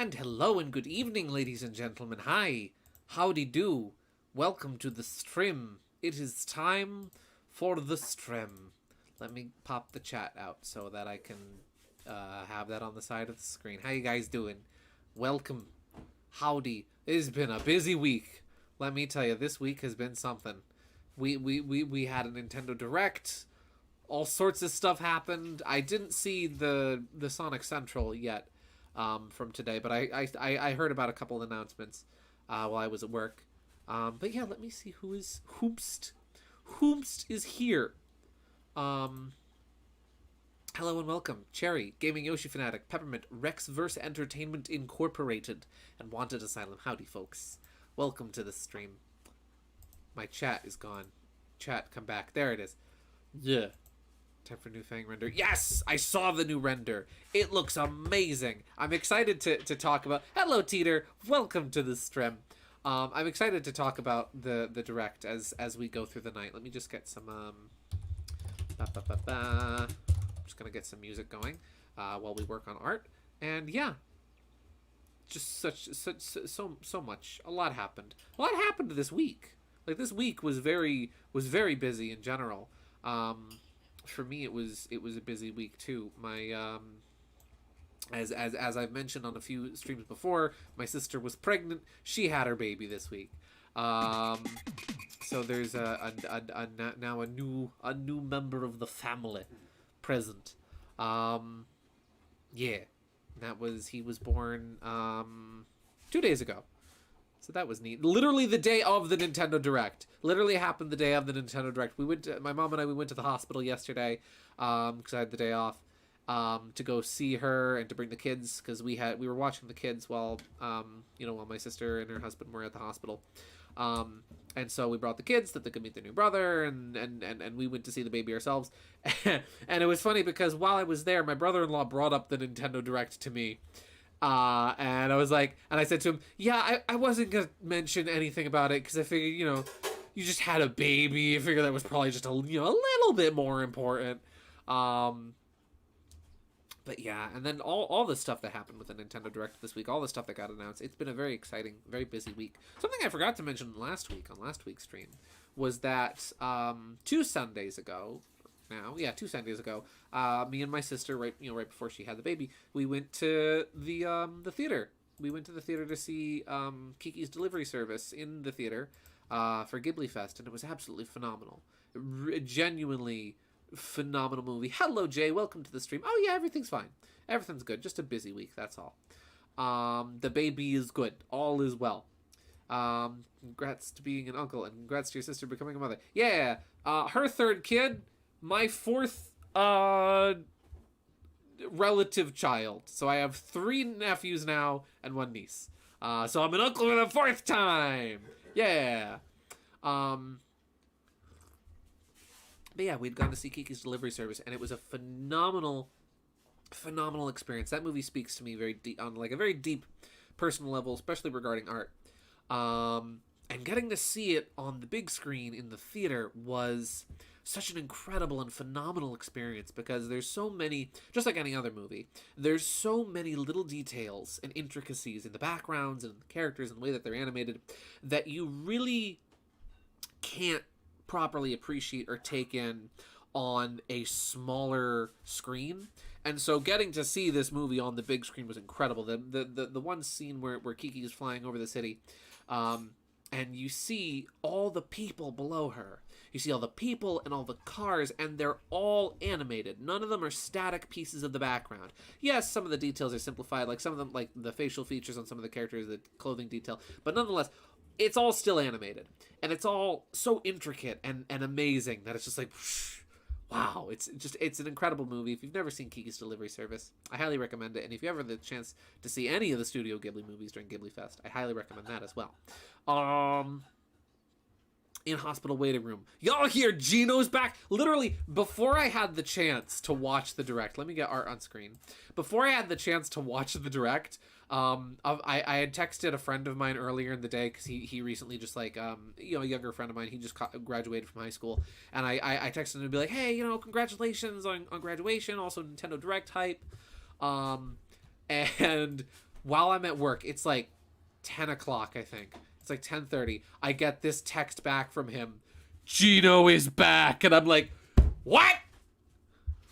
And hello and good evening, ladies and gentlemen. Hi, howdy do. Welcome to the stream. It is time for the stream. Let me pop the chat out so that I can have that on the side of the screen. How you guys doing? Welcome. Howdy. It has been a busy week. Let me tell you, this week has been something. We had a Nintendo Direct. All sorts of stuff happened. I didn't see the Sonic Central yet. From today, but I heard about a couple of announcements while I was at work. But yeah, let me see who is Hoomst. Hoomst is here. Hello and welcome. Cherry, Gaming Yoshi Fanatic, Peppermint, Rexverse Entertainment Incorporated, and Wanted Asylum. Howdy, folks. Welcome to the stream. My chat is gone. Chat, come back. There it is. Yeah. Time for new Fang render. Yes! I saw the new render. It looks amazing. I'm excited to talk about... Hello, Teeter. Welcome to the stream. I'm excited to talk about the Direct as we go through the night. Let me just get some... I'm just going to get some music going while we work on art. And yeah. Just so much. A lot happened. A lot happened this week. Like, this week was very busy in general. For me, it was a busy week too. My as I've mentioned on a few streams before, my sister was pregnant. She had her baby this week. So there's now a new member of the family present. Yeah, he was born 2 days ago. So that was neat. Literally the day of the Nintendo Direct. Literally happened the day of the Nintendo Direct. My mom and I, we went to the hospital yesterday because I had the day off to go see her and to bring the kids because we were watching the kids while while my sister and her husband were at the hospital. And so we brought the kids so that they could meet their new brother and we went to see the baby ourselves. And it was funny because while I was there, my brother-in-law brought up the Nintendo Direct to me. And I was like, and I said to him, yeah, I wasn't going to mention anything about it because I figured, you just had a baby. I figured that was probably just a little bit more important. But yeah, and then all the stuff that happened with the Nintendo Direct this week, all the stuff that got announced, it's been a very exciting, very busy week. Something I forgot to mention last week's stream was that 2 Sundays ago, me and my sister, right before she had the baby, we went to the theater. We went to the theater to see Kiki's Delivery Service in the theater for Ghibli Fest, and it was absolutely phenomenal. Genuinely phenomenal movie. Hello, Jay. Welcome to the stream. Oh yeah, everything's fine. Everything's good. Just a busy week. That's all. The baby is good. All is well. Congrats to being an uncle, and congrats to your sister becoming a mother. Yeah. Her third kid. My fourth relative child. So I have 3 nephews now and 1 niece. So I'm an uncle for the 4th time. Yeah. But yeah, we'd gone to see Kiki's Delivery Service, and it was a phenomenal experience. That movie speaks to me on like a very deep personal level, especially regarding art. And getting to see it on the big screen in the theater was such an incredible and phenomenal experience because there's so many, just like any other movie, there's so many little details and intricacies in the backgrounds and the characters and the way that they're animated that you really can't properly appreciate or take in on a smaller screen. And so getting to see this movie on the big screen was incredible. The one scene where Kiki is flying over the city, and you see all the people below her. You see all the people and all the cars, and they're all animated. None of them are static pieces of the background. Yes, some of the details are simplified, like some of them, like the facial features on some of the characters, the clothing detail, but nonetheless, it's all still animated. And it's all so intricate and amazing that it's just like, wow, it's an incredible movie. If you've never seen Kiki's Delivery Service, I highly recommend it. And if you ever have the chance to see any of the Studio Ghibli movies during Ghibli Fest, I highly recommend that as well. In hospital waiting room. Y'all hear Gino's back? Literally, before I had the chance to watch the Direct, let me get art on screen. Before I had the chance to watch the Direct, I had texted a friend of mine earlier in the day because he recently just like, a younger friend of mine, he just graduated from high school. And I texted him to be like, hey, congratulations on graduation. Also Nintendo Direct hype. And while I'm at work, it's like 10 o'clock, I think. It's like 10:30. I get this text back from him. Gino is back. And I'm like, what?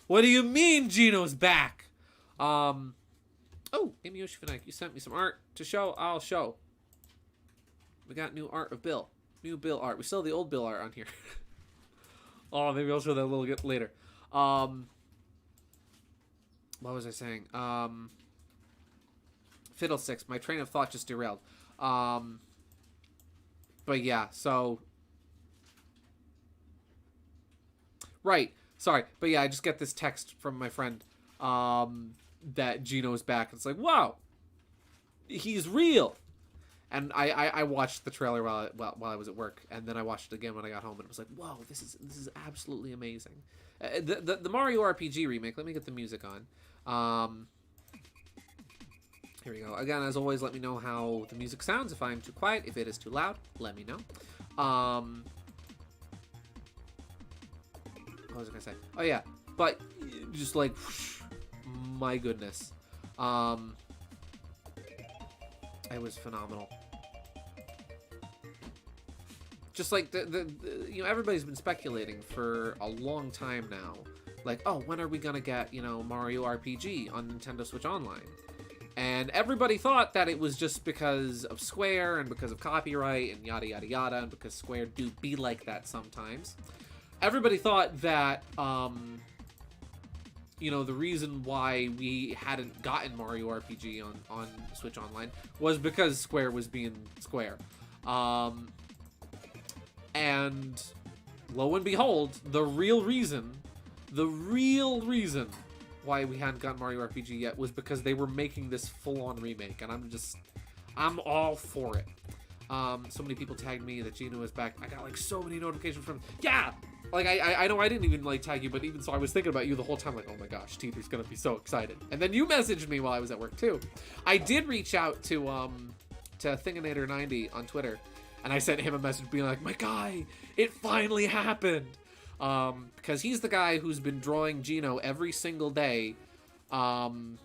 What do you mean Gino's back? Oh, Amy Yoshifinaik, you sent me some art to show. I'll show. We got new art of Bill. New Bill art. We still have the old Bill art on here. Oh, maybe I'll show that a little bit later. What was I saying? Fiddlesticks. My train of thought just derailed. But yeah, so... Right. Sorry. But yeah, I just get this text from my friend that Gino's back. It's like, wow, he's real. And I watched the trailer while I was at work, and then I watched it again when I got home, and it was like, whoa, this is absolutely amazing. The Mario RPG remake. Let me get the music on. Here we go. Again, as always, let me know how the music sounds. If I'm too quiet, if it is too loud, let me know. What was I gonna say? Oh yeah, but just like, my goodness, it was phenomenal. Just like the you know, everybody's been speculating for a long time now, like, oh, when are we gonna get, you know, Mario RPG on Nintendo Switch Online? And everybody thought that it was just because of Square and because of copyright and yada yada yada, and because Square do be like that sometimes. Everybody thought that, you know, the reason why we hadn't gotten Mario RPG on Switch Online was because Square was being Square. And lo and behold, the real reason why we hadn't gotten Mario RPG yet was because they were making this full-on remake, and I'm all for it. So many people tagged me that Gino is back. I got like so many notifications from, yeah! Like, I know I didn't even like tag you, but even so, I was thinking about you the whole time, like, oh my gosh, T3's gonna be so excited. And then you messaged me while I was at work too. I did reach out to Thinginator90 on Twitter, and I sent him a message being like, my guy, it finally happened. Because he's the guy who's been drawing Gino every single day, until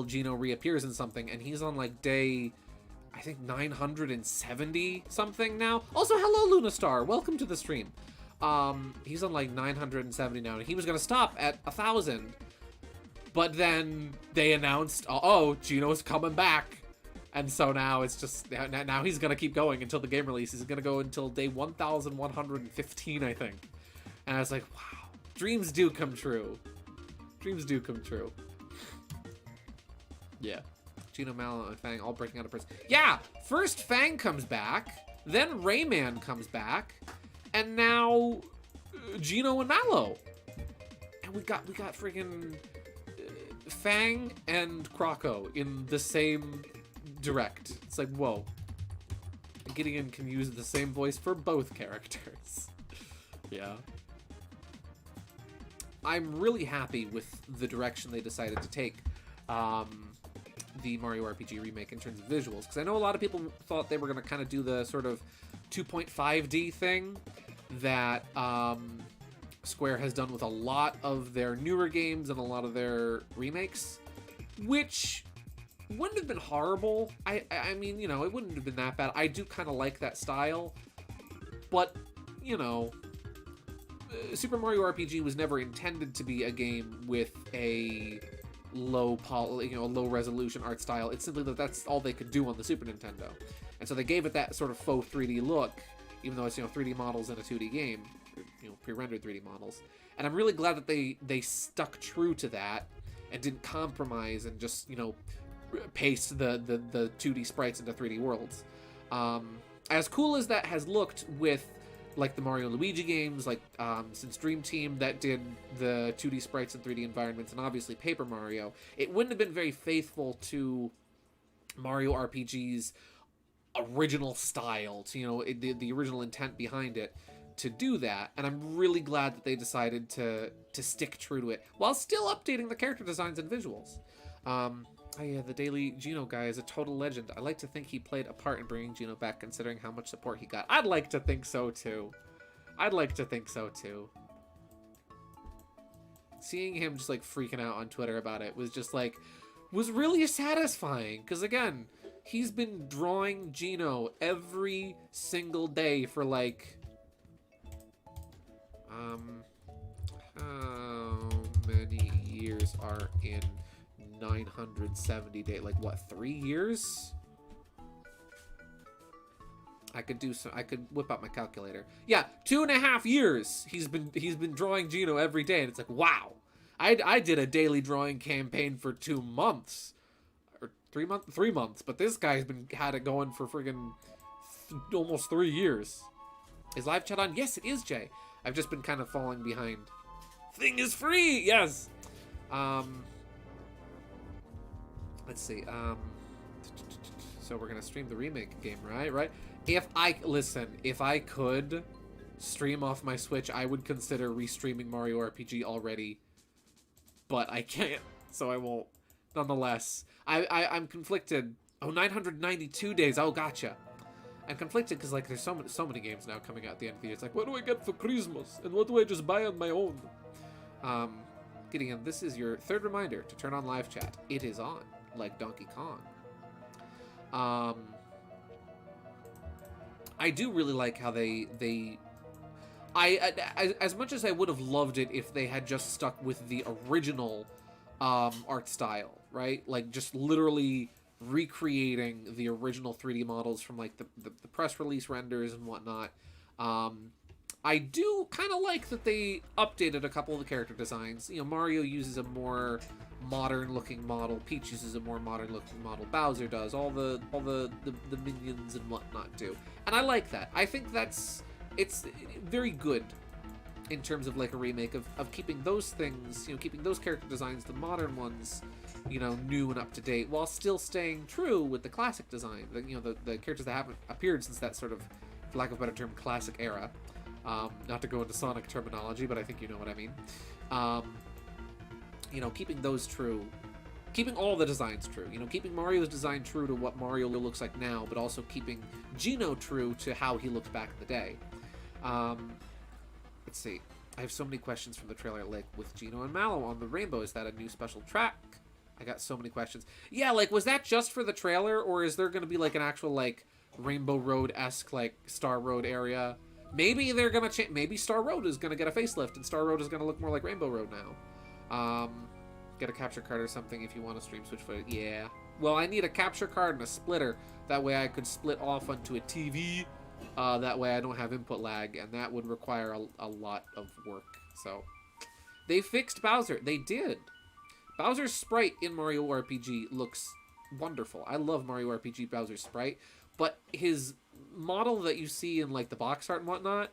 Gino reappears in something, and he's on like day, I think 970 something now. Also, hello Lunastar, welcome to the stream. He's on like 970 now, and he was gonna stop at 1,000, but then they announced, oh, Gino's coming back. And so now it's just, now he's gonna keep going until the game releases. He's gonna go until day 1,115, I think. And I was like, wow, dreams do come true. Dreams do come true. Yeah. Gino, Mallow, and Fang all breaking out of prison. Yeah! First Fang comes back, then Rayman comes back, and now Gino and Mallow. And we got friggin' Fang and Croco in the same direct. It's like, whoa. Gideon can use the same voice for both characters. Yeah. I'm really happy with the direction they decided to take the Mario RPG remake in terms of visuals, because I know a lot of people thought they were going to kind of do the sort of 2.5D thing that Square has done with a lot of their newer games and a lot of their remakes, which wouldn't have been horrible. I mean, you know, it wouldn't have been that bad. I do kind of like that style, but, you know, Super Mario RPG was never intended to be a game with a low resolution art style. It's simply that that's all they could do on the Super Nintendo, and so they gave it that sort of faux 3D look, even though it's, you know, 3D models in a 2D game, you know, pre-rendered 3D models. And I'm really glad that they stuck true to that and didn't compromise and just, you know, paste the 2D sprites into 3D worlds. As cool as that has looked with like the Mario and Luigi games, like since Dream Team that did the 2D sprites and 3D environments, and obviously Paper Mario, it wouldn't have been very faithful to Mario RPG's original style, to, you know, the original intent behind it, to do that. And I'm really glad that they decided to stick true to it while still updating the character designs and visuals. Oh yeah, the Daily Gino guy is a total legend. I like to think he played a part in bringing Gino back, considering how much support he got. I'd like to think so too. I'd like to think so too. Seeing him just like freaking out on Twitter about it was just like, was really satisfying. Because again, he's been drawing Gino every single day for like, how many years are in 970 days? Like what, 3 years? I could whip out my calculator. Yeah, 2.5 years. He's been drawing Gino every day, and it's like, wow. I did a daily drawing campaign for 2 months, or 3 months, but this guy's had it going for friggin' almost 3 years. Is live chat on? Yes, it is, Jay. I've just been kind of falling behind. Thing is free. Yes. Let's see. So we're gonna stream the remake game, right? If I could stream off my Switch, I would consider restreaming Mario RPG already, but I can't, so I won't. Nonetheless, I'm conflicted. Oh, 992 days. Oh, gotcha. I'm conflicted because like there's so many games now coming out at the end of the year. It's like, what do I get for Christmas, and what do I just buy on my own? Gideon, this is your 3rd reminder to turn on live chat. It is on, like Donkey Kong. I do really like how as much as I would have loved it if they had just stuck with the original art style, right? Like just literally recreating the original 3D models from like the press release renders and whatnot. I do kind of like that they updated a couple of the character designs. You know, Mario uses a more modern-looking model. Peach uses a more modern-looking model. Bowser does. All the minions and whatnot do. And I like that. I think it's very good in terms of like a remake of keeping those things, you know, keeping those character designs, the modern ones, you know, new and up to date, while still staying true with the classic design. You know, the characters that haven't appeared since that sort of, for lack of a better term, classic era. Not to go into Sonic terminology, but I think you know what I mean. You know, keeping those true, keeping all the designs true. You know, keeping Mario's design true to what Mario looks like now, but also keeping Gino true to how he looked back in the day. Let's see. I have so many questions from the trailer, like with Gino and Mallow on the rainbow. Is that a new special track? I got so many questions. Yeah, like was that just for the trailer, or is there going to be like an actual like Rainbow Road-esque like Star Road area? Maybe they're gonna change. Maybe Star Road is gonna get a facelift, and Star Road is gonna look more like Rainbow Road now. Get a capture card or something if you want to stream Switch footage. Yeah. Well, I need a capture card and a splitter. That way I could split off onto a TV. That way I don't have input lag, and that would require a lot of work. So, they fixed Bowser. They did. Bowser's sprite in Mario RPG looks wonderful. I love Mario RPG Bowser's sprite, but his model that you see in like the box art and whatnot,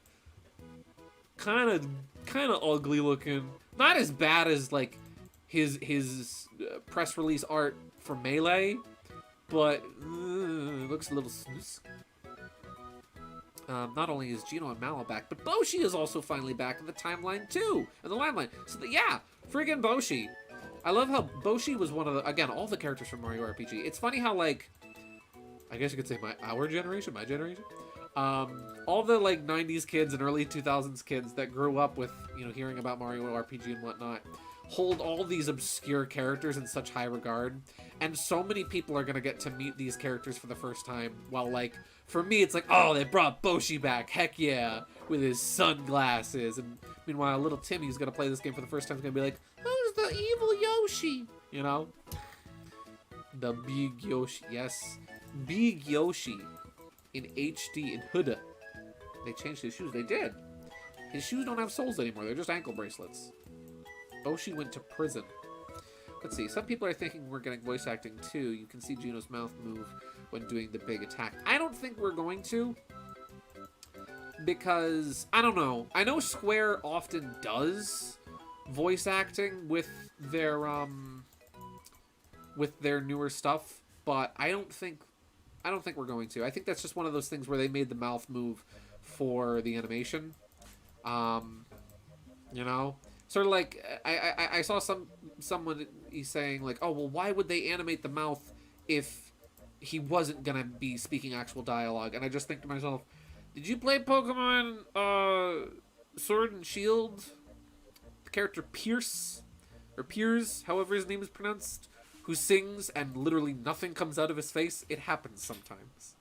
kind of ugly looking. Not as bad as like his press release art for Melee, but looks a little snooze. Not only is Gino and Mallow back, but Boshi is also finally back in the timeline too, in the limelight. So yeah, friggin' Boshi. I love how Boshi was one of the, again, all the characters from Mario RPG. It's funny how like, I guess you could say my generation, all the like 90s kids and early 2000s kids that grew up with, you know, hearing about Mario RPG and whatnot, hold all these obscure characters in such high regard, and so many people are gonna get to meet these characters for the first time, while like, for me it's like, oh, they brought Boshi back, heck yeah, with his sunglasses, and meanwhile little Timmy who's gonna play this game for the first time is gonna be like, who's the evil Yoshi, you know? The big Yoshi, yes, big Yoshi in HD in Huda. They changed his shoes. They did. His shoes don't have soles anymore. They're just ankle bracelets. Boshi went to prison. Let's see. Some people are thinking we're getting voice acting too. You can see Gino's mouth move when doing the big attack. I don't think we're going to, because I don't know. I know Square often does voice acting with their newer stuff, but I don't think we're going to. I think that's just one of those things where they made the mouth move for the animation. You know, sort of like I saw someone he's saying like, oh well, why would they animate the mouth if he wasn't gonna be speaking actual dialogue? And I just think to myself, did you play Pokemon Sword and Shield? The character Pierce, or Piers, however his name is pronounced, who sings and literally nothing comes out of his face. It happens sometimes.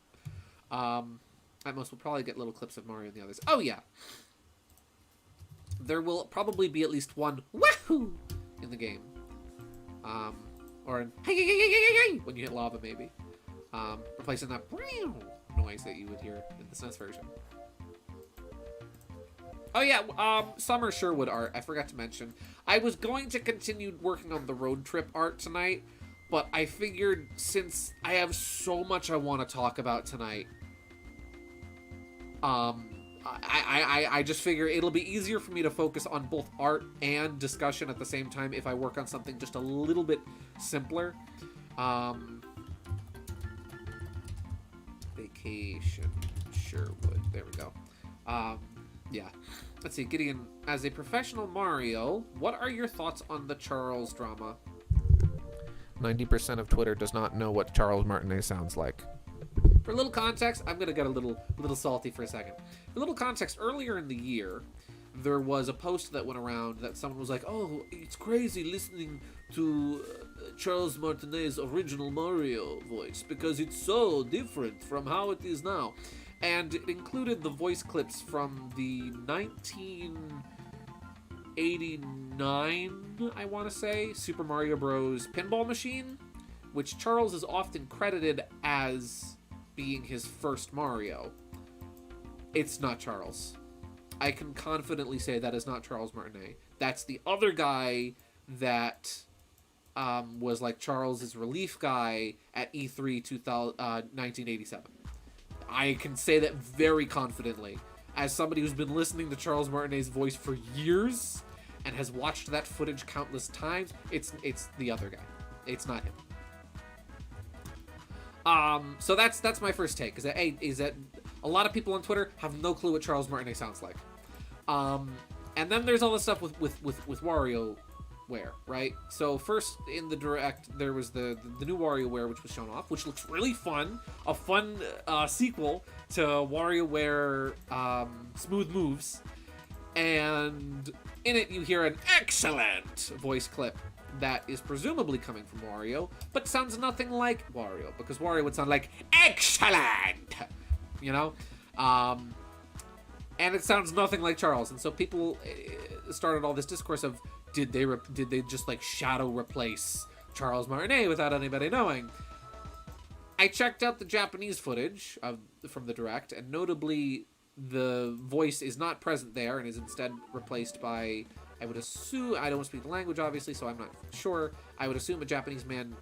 At most, we'll probably get little clips of Mario and the others. Oh, yeah. There will probably be at least one wahoo in the game. Or an hey, hey, hey, hey, hey, hey, when you hit lava, maybe. Replacing that noise that you would hear in the SNES version. Oh yeah, Summer Sherwood art, I forgot to mention. I was going to continue working on the road trip art tonight, but I figured since I have so much I want to talk about tonight, I just figure it'll be easier for me to focus on both art and discussion at the same time if I work on something just a little bit simpler. Vacation Sherwood, there we go. Yeah. Let's see, Gideon, as a professional Mario, what are your thoughts on the Charles drama? 90% of Twitter does not know what Charles Martinet sounds like. For a little context, I'm going to get a little salty for a second. For a little context, earlier in the year, there was a post that went around that someone was like, oh, it's crazy listening to Charles Martinet's original Mario voice because it's so different from how it is now. And it included the voice clips from the 1989, I want to say, Super Mario Bros. Pinball machine, which Charles is often credited as being his first Mario. It's not Charles. I can confidently say that is not Charles Martinet. That's the other guy that was like Charles's relief guy at E3 1987. I can say that very confidently. As somebody who's been listening to Charles Martinet's voice for years and has watched that footage countless times, it's the other guy. It's not him. So that's my first take. Is that a lot of people on Twitter have no clue what Charles Martinet sounds like. And then there's all this stuff with WarioWare, right? So first in the Direct, there was the new WarioWare, which was shown off, which looks really fun. A fun sequel to WarioWare Smooth Moves. And in it, you hear an excellent voice clip that is presumably coming from Wario, but sounds nothing like Wario, because Wario would sound like, excellent! You know? And it sounds nothing like Charles, and so people started all this discourse of, did they just like shadow replace Charles Martinet without anybody knowing? I checked out the Japanese footage from the Direct, and notably the voice is not present there and is instead replaced by, I would assume, I don't speak the language obviously, so I'm not sure, I would assume a Japanese man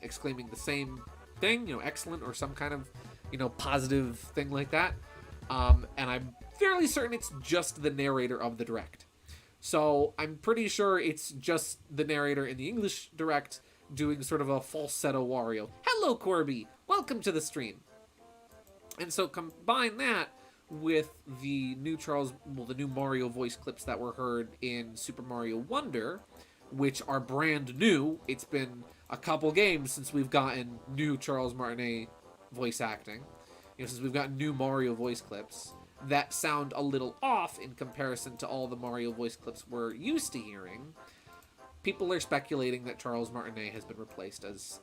exclaiming the same thing, excellent, or some kind of, positive thing like that. And I'm fairly certain it's just the narrator of the Direct. So I'm pretty sure it's just the narrator in the English Direct doing sort of a falsetto Wario. Hello, Corby! Welcome to the stream! And so combine that with the new Mario voice clips that were heard in Super Mario Wonder, which are brand new. It's been a couple games since we've gotten new Charles Martinet voice acting. Since we've gotten new Mario voice clips that sound a little off in comparison to all the Mario voice clips we're used to hearing. People are speculating that Charles Martinet has been replaced as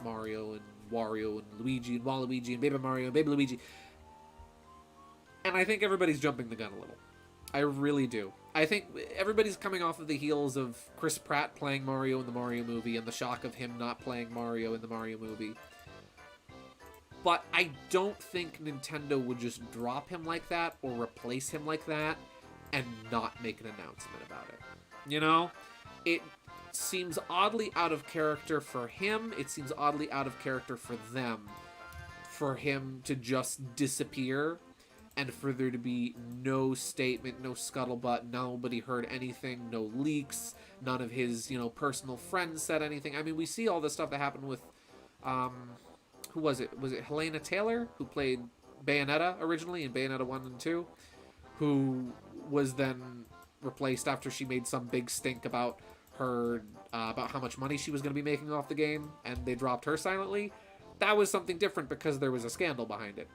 Mario and Wario and Luigi and Waluigi and Baby Mario and Baby Luigi. And I think everybody's jumping the gun a little. I really do. I think everybody's coming off of the heels of Chris Pratt playing Mario in the Mario movie and the shock of him not playing Mario in the Mario movie. But I don't think Nintendo would just drop him like that or replace him like that and not make an announcement about it. It seems oddly out of character for him. It seems oddly out of character for them for him to just disappear and for there to be no statement, no scuttlebutt, nobody heard anything, no leaks, none of his, personal friends said anything. I mean, we see all the stuff that happened with, who was it? Was it Helena Taylor, who played Bayonetta originally in Bayonetta 1 and 2, who was then replaced after she made some big stink about her, about how much money she was going to be making off the game, and they dropped her silently. That was something different because there was a scandal behind it.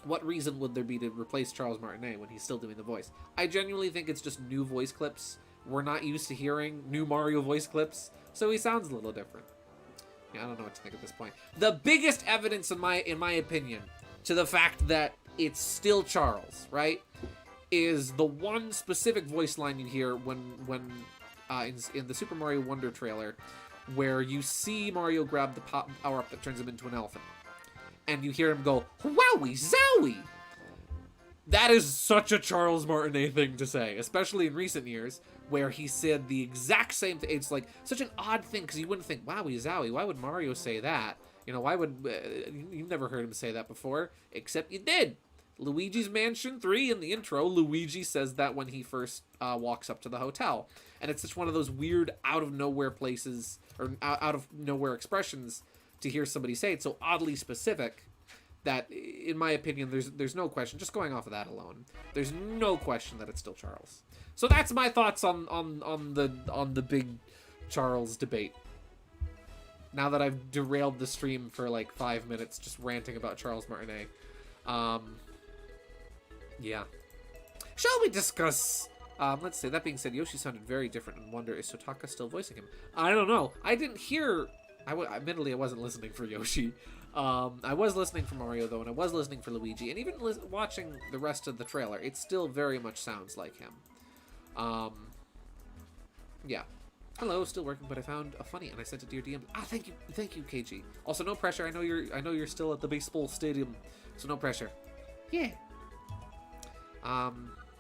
What reason would there be to replace Charles Martinet when he's still doing the voice? I genuinely think it's just new voice clips. We're not used to hearing new Mario voice clips, so he sounds a little different. Yeah, I don't know what to think at this point. The biggest evidence, in my opinion, to the fact that it's still Charles, right, is the one specific voice line you hear when in the Super Mario Wonder trailer, where you see Mario grab the power-up that turns him into an elephant. And you hear him go, "Wowie zowie!" That is such a Charles Martinet thing to say, especially in recent years, where he said the exact same thing. It's like such an odd thing, because you wouldn't think, "Wowie zowie, why would Mario say that?" You know, why would... you've never heard him say that before, except you did. Luigi's Mansion 3, in the intro, Luigi says that when he first walks up to the hotel. And it's just one of those weird out-of-nowhere places, or out-of-nowhere expressions to hear somebody say it, so oddly specific, that, in my opinion, there's no question, just going off of that alone, there's no question that it's still Charles. So that's my thoughts on the big Charles debate. Now that I've derailed the stream for like 5 minutes just ranting about Charles Martinet. Yeah. Shall we discuss... let's see, that being said, Yoshi sounded very different in Wonder. Is Sotaka still voicing him? I don't know. I didn't hear... admittedly, I wasn't listening for Yoshi. I was listening for Mario, though, and I was listening for Luigi. And even watching the rest of the trailer, it still very much sounds like him. Yeah. Hello, still working, but I found a funny, and I sent it to your DM. Ah, thank you, KG. Also, no pressure. I know you're still at the baseball stadium, so no pressure. Yeah.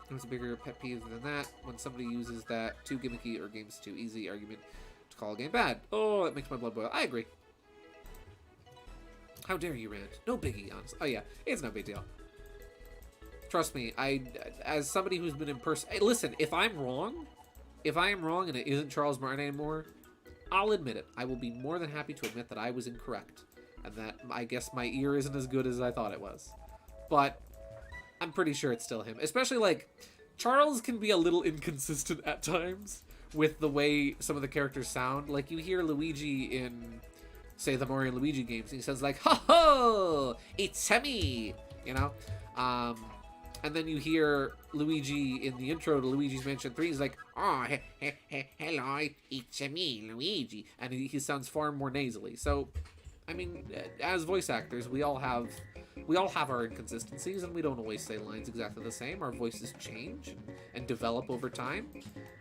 There's a bigger pet peeve than that, when somebody uses that too gimmicky or game's too easy argument to call a game bad. Oh, it makes my blood boil. I agree. How dare you rant? No biggie, honestly. Oh yeah, it's no big deal. Trust me, as somebody who's been in person... Hey, listen, if I am wrong and it isn't Charles Martinet anymore, I'll admit it. I will be more than happy to admit that I was incorrect, and that I guess my ear isn't as good as I thought it was. But I'm pretty sure it's still him. Especially, like, Charles can be a little inconsistent at times with the way some of the characters sound. Like, you hear Luigi in, say, the Mario and Luigi games, and he sounds like, "Ho ho! It's me!" You know? And then you hear Luigi in the intro to Luigi's Mansion 3, he's like, "Oh, hello, it's me, Luigi." And he sounds far more nasally. So, I mean, as voice actors, we all have our inconsistencies, and we don't always say lines exactly the same. Our voices change and develop over time.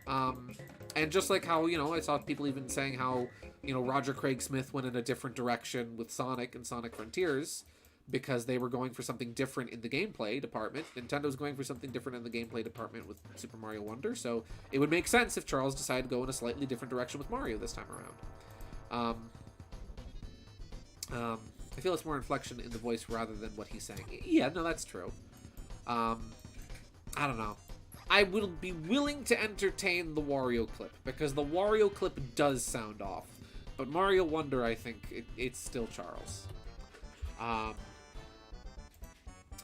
And just like how, you know, I saw people even saying how, you know, Roger Craig Smith went in a different direction with Sonic and Sonic Frontiers because they were going for something different in the gameplay department. Nintendo's going for something different in the gameplay department with Super Mario Wonder, so it would make sense if Charles decided to go in a slightly different direction with Mario this time around. I feel it's more inflection in the voice rather than what he's saying. Yeah, no, that's true. I don't know. I will be willing to entertain the Wario clip, because the Wario clip does sound off. But Mario Wonder, I think it's still Charles.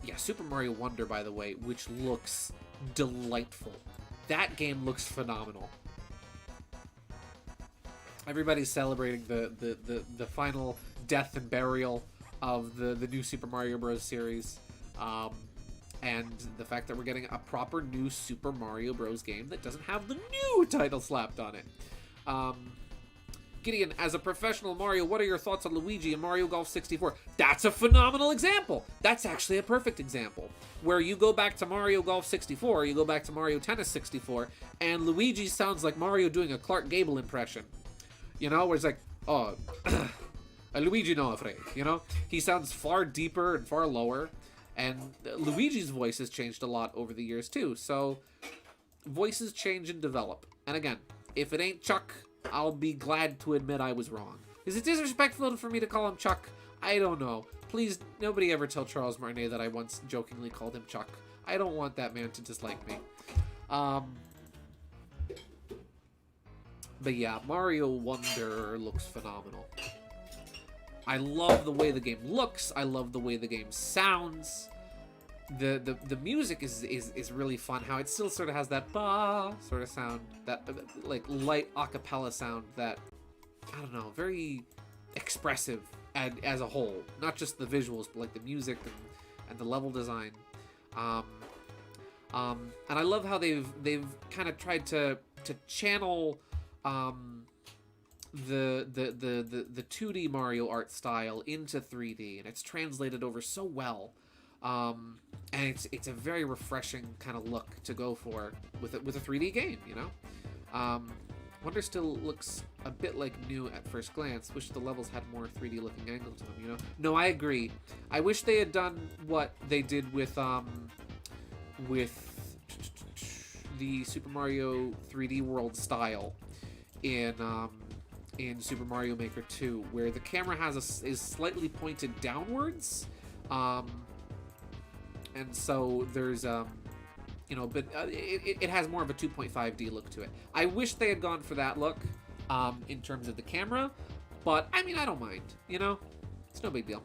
Yeah, Super Mario Wonder, by the way, which looks delightful. That game looks phenomenal. Everybody's celebrating the final death and burial of the new Super Mario Bros. Series. And the fact that we're getting a proper new Super Mario Bros. Game that doesn't have the new title slapped on it. Gideon, as a professional Mario, what are your thoughts on Luigi and Mario Golf 64? That's a phenomenal example. That's actually a perfect example. Where you go back to Mario Golf 64, you go back to Mario Tennis 64, and Luigi sounds like Mario doing a Clark Gable impression. You know, where it's like, "Oh, Luigi no afraid," you know? He sounds far deeper and far lower, and Luigi's voice has changed a lot over the years too, so voices change and develop. And again, if it ain't Chuck, I'll be glad to admit I was wrong. Is it disrespectful for me to call him Chuck? I don't know. Please, nobody ever tell Charles Martinet that I once jokingly called him Chuck. I don't want that man to dislike me. But yeah, Mario Wonder looks phenomenal. I love the way the game looks. I love the way the game sounds. The music is really fun. How it still sort of has that ba sort of sound, that like light acapella sound that, I don't know, very expressive and as a whole, not just the visuals, but like the music and the level design. And I love how they've kind of tried to channel the 2D Mario art style into 3D, and it's translated over so well. And it's a very refreshing kind of look to go for with a 3D game, you know. Wonder still looks a bit like new at first glance. Wish the levels had more 3D looking angle to them, you know. No, I agree. I wish they had done what they did with the Super Mario 3D World style in Super Mario Maker 2, where the camera is slightly pointed downwards, and so there's you know, but it has more of a 2.5D look to it. I wish they had gone for that look in terms of the camera, but I mean, I don't mind, you know, it's no big deal.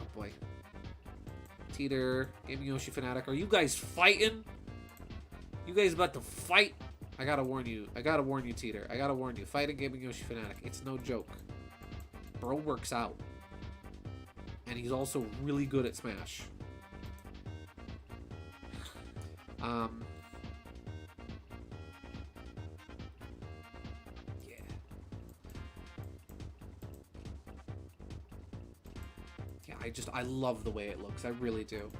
Oh boy. Teeter, Gaming Yoshi Fanatic, are you guys fighting? You guys about to fight? I gotta warn you, Teeter. I gotta warn you, fighting Gaming Yoshi Fanatic, it's no joke. Bro works out. And he's also really good at Smash. Yeah. Yeah, I love the way it looks. I really do.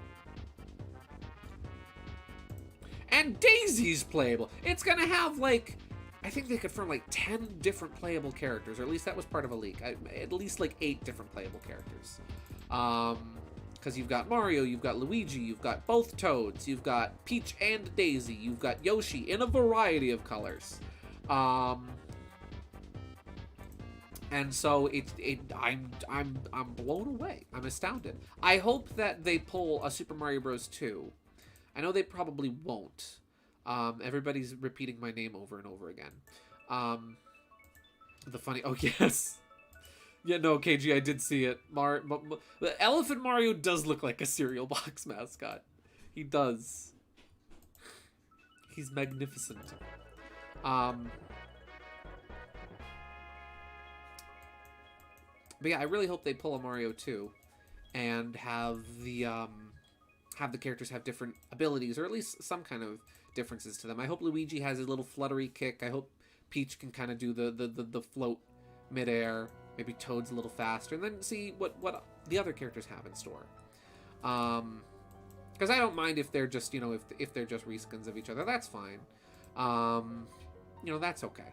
And Daisy's playable. It's gonna have, like, I think they confirmed like 10 different playable characters, or at least that was part of a leak. At least like 8 different playable characters. Because you've got Mario, you've got Luigi, you've got both Toads, you've got Peach and Daisy, you've got Yoshi in a variety of colors. And so I'm blown away. I'm astounded. I hope that they pull a Super Mario Bros. 2. I know they probably won't. Everybody's repeating my name over and over again. The funny... Oh, yes. Yeah, no, KG, I did see it. The Elephant Mario does look like a cereal box mascot. He does. He's magnificent. But yeah, I really hope they pull a Mario 2 and have the characters have different abilities, or at least some kind of differences to them. I hope Luigi has a little fluttery kick. I hope Peach can kind of do the float midair. Maybe Toad's a little faster, and then see what the other characters have in store. Because I don't mind if they're just, you know, if they're just reskins of each other. That's fine. You know, that's okay.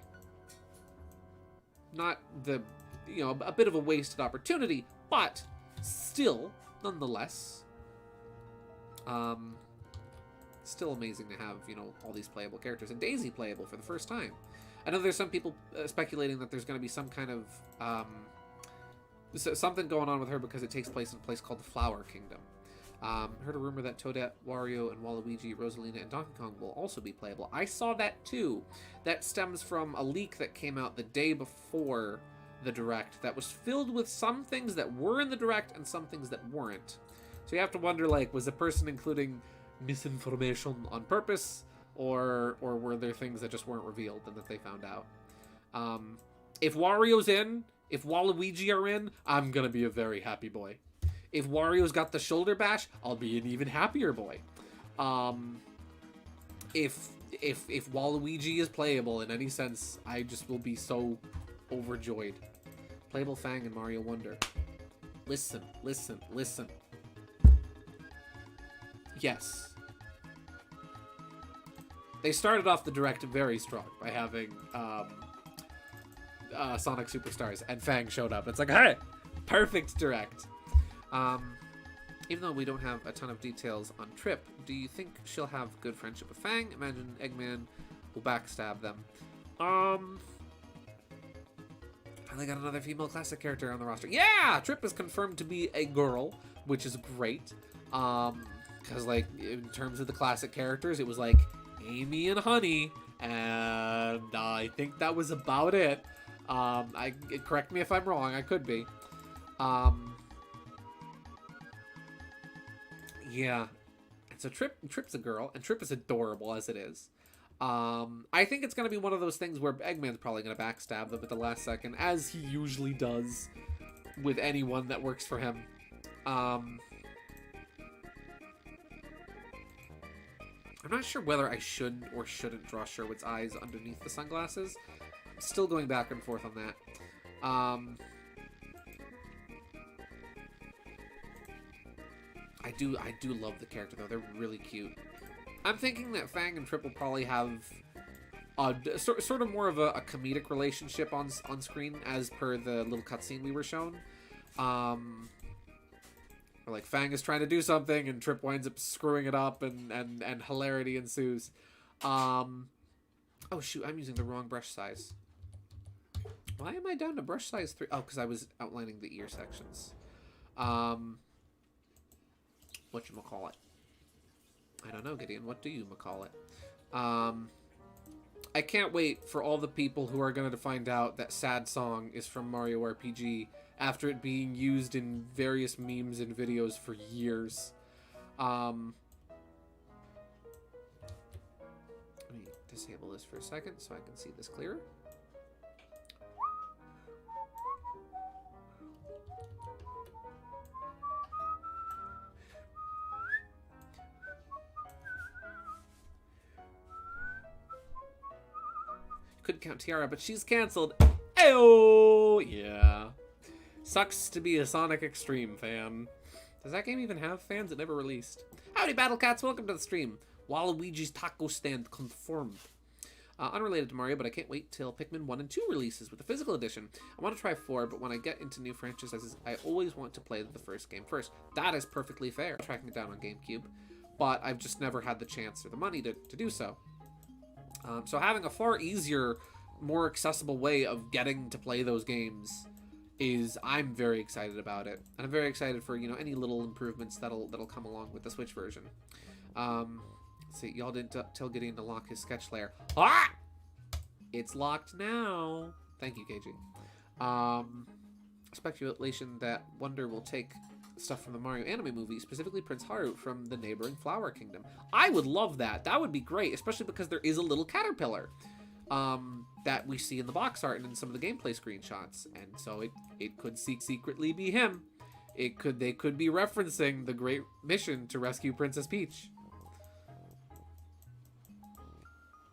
Not the, you know, a bit of a wasted opportunity, but still, nonetheless, still amazing to have, you know, all these playable characters, and Daisy playable for the first time. I know there's some people speculating that there's going to be some kind of something going on with her because it takes place in a place called the Flower Kingdom. Heard a rumor that Toadette, Wario, and Waluigi, Rosalina, and Donkey Kong will also be playable. I saw that too. That stems from a leak that came out the day before the Direct that was filled with some things that were in the Direct and some things that weren't. So you have to wonder, like, was the person including misinformation on purpose? Or were there things that just weren't revealed and that they found out? If Wario's in, if Waluigi are in, I'm gonna be a very happy boy. If Wario's got the shoulder bash, I'll be an even happier boy. If Waluigi is playable in any sense, I just will be so overjoyed. Playable Fang and Mario Wonder. Listen. Yes. They started off the Direct very strong by having Sonic Superstars, and Fang showed up. It's like, hey, perfect Direct. Even though we don't have a ton of details on Trip, do you think she'll have good friendship with Fang? Imagine Eggman will backstab them. They got another female classic character on the roster. Yeah! Trip is confirmed to be a girl, which is great. Because, like, in terms of the classic characters, it was like Amy and Honey, and I think that was about it. Correct me if I'm wrong, I could be. Yeah. And so Trip's a girl, and Trip is adorable as it is. I think it's going to be one of those things where Eggman's probably going to backstab them at the last second, as he usually does with anyone that works for him. I'm not sure whether I should or shouldn't draw Sherwood's eyes underneath the sunglasses. Still going back and forth on that. I do love the character, though. They're really cute. I'm thinking that Fang and Trip will probably have sort of more of a comedic relationship on screen, as per the little cutscene we were shown. Where, like, Fang is trying to do something, and Trip winds up screwing it up, and hilarity ensues. Oh, shoot, I'm using the wrong brush size. Why am I down to brush size 3? Oh, because I was outlining the ear sections. Whatchamacallit? I don't know, Gideon. What do you call it? I can't wait for all the people who are going to find out that Sad Song is from Mario RPG after it being used in various memes and videos for years. Let me disable this for a second so I can see this clearer. Couldn't count Tiara, but she's canceled. Ayo! Yeah. Sucks to be a Sonic Extreme fan. Does that game even have fans? It never released. Howdy, Battle Cats. Welcome to the stream. Waluigi's Taco Stand confirmed. Unrelated to Mario, but I can't wait till Pikmin 1 and 2 releases with the physical edition. I want to try 4, but when I get into new franchises, I always want to play the first game first. That is perfectly fair. I'm tracking it down on GameCube, but I've just never had the chance or the money to do so. So having a far easier, more accessible way of getting to play those games I'm very excited about it. And I'm very excited for, you know, any little improvements that'll come along with the Switch version. Let's see, y'all didn't tell Gideon to lock his sketch layer. Ah! It's locked now. Thank you, KG. Speculation that Wonder will take stuff from the Mario anime movie, specifically Prince Haru from the neighboring Flower Kingdom. I would love that. That would be great, especially because there is a little caterpillar that we see in the box art and in some of the gameplay screenshots, and so it could secretly be him. They could be referencing the great mission to rescue Princess Peach.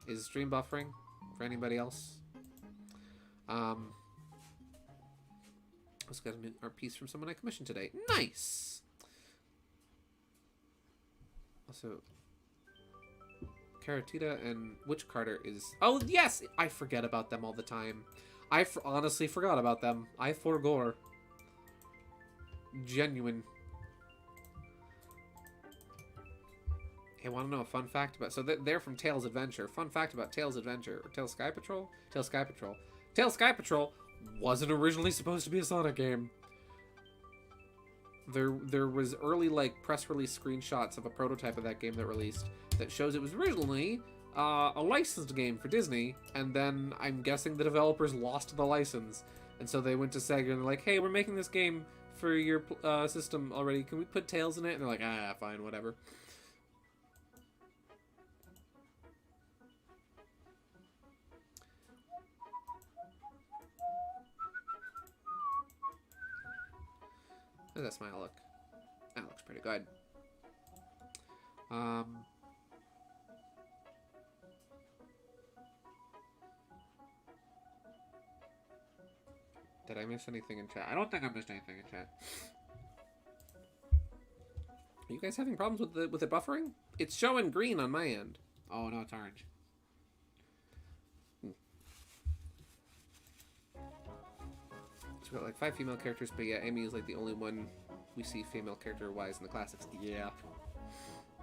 Is stream buffering for anybody else? Let's get our piece from someone I commissioned today. Nice! Also, Karatita and Witch Carter is... Oh, yes! I forget about them all the time. I honestly forgot about them. I forgore. Genuine. Hey, want to know a fun fact about... So they're from Tails Adventure. Fun fact about Tails Adventure. Or Tails Sky Patrol? Tails Sky Patrol. Tails Sky Patrol wasn't originally supposed to be a Sonic game. There was early, like, press release screenshots of a prototype of that game that released that shows it was originally a licensed game for Disney, and then I'm guessing the developers lost the license, and so they went to Sega and they're like, hey, we're making this game for your system already. Can we put Tails in it? And they're like, ah, fine, whatever. How does that smile look? That looks pretty good. Did I miss anything in chat? I don't think I missed anything in chat. Are you guys having problems with the buffering? It's showing green on my end. Oh no, it's orange. So we've got like 5 female characters, but yeah, Amy is like the only one we see female character-wise in the classics. Yeah.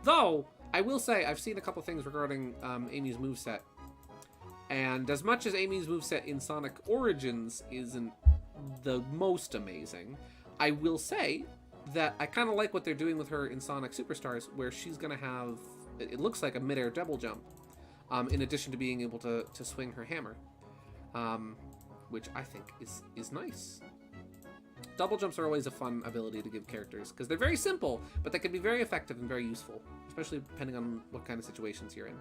Though, I will say, I've seen a couple things regarding Amy's moveset. And as much as Amy's moveset in Sonic Origins isn't the most amazing, I will say that I kind of like what they're doing with her in Sonic Superstars, where she's going to have, it looks like a mid-air double jump, in addition to being able to swing her hammer, which I think is nice. Double jumps are always a fun ability to give characters, because they're very simple, but they can be very effective and very useful, especially depending on what kind of situations you're in.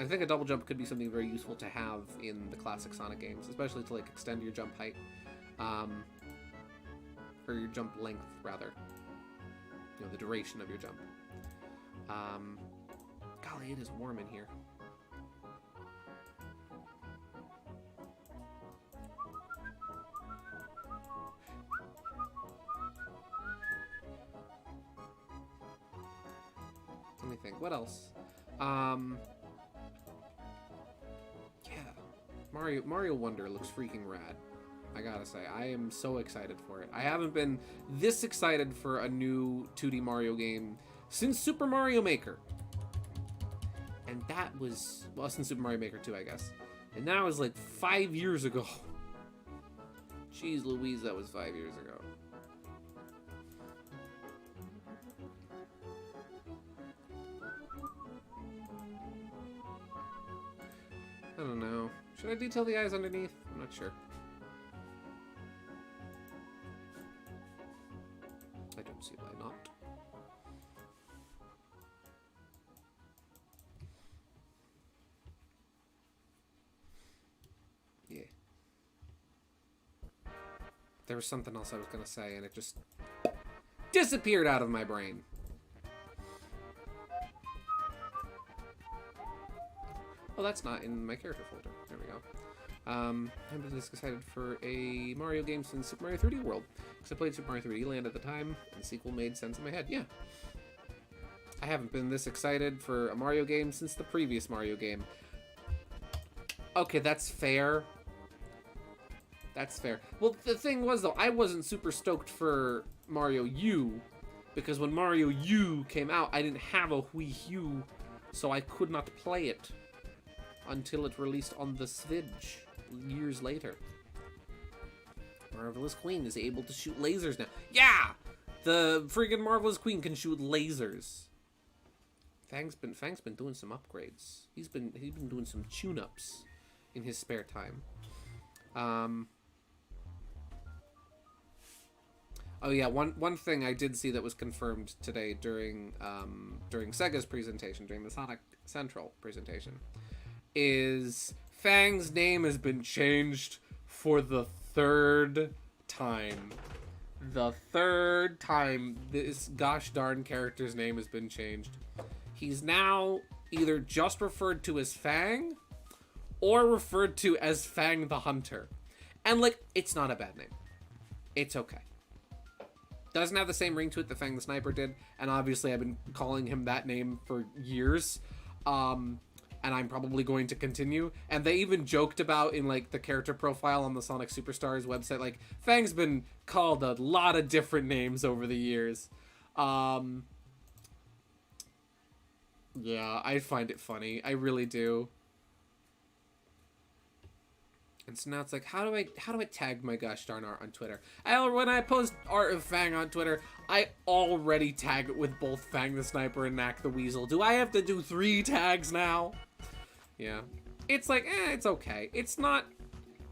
I think a double jump could be something very useful to have in the classic Sonic games, especially to like extend your jump height, or your jump length rather. You know, the duration of your jump. Golly, it is warm in here. me think. What else? Yeah. Mario Wonder looks freaking rad. I gotta say, I am so excited for it. I haven't been this excited for a new 2D Mario game since Super Mario Maker. And that was, well, since Super Mario Maker 2, I guess. And that was like 5 years ago. Jeez Louise, that was 5 years ago. I don't know. Should I detail the eyes underneath? I'm not sure. I don't see why not. Yeah. There was something else I was gonna say and it just disappeared out of my brain. Oh, that's not in my character folder. There we go. I've been this excited for a Mario game since Super Mario 3D World. Because I played Super Mario 3D Land at the time, and the sequel made sense in my head. Yeah. I haven't been this excited for a Mario game since the previous Mario game. Okay, that's fair. That's fair. Well, the thing was, though, I wasn't super stoked for Mario U. Because when Mario U came out, I didn't have a Wii U, so I could not play it until it released on the Switch years later. Marvelous Queen is able to shoot lasers now. Yeah! The friggin' Marvelous Queen can shoot lasers. Fang's been doing some upgrades. He's been doing some tune-ups in his spare time. Oh yeah, one thing I did see that was confirmed today during Sega's presentation, during the Sonic Central presentation, is Fang's name has been changed for the third time. The third time this gosh darn character's name has been changed. He's now either just referred to as Fang or referred to as Fang the Hunter. And, like, it's not a bad name. It's okay. Doesn't have the same ring to it that Fang the Sniper did, and obviously I've been calling him that name for years. And I'm probably going to continue. And they even joked about in, like, the character profile on the Sonic Superstars website, like, Fang's been called a lot of different names over the years. Yeah, I find it funny. I really do. And so now it's like, how do I tag my gosh darn art on Twitter? When I post art of Fang on Twitter, I already tag it with both Fang the Sniper and Knack the Weasel. Do I have to do 3 tags now? Yeah. It's like, it's okay. It's not,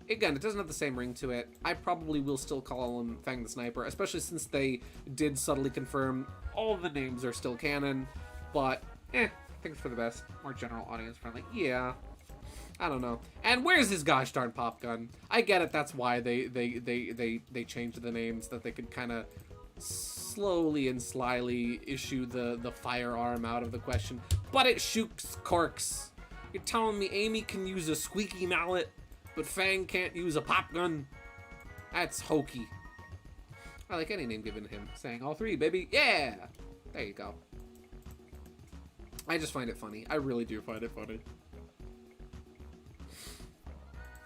again, it doesn't have the same ring to it. I probably will still call him Fang the Sniper, especially since they did subtly confirm all of the names are still canon. But, I think it's for the best. More general audience friendly. Yeah. I don't know. And where's his gosh darn pop gun? I get it. That's why they changed the names, that they could kind of slowly and slyly issue the firearm out of the question. But it shoots corks. You're telling me Amy can use a squeaky mallet, but Fang can't use a pop gun? That's hokey. I like any name given him. Saying all 3, baby. Yeah! There you go. I just find it funny. I really do find it funny.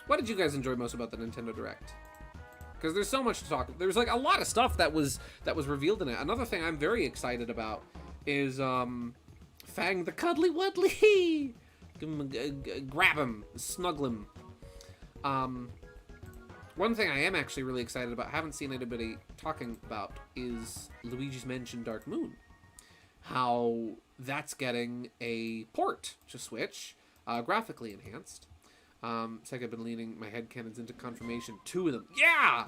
What did you guys enjoy most about the Nintendo Direct? Because there's so much to talk. There's like a lot of stuff that was revealed in it. Another thing I'm very excited about is Fang the Cuddly Wuddly. Grab him, snuggle him. One thing I am actually really excited about, haven't seen anybody talking about, is Luigi's Mansion Dark Moon. How that's getting a port to Switch, graphically enhanced. Sega have been leaning my headcanons into confirmation. 2 of them. Yeah!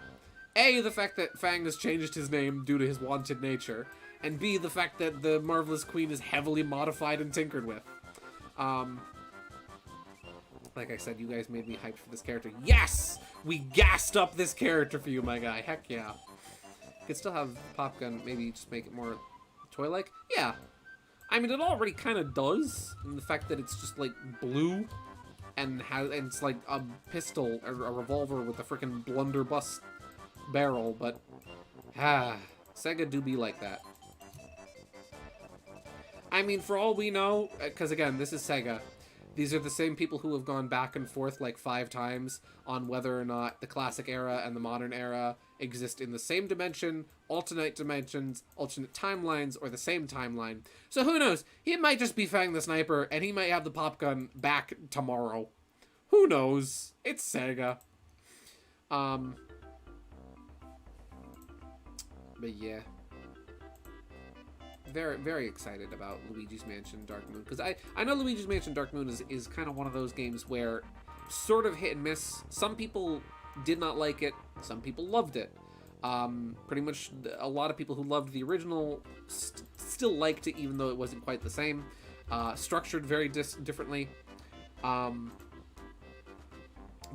A, the fact that Fang has changed his name due to his wanted nature. And B, the fact that the Marvelous Queen is heavily modified and tinkered with. Like I said, you guys made me hyped for this character. Yes! We gassed up this character for you, my guy. Heck yeah. Could still have Pop Gun, maybe just make it more toy-like. Yeah. I mean, it already kind of does. In the fact that it's just, like, blue. And it's like a pistol, or a revolver with a freaking blunderbuss barrel, but Sega do be like that. I mean, for all we know, because again, this is Sega. These are the same people who have gone back and forth like 5 times on whether or not the classic era and the modern era exist in the same dimension, alternate dimensions, alternate timelines, or the same timeline. So who knows? He might just be Fang the Sniper, and he might have the pop gun back tomorrow. Who knows? It's Sega. But yeah. Very, very excited about Luigi's Mansion Dark Moon, because I know Luigi's Mansion Dark Moon is kind of one of those games where sort of hit and miss. Some people did not like it, some people loved it. Pretty much a lot of people who loved the original still liked it, even though it wasn't quite the same. Structured very differently.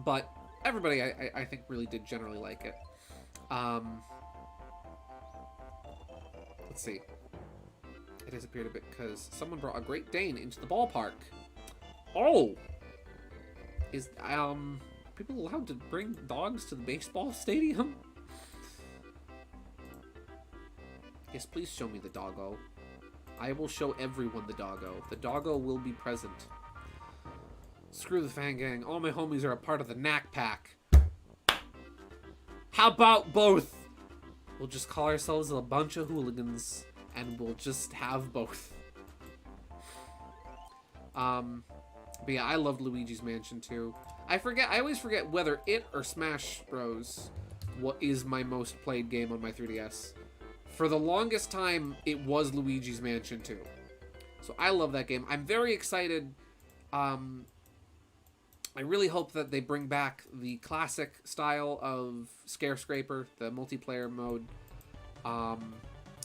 But everybody, I think, really did generally like it. Let's see. It disappeared a bit because someone brought a Great Dane into the ballpark. Oh! Is, people allowed to bring dogs to the baseball stadium? Yes, please show me the doggo. I will show everyone the doggo. The doggo will be present. Screw the Fang Gang. All my homies are a part of the Knack Pack. How about both? We'll just call ourselves a bunch of hooligans, and we'll just have both. But yeah, I loved Luigi's Mansion 2. I always forget whether it or Smash Bros. What is my most played game on my 3DS. For the longest time, it was Luigi's Mansion 2. So I love that game. I'm very excited. I really hope that they bring back the classic style of Scare-Scraper, the multiplayer mode.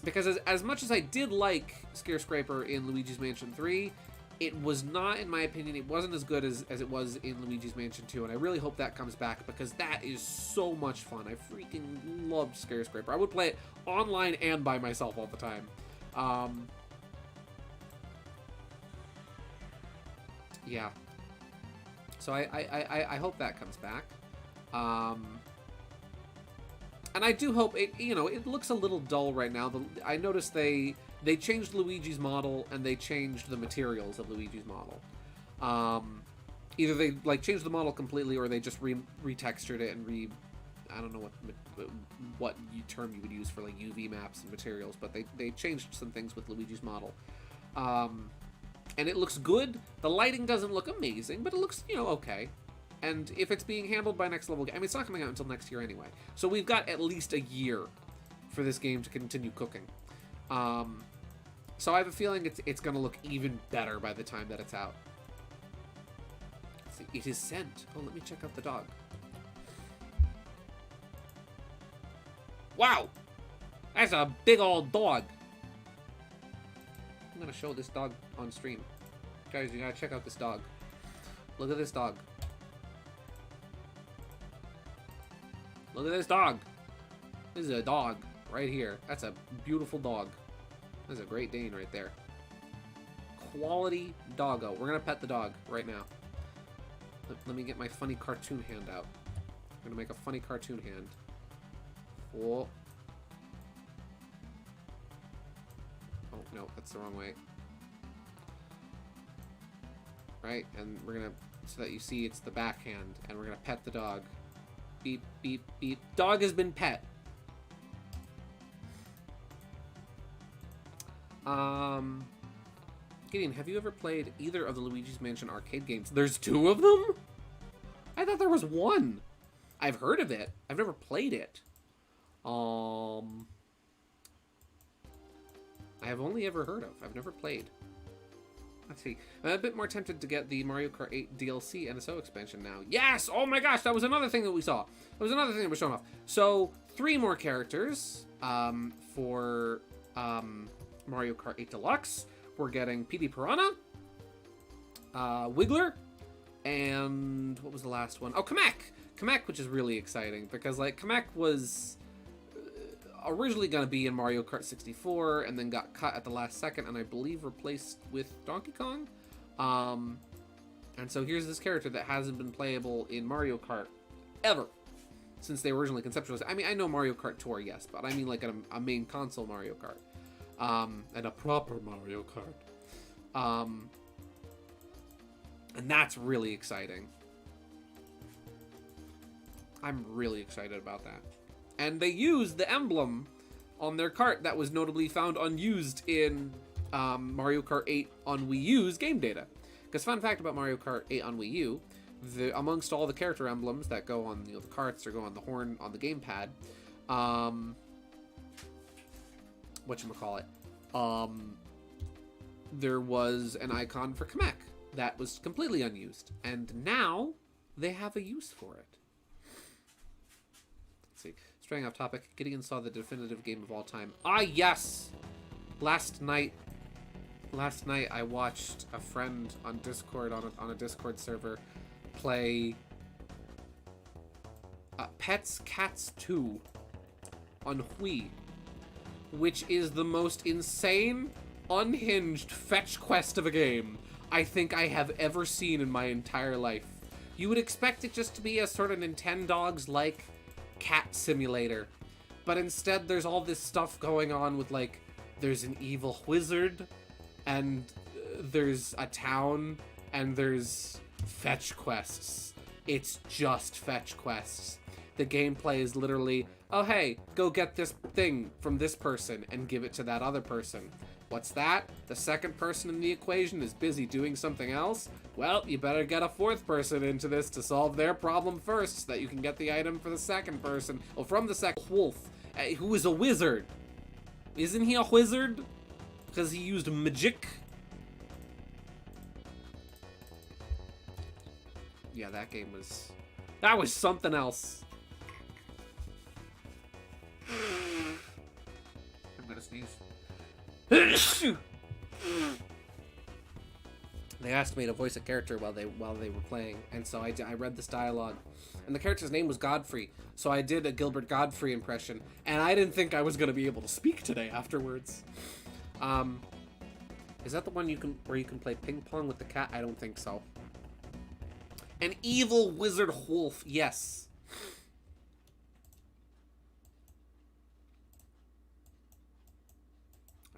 Because as much as I did like Scare-Scraper in Luigi's Mansion 3, it was not, in my opinion, it wasn't as good as it was in Luigi's Mansion 2. And I really hope that comes back, because that is so much fun. I freaking loved Scare-Scraper. I would play it online and by myself all the time. Yeah. So I hope that comes back. And I do hope it, it looks a little dull right now. I noticed they changed Luigi's model, and they changed the materials of Luigi's model. Either they changed the model completely, or they just retextured it and I don't know what term you would use for UV maps and materials, but they changed some things with Luigi's model. And it looks good. The lighting doesn't look amazing, but it looks, okay. And if it's being handled by Next Level, it's not coming out until next year anyway. So we've got at least a year for this game to continue cooking. So I have a feeling it's going to look even better by the time that it's out. Let's see. It is sent. Oh, let me check out the dog. Wow! That's a big old dog. I'm going to show this dog on stream. Guys, you got to check out this dog. Look at this dog. Look at this dog. This is a dog right here. That's a beautiful dog. That's a Great Dane right there. Quality doggo. We're going to pet the dog right now. Let me get my funny cartoon hand out. I'm going to make a funny cartoon hand. Oh. Oh, no, that's the wrong way. Right, and we're going to, so that you see it's the backhand, and we're going to pet the dog. Beep, beep, beep. Dog has been pet. Gideon, have you ever played either of the Luigi's Mansion arcade games? There's 2 of them? I thought there was 1. I've heard of it. I've never played it. I have only ever heard of. I've never played. Let's see. I'm a bit more tempted to get the Mario Kart 8 DLC NSO expansion now. Yes! Oh my gosh, that was another thing that we saw. That was another thing that was shown off. So, 3 more characters for Mario Kart 8 Deluxe. We're getting PD Piranha, Wiggler, and what was the last one? Oh, Kamek! Kamek, which is really exciting, because, Kamek was originally going to be in Mario Kart 64, and then got cut at the last second, and I believe replaced with Donkey Kong. And so here's this character that hasn't been playable in Mario Kart ever since they originally conceptualized. I mean, I know Mario Kart Tour, yes, but I mean a main console Mario Kart. And a proper Mario Kart. And that's really exciting. I'm really excited about that. And they used the emblem on their cart that was notably found unused in Mario Kart 8 on Wii U's game data. Because fun fact about Mario Kart 8 on Wii U, amongst all the character emblems that go on the carts or go on the horn on the gamepad, whatchamacallit, there was an icon for Kamek that was completely unused. And now they have a use for it. Let's see. Straying off topic, Gideon saw the definitive game of all time. Ah, yes! Last night I watched a friend on Discord, on a Discord server, play Pets Cats 2 on Wii, which is the most insane, unhinged fetch quest of a game I think I have ever seen in my entire life. You would expect it just to be a sort of Nintendogs-like cat simulator, but instead there's all this stuff going on with, like, there's an evil wizard, and there's a town, and there's fetch quests. It's just fetch quests. The gameplay is literally, oh hey, go get this thing from this person and give it to that other person. What's that? The second person in the equation is busy doing something else? Well, you better get a fourth person into this to solve their problem first so that you can get the item for the second person. Or from the second wolf, who is a wizard. Isn't he a wizard? Because he used magic. Yeah, that game was... that was something else. I'm gonna sneeze. They asked me to voice a character while they were playing, and so I read this dialogue, and the character's name was Godfrey, so I did a Gilbert Godfrey impression, and I didn't think I was gonna be able to speak today afterwards. Is that the one where you can play ping pong with the cat? I don't think so. An evil wizard wolf, yes.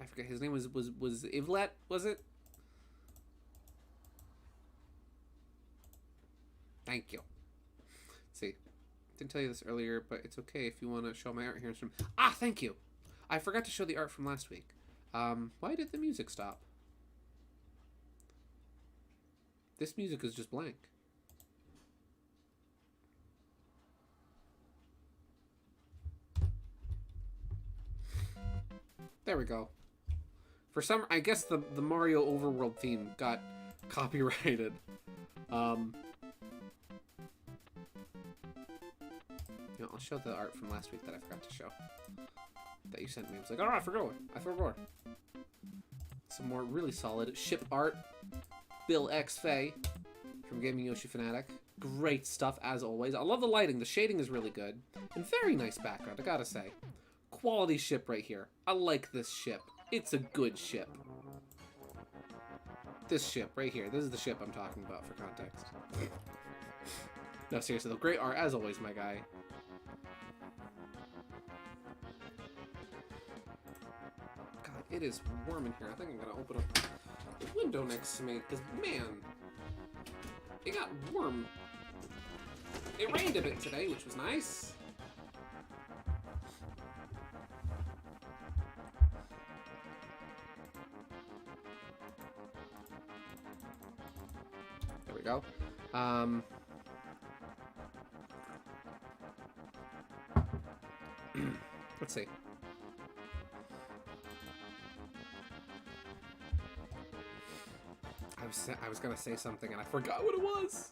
I forget, his name was Ivlet, was it? Thank you. Let's see. Didn't tell you this earlier, but it's okay if you want to show my art here. Ah, thank you. I forgot to show the art from last week. Why did the music stop? This music is just blank. There we go. For some, I guess the Mario Overworld theme got copyrighted. You know, I'll show the art from last week that I forgot to show. That you sent me. I was like, oh, I forgot. Some more really solid ship art. Bill X Fay from Gaming Yoshi Fanatic. Great stuff as always. I love the lighting. The shading is really good. And very nice background, I gotta say. Quality ship right here. I like this ship. It's a good ship. This ship right here. This is the ship I'm talking about for context. No, seriously, the great art as always, my guy. God, it is warm in here. I think I'm gonna open up the window next to me, because, man, it got warm. It rained a bit today, which was nice. There we go. Let's see. I was gonna say something and I forgot what it was.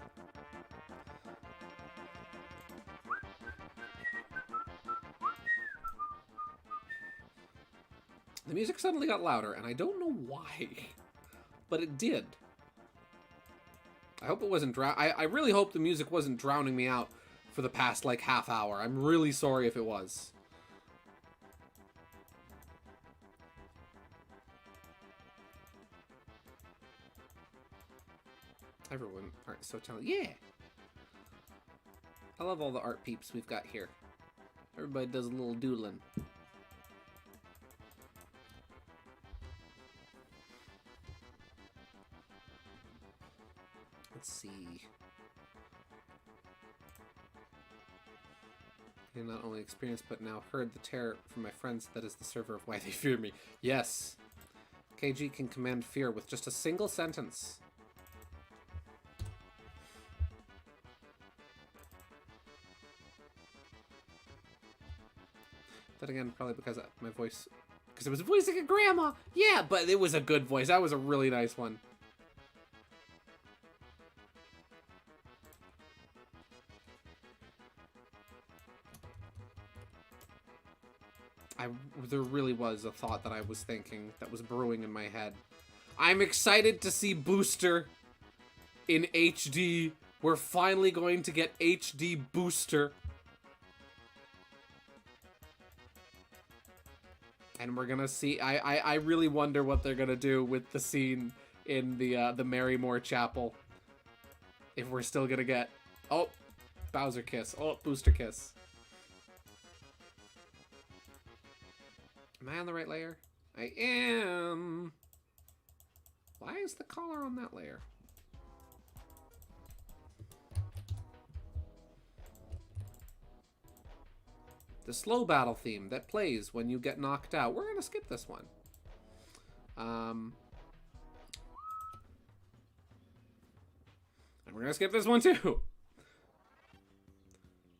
The music suddenly got louder and I don't know why, but it did. I hope it wasn't I really hope the music wasn't drowning me out for the past like half hour. I'm really sorry if it was. Everyone art is so talented. Yeah! I love all the art peeps we've got here. Everybody does a little doodling. Let's see. I not only experienced but now heard the terror from my friends. That is the server of why they fear me. Yes. KG can command fear with just a single sentence. Then again, probably because my voice... Because it was voicing a grandma! Yeah, but it was a good voice. That was a really nice one. There really was a thought that I was thinking that was brewing in my head. I'm excited to see Booster in HD. We're finally going to get HD Booster. And we're gonna see, I really wonder what they're gonna do with the scene in the Marrymore Chapel. If we're still gonna get, oh, Bowser kiss, oh, Booster kiss. Am I on the right layer? I am. Why is the collar on that layer? The slow battle theme that plays when you get knocked out. We're gonna skip this one. And we're gonna skip this one too.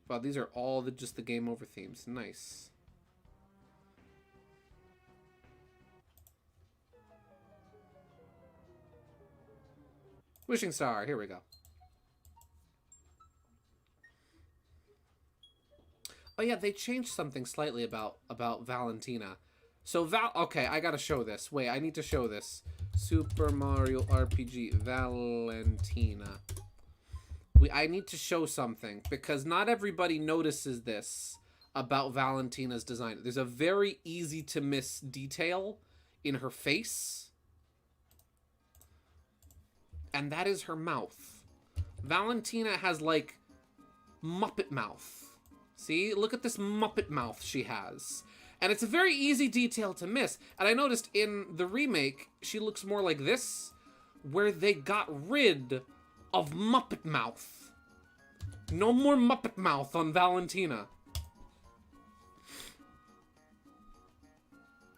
Wow, these are all just the game over themes. Nice. Wishing Star, here we go. Oh yeah, they changed something slightly about Valentina. So okay, I gotta show this. Wait, I need to show this. Super Mario RPG Valentina. I need to show something because not everybody notices this about Valentina's design. There's a very easy to miss detail in her face. And that is her mouth. Valentina has, like, Muppet mouth. See? Look at this Muppet mouth she has. And it's a very easy detail to miss. And I noticed in the remake, she looks more like this, where they got rid of Muppet mouth. No more Muppet mouth on Valentina.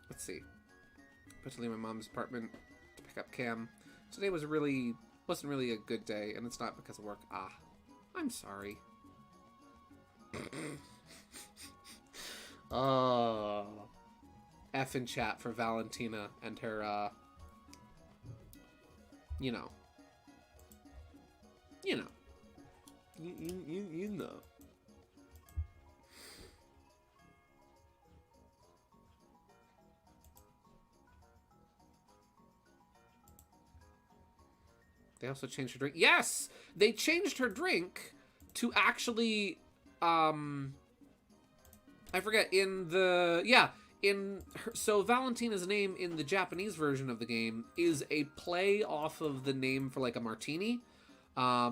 Let's see. Put to leave my mom's apartment to pick up Cam. Today wasn't really a good day, and it's not because of work. Ah, I'm sorry. Oh, F in chat for Valentina and her, you know. You know. You know. They also changed her drink. Yes! They changed her drink to actually, I forget, so Valentina's name in the Japanese version of the game is a play off of the name for, like, a martini. Or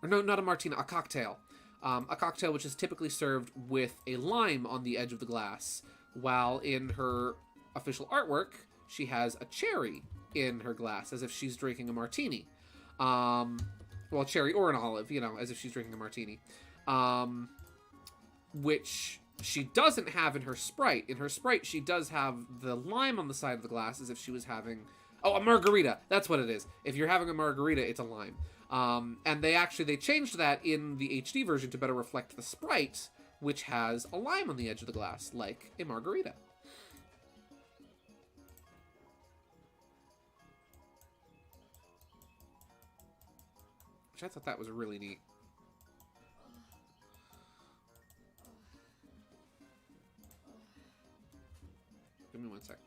no, not a martini, a cocktail. A cocktail which is typically served with a lime on the edge of the glass, while in her official artwork, she has a cherry in her glass, as if she's drinking a martini. Well, cherry or an olive, you know, as if she's drinking a martini. Which she doesn't have in her Sprite. In her Sprite, she does have the lime on the side of the glass, as if she was having... Oh, a margarita! That's what it is. If you're having a margarita, it's a lime. And they changed that in the HD version to better reflect the Sprite, which has a lime on the edge of the glass, like a margarita. Which I thought that was really neat. Give me 1 sec.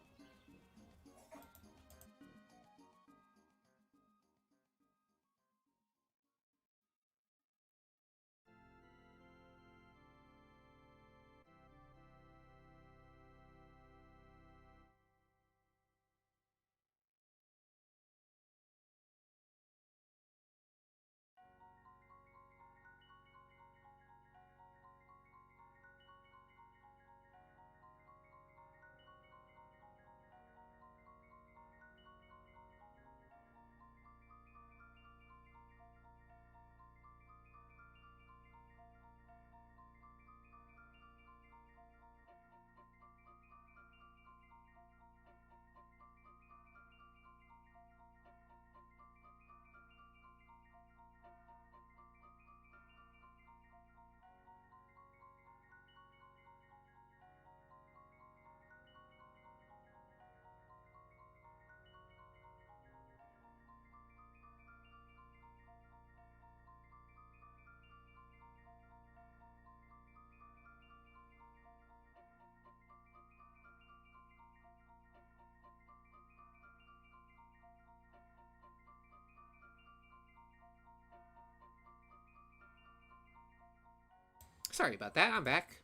Sorry about that. I'm back.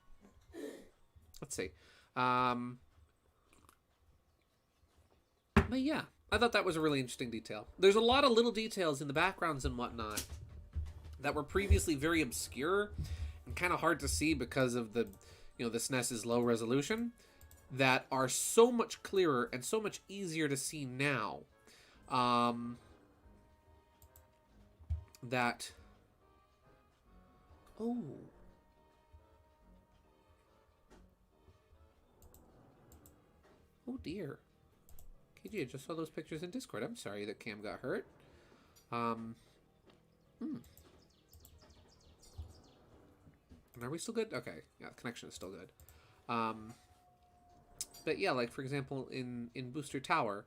Let's see. But yeah, I thought that was a really interesting detail. There's a lot of little details in the backgrounds and whatnot that were previously very obscure and kind of hard to see because of the, the SNES's low resolution, that are so much clearer and so much easier to see now. That... Oh... Oh dear. KG, I just saw those pictures in Discord. I'm sorry that Cam got hurt. And are we still good? Okay. Yeah, the connection is still good. But yeah, like for example, in Booster Tower,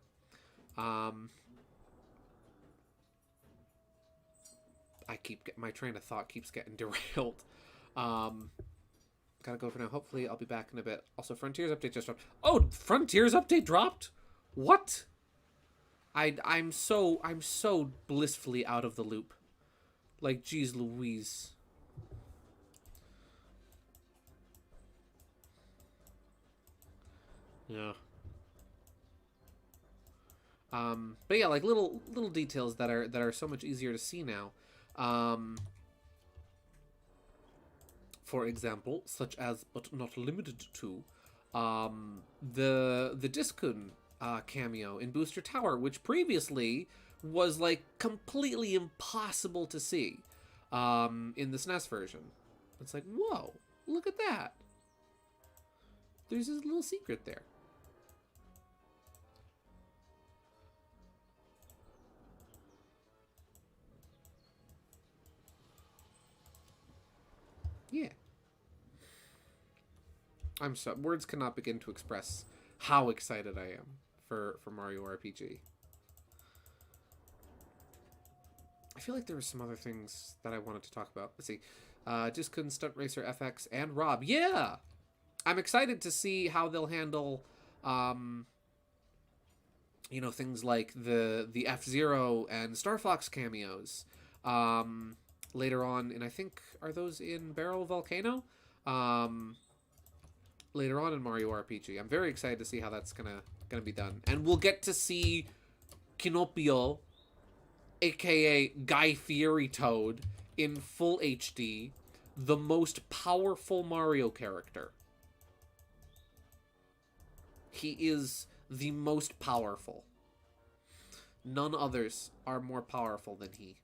my train of thought keeps getting derailed. Gotta go for now. Hopefully I'll be back in a bit. Also, Frontiers update just dropped. Oh, Frontiers update dropped? What? I'm so blissfully out of the loop. Like, geez Louise. Yeah. But yeah, like little details that are so much easier to see now. For example, such as, but not limited to, the Diskun cameo in Booster Tower, which previously was like completely impossible to see in the SNES version. It's like, whoa, look at that. There's this little secret there. Yeah. Words cannot begin to express how excited I am for Mario RPG. I feel like there were some other things that I wanted to talk about. Let's see. Just couldn't Stunt Racer FX and Rob. Yeah! I'm excited to see how they'll handle, things like the F-Zero and Star Fox cameos. Later on, and I think, are those in Barrel Volcano? Later on in Mario RPG. I'm very excited to see how that's gonna be done. And we'll get to see Kinopio, aka Guy Fieri Toad, in full HD, the most powerful Mario character. He is the most powerful. None others are more powerful than he.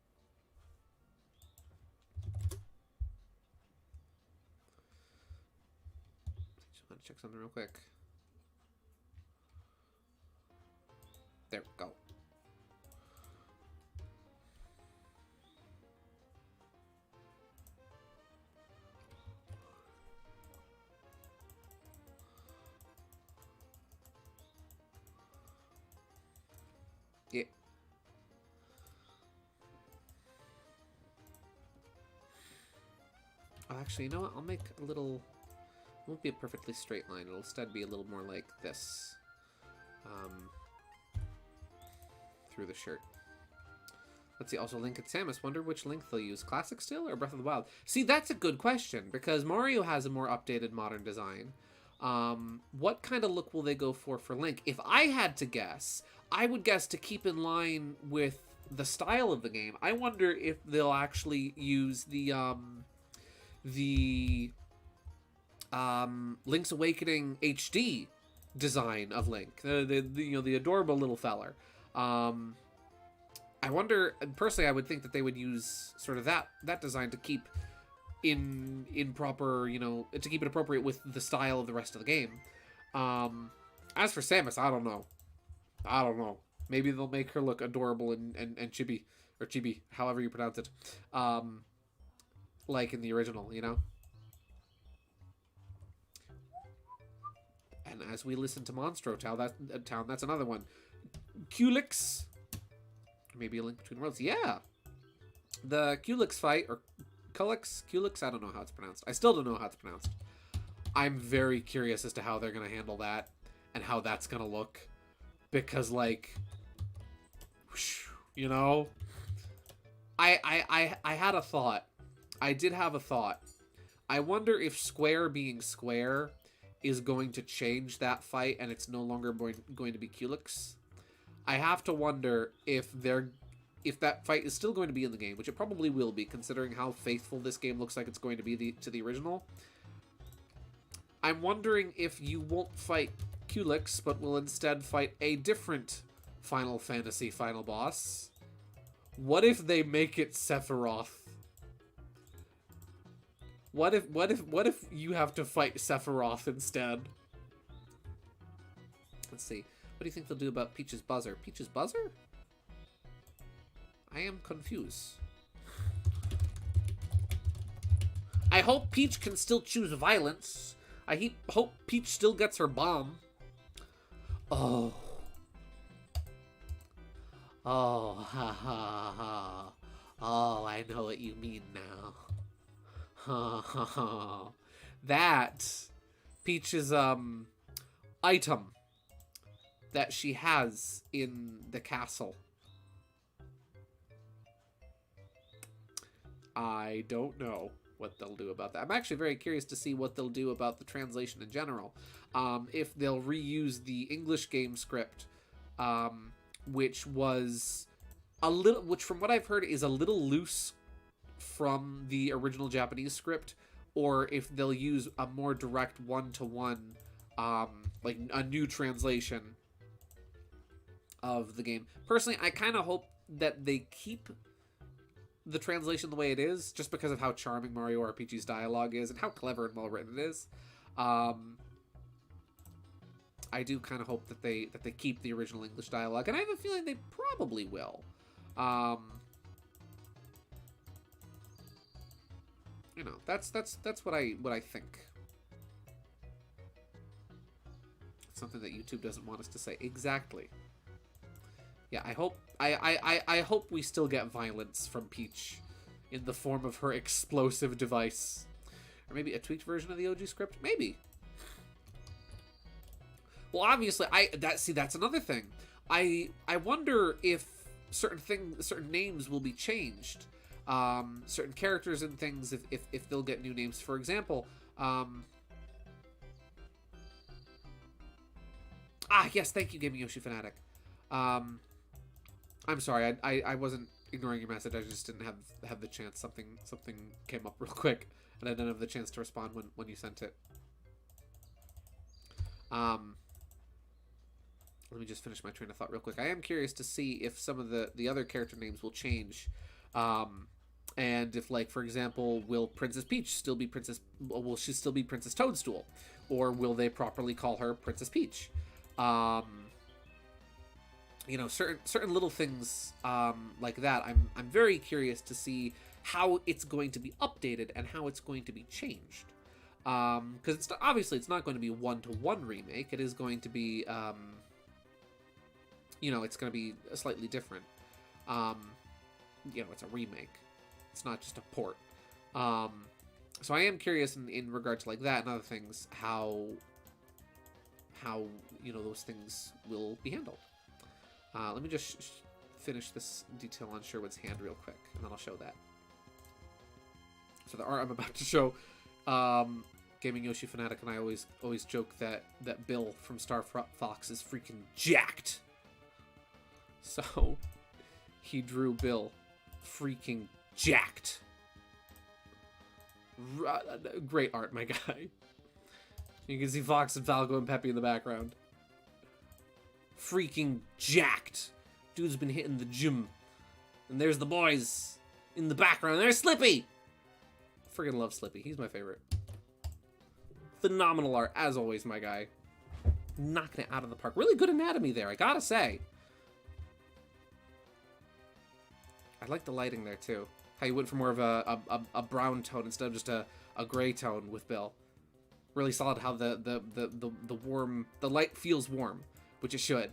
Just want to check something real quick. There we go. Yeah. Oh, actually, you know what? I'll make a little... It won't be a perfectly straight line. It'll instead be a little more like this. Through the shirt. Let's see. Also, Link and Samus. Wonder which Link they'll use. Classic still or Breath of the Wild? See, that's a good question. Because Mario has a more updated modern design. What kind of look will they go for Link? If I had to guess... I would guess to keep in line with the style of the game. I wonder if they'll actually use the Link's Awakening HD design of Link, the adorable little feller. I wonder. Personally, I would think that they would use sort of that design to keep in proper, to keep it appropriate with the style of the rest of the game. As for Samus, I don't know. Maybe they'll make her look adorable and chibi, or chibi, however you pronounce it. Like in the original, And as we listen to Monstro Town, that's another one. Culex. Maybe a Link Between Worlds. Yeah. The Culex fight, or Culex, I don't know how it's pronounced. I still don't know how it's pronounced. I'm very curious as to how they're going to handle that and how that's going to look. Because, like, I had a thought. I did have a thought. I wonder if Square being Square is going to change that fight and it's no longer going to be Culex. I have to wonder if that fight is still going to be in the game, which it probably will be, considering how faithful this game looks like it's going to be to the original. I'm wondering if you won't fight Culex, but will instead fight a different Final Fantasy final boss. What if they make it Sephiroth? What if you have to fight Sephiroth instead? Let's see. What do you think they'll do about Peach's buzzer? Peach's buzzer? I am confused. I hope Peach can still choose violence. I hope Peach still gets her bomb. Oh. Oh, ha ha ha. Oh, I know what you mean now. Ha ha ha. That Peach's item that she has in the castle. I don't know what they'll do about that. I'm actually very curious to see what they'll do about the translation in general. If they'll reuse the English game script, which was which from what I've heard is a little loose from the original Japanese script, or if they'll use a more direct one-to-one, like a new translation of the game. Personally, I kind of hope that they keep the translation the way it is, just because of how charming Mario RPG's dialogue is and how clever and well written it is. I do kind of hope that they keep the original English dialogue, and I have a feeling they probably will. You know, that's what I think. It's something that YouTube doesn't want us to say. Exactly. Yeah, I hope we still get violence from Peach in the form of her explosive device. Or maybe a tweaked version of the OG script? Maybe. Well, obviously, that's another thing. I wonder if certain names will be changed. Certain characters and things, if they'll get new names. For example, yes, thank you, Gaming Yoshi Fanatic. I'm sorry, I wasn't ignoring your message. I just didn't have the chance. Something came up real quick, and I didn't have the chance to respond when you sent it. Let me just finish my train of thought real quick. I am curious to see if some of the other character names will change, and if, like, for example, will Princess Peach still be will she still be Princess Toadstool, or will they properly call her Princess Peach? You know, certain little things like that. I'm very curious to see how it's going to be updated and how it's going to be changed. Because obviously it's not going to be a one-to-one remake. It is going to be, you know, it's going to be slightly different. You know, it's a remake. It's not just a port. So I am curious in regard to like that and other things, how you know those things will be handled. Let me just finish this detail on Sherwood's hand real quick, and then I'll show that. So the art I'm about to show, Gaming Yoshi Fanatic and I always joke that Bill from Star Fox is freaking jacked. So he drew Bill freaking jacked. Great art, my guy. You can see Fox and Falco and Peppy in the background. Freaking jacked. Dude's been hitting the gym. And there's the boys in the background. There's Slippy. Friggin' love Slippy. He's my favorite. Phenomenal art, as always, my guy. Knocking it out of the park. Really good anatomy there, I gotta say. I like the lighting there, too. How you went for more of a brown tone instead of just a gray tone with Bill. Really solid how the light feels warm, which it should.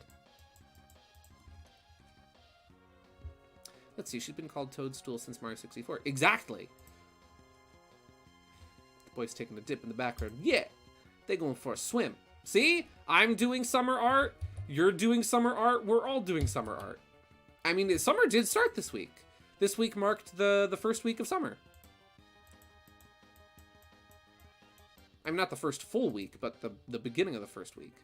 Let's see, she's been called Toadstool since Mario 64. Exactly! The boy's taking a dip in the background. Yeah! They going for a swim. See? I'm doing summer art. You're doing summer art. We're all doing summer art. I mean, summer did start this week. This week marked the first week of summer. I'm not the first full week, but the beginning of the first week.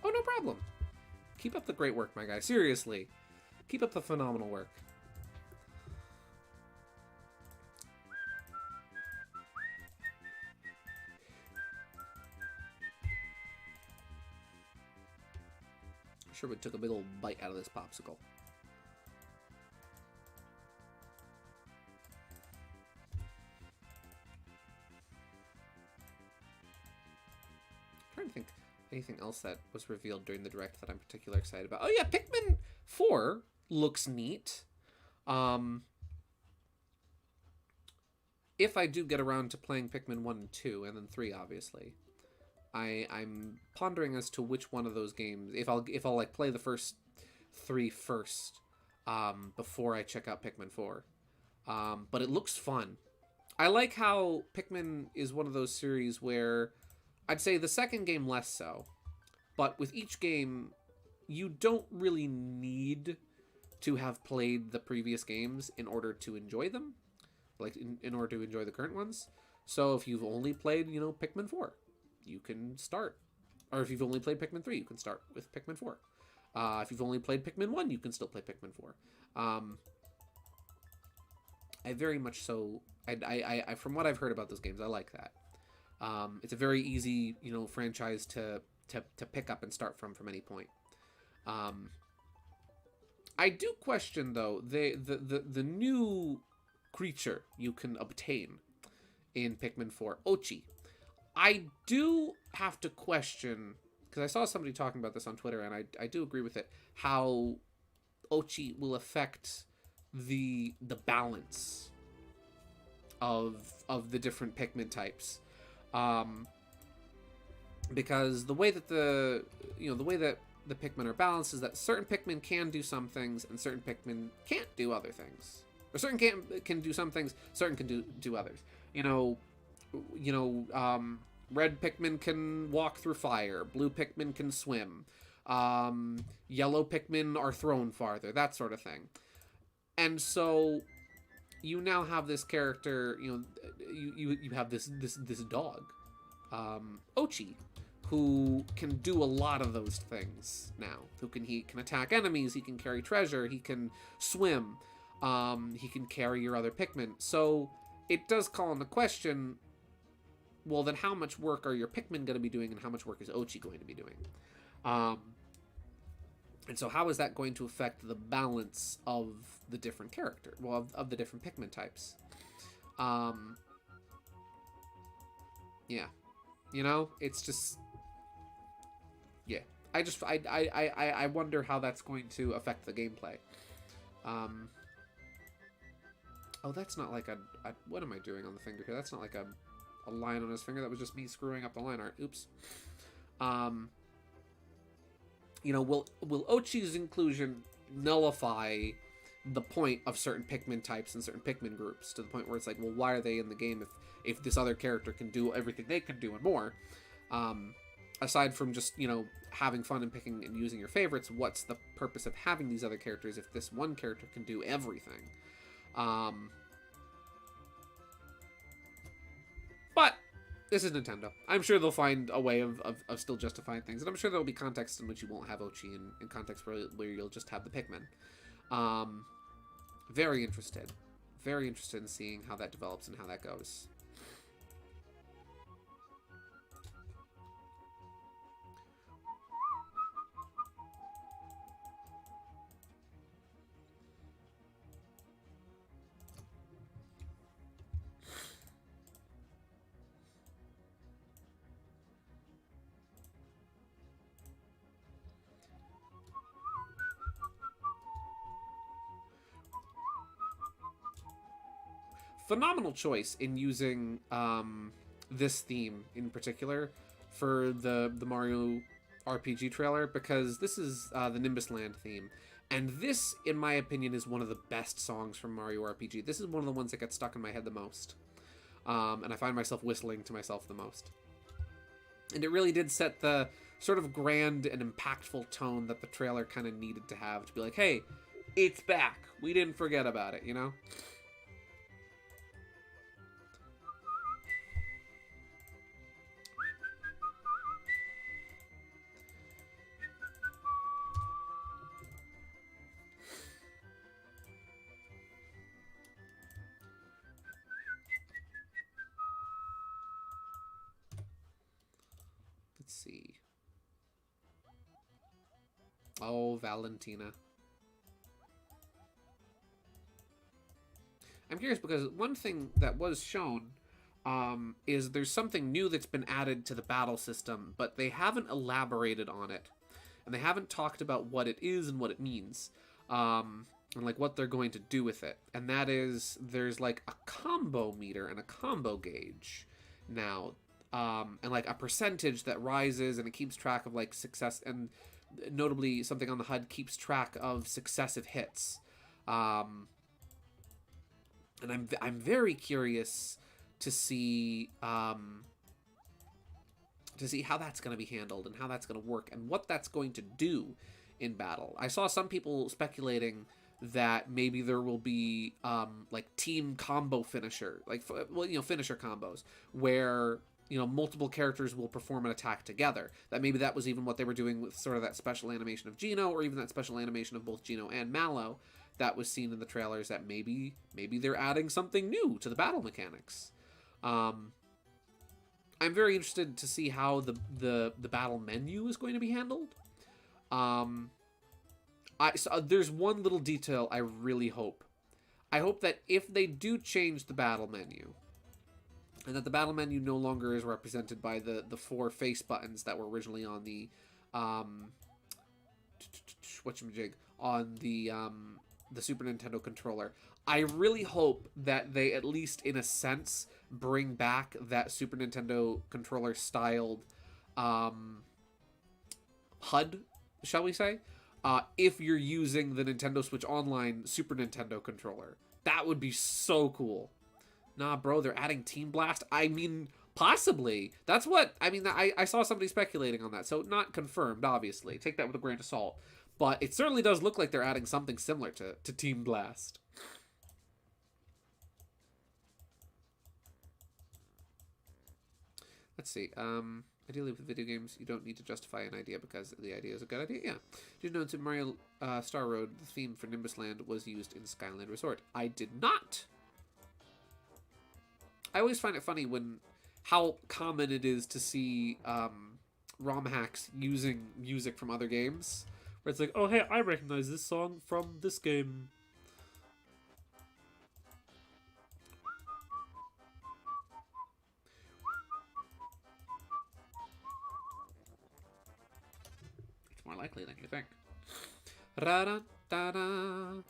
Oh, no problem. Keep up the great work, my guy. Seriously. Keep up the phenomenal work. Sherwood took a big old bite out of this popsicle. I'm trying to think anything else that was revealed during the direct that I'm particularly excited about. Oh yeah, Pikmin 4 looks neat. If I do get around to playing Pikmin 1 and 2, and then 3, obviously, I'm pondering as to which one of those games, if I'll like play the first 3 first, before I check out Pikmin 4. But it looks fun. I like how Pikmin is one of those series where I'd say the second game less so, but with each game, you don't really need to have played the previous games in order to enjoy them, like in order to enjoy the current ones. So if you've only played, you know, Pikmin 4, you can start. Or if you've only played Pikmin 3, you can start with Pikmin 4. If you've only played Pikmin 1, you can still play Pikmin 4. I very much so, I from what I've heard about those games, I like that. It's a very easy, you know, franchise to pick up and start from any point. I do question, though, the new creature you can obtain in Pikmin 4, Ochi. I do have to question, because I saw somebody talking about this on Twitter, and I do agree with it, how Ochi will affect the balance of the different Pikmin types. Because the way that the Pikmin are balanced is that certain Pikmin can do some things and certain Pikmin can't do other things. Or certain can do some things, certain can do others. Red Pikmin can walk through fire, blue Pikmin can swim, yellow Pikmin are thrown farther, that sort of thing. And so you now have this character, you have this dog, Ochi, who can do a lot of those things now. He can attack enemies, he can carry treasure, he can swim, he can carry your other Pikmin. So it does call into question, well, then how much work are your Pikmin going to be doing, and how much work is Ochi going to be doing? And so how is that going to affect the balance of the different characters? Well, of the different Pikmin types. Yeah. It's just... Yeah. I wonder how that's going to affect the gameplay. Oh, that's not like a... What am I doing on the finger here? That's not like a line on his finger. That was just me screwing up the line art. Oops. Will Ochi's inclusion nullify the point of certain Pikmin types and certain Pikmin groups, to the point where it's like, well, why are they in the game if this other character can do everything they can do and more? Aside from just, having fun and picking and using your favorites, what's the purpose of having these other characters if this one character can do everything? But this is Nintendo. I'm sure they'll find a way of still justifying things. And I'm sure there'll be context in which you won't have Ochi, and in context where you'll just have the Pikmin. Very interested. Very interested in seeing how that develops and how that goes. Phenomenal choice in using this theme in particular for the Mario RPG trailer, because this is the Nimbus Land theme, and this, in my opinion, is one of the best songs from Mario RPG. This is one of the ones that gets stuck in my head the most, and I find myself whistling to myself the most. And it really did set the sort of grand and impactful tone that the trailer kind of needed to have, to be like, hey, it's back. We didn't forget about it, you know? Let's see. Oh, Valentina. I'm curious because one thing that was shown is there's something new that's been added to the battle system, but they haven't elaborated on it. And they haven't talked about what it is and what it means. And like what they're going to do with it. And that is, there's like a combo meter and a combo gauge now. And like a percentage that rises, and it keeps track of like success, and notably something on the HUD keeps track of successive hits. And I'm very curious to see how that's going to be handled and how that's going to work and what that's going to do in battle. I saw some people speculating that maybe there will be like team combo finisher, like, well, you know, finisher combos where, you know, multiple characters will perform an attack together. That maybe that was even what they were doing with sort of that special animation of Geno, or even that special animation of both Geno and Mallow that was seen in the trailers, that maybe they're adding something new to the battle mechanics. I'm very interested to see how the battle menu is going to be handled. There's one little detail I really hope. I hope that if they do change the battle menu, and that the battle menu no longer is represented by the 4 face buttons that were originally on the whatchamajig, on the Super Nintendo controller. I really hope that they, at least in a sense, bring back that Super Nintendo controller styled HUD, shall we say, if you're using the Nintendo Switch Online Super Nintendo controller. That would be so cool. Nah, bro, they're adding Team Blast? I mean, possibly. That's what... I mean, I saw somebody speculating on that, so not confirmed, obviously. Take that with a grain of salt. But it certainly does look like they're adding something similar to Team Blast. Let's see. Ideally, with video games, you don't need to justify an idea because the idea is a good idea. Yeah. Did you know in Super Mario Star Road, the theme for Nimbus Land was used in Skyland Resort? I did not! I always find it funny how common it is to see ROM hacks using music from other games. Where it's like, oh hey, I recognize this song from this game. It's more likely than you think. Ra-da-da-da.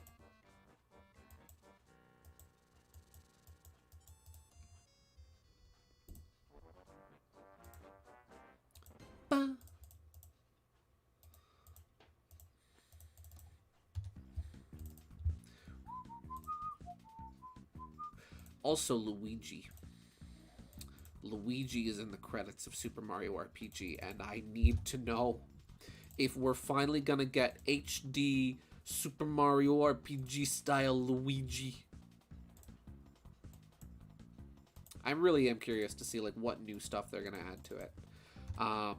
Ba. Also, Luigi. Luigi is in the credits of Super Mario RPG, and I need to know if we're finally gonna get HD Super Mario RPG style Luigi. I really am curious to see like what new stuff they're gonna add to it. I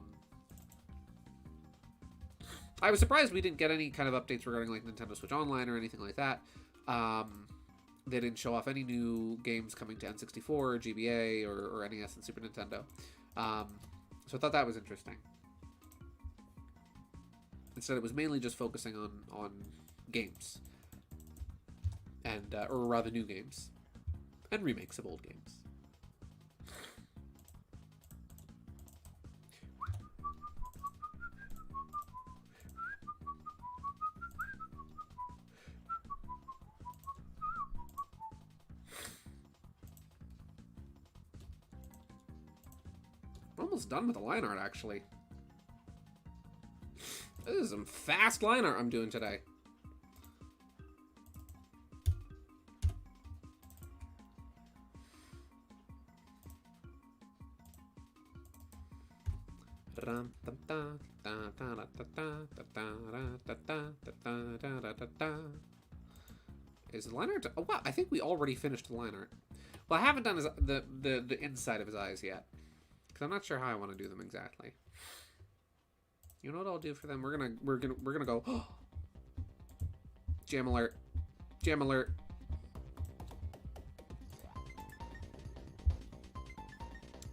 was surprised we didn't get any kind of updates regarding like Nintendo Switch Online or anything like that. They didn't show off any new games coming to N64 or GBA or NES and Super Nintendo. So I thought that was interesting. Instead, it was mainly just focusing on games. And, or rather new games. And remakes of old games. We're almost done with the line art, actually. This is some fast line art I'm doing today. Is the line art? Oh wow! I think we already finished the line art. Well, I haven't done the inside of his eyes yet, because I'm not sure how I want to do them exactly. You know what I'll do for them? We're gonna go. Jam alert! Jam alert!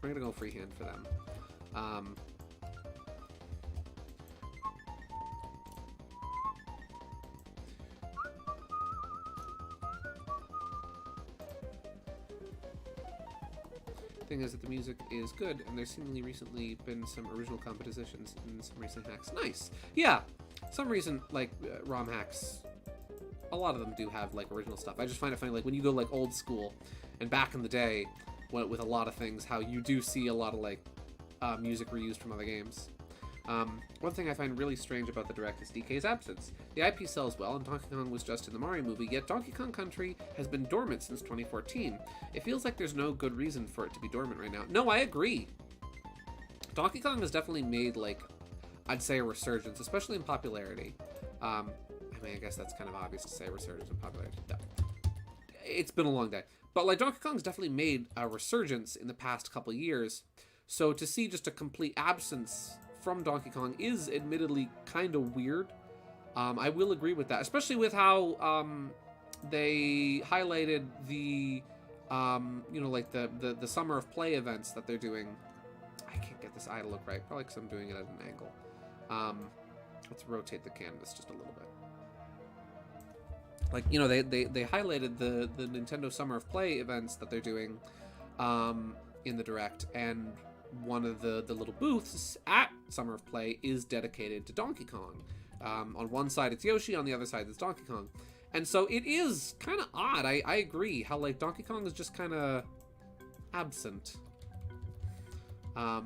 We're gonna go freehand for them. Thing is that the music is good, and there's seemingly recently been some original compositions and some recent hacks. Nice, yeah. Some recent ROM hacks. A lot of them do have like original stuff. I just find it funny, like when you go like old school, and back in the day, with a lot of things, how you do see a lot of like music reused from other games. One thing I find really strange about the Direct is DK's absence. The IP sells well, and Donkey Kong was just in the Mario movie, yet Donkey Kong Country has been dormant since 2014. It feels like there's no good reason for it to be dormant right now. No, I agree. Donkey Kong has definitely made, like, I'd say a resurgence, especially in popularity. I mean, I guess that's kind of obvious to say resurgence in popularity. It's been a long day. But, like, Donkey Kong's definitely made a resurgence in the past couple years. So to see just a complete absence from Donkey Kong is admittedly kind of weird. I will agree with that, especially with how they highlighted the you know, like the Summer of Play events that they're doing. I can't get this eye to look right, probably because I'm doing it at an angle. Let's rotate the canvas just a little bit. Like, you know, they highlighted the Nintendo Summer of Play events that they're doing in the Direct, and one of the little booths at Summer of Play is dedicated to Donkey Kong. On one side it's Yoshi, on the other side it's Donkey Kong. And so it is kind of odd. I agree how, like, Donkey Kong is just kind of absent. I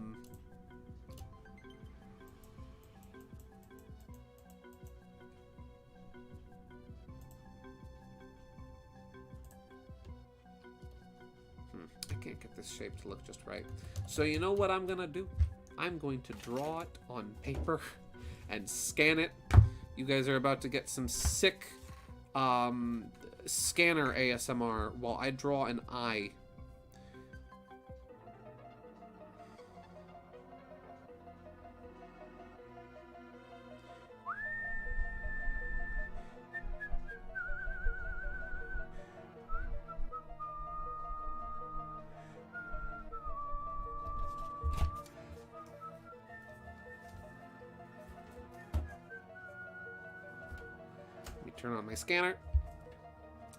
can't get this shape to look just right. So you know what I'm gonna do? I'm going to draw it on paper and scan it. You guys are about to get some sick scanner ASMR while I draw an eye. Turn on my scanner.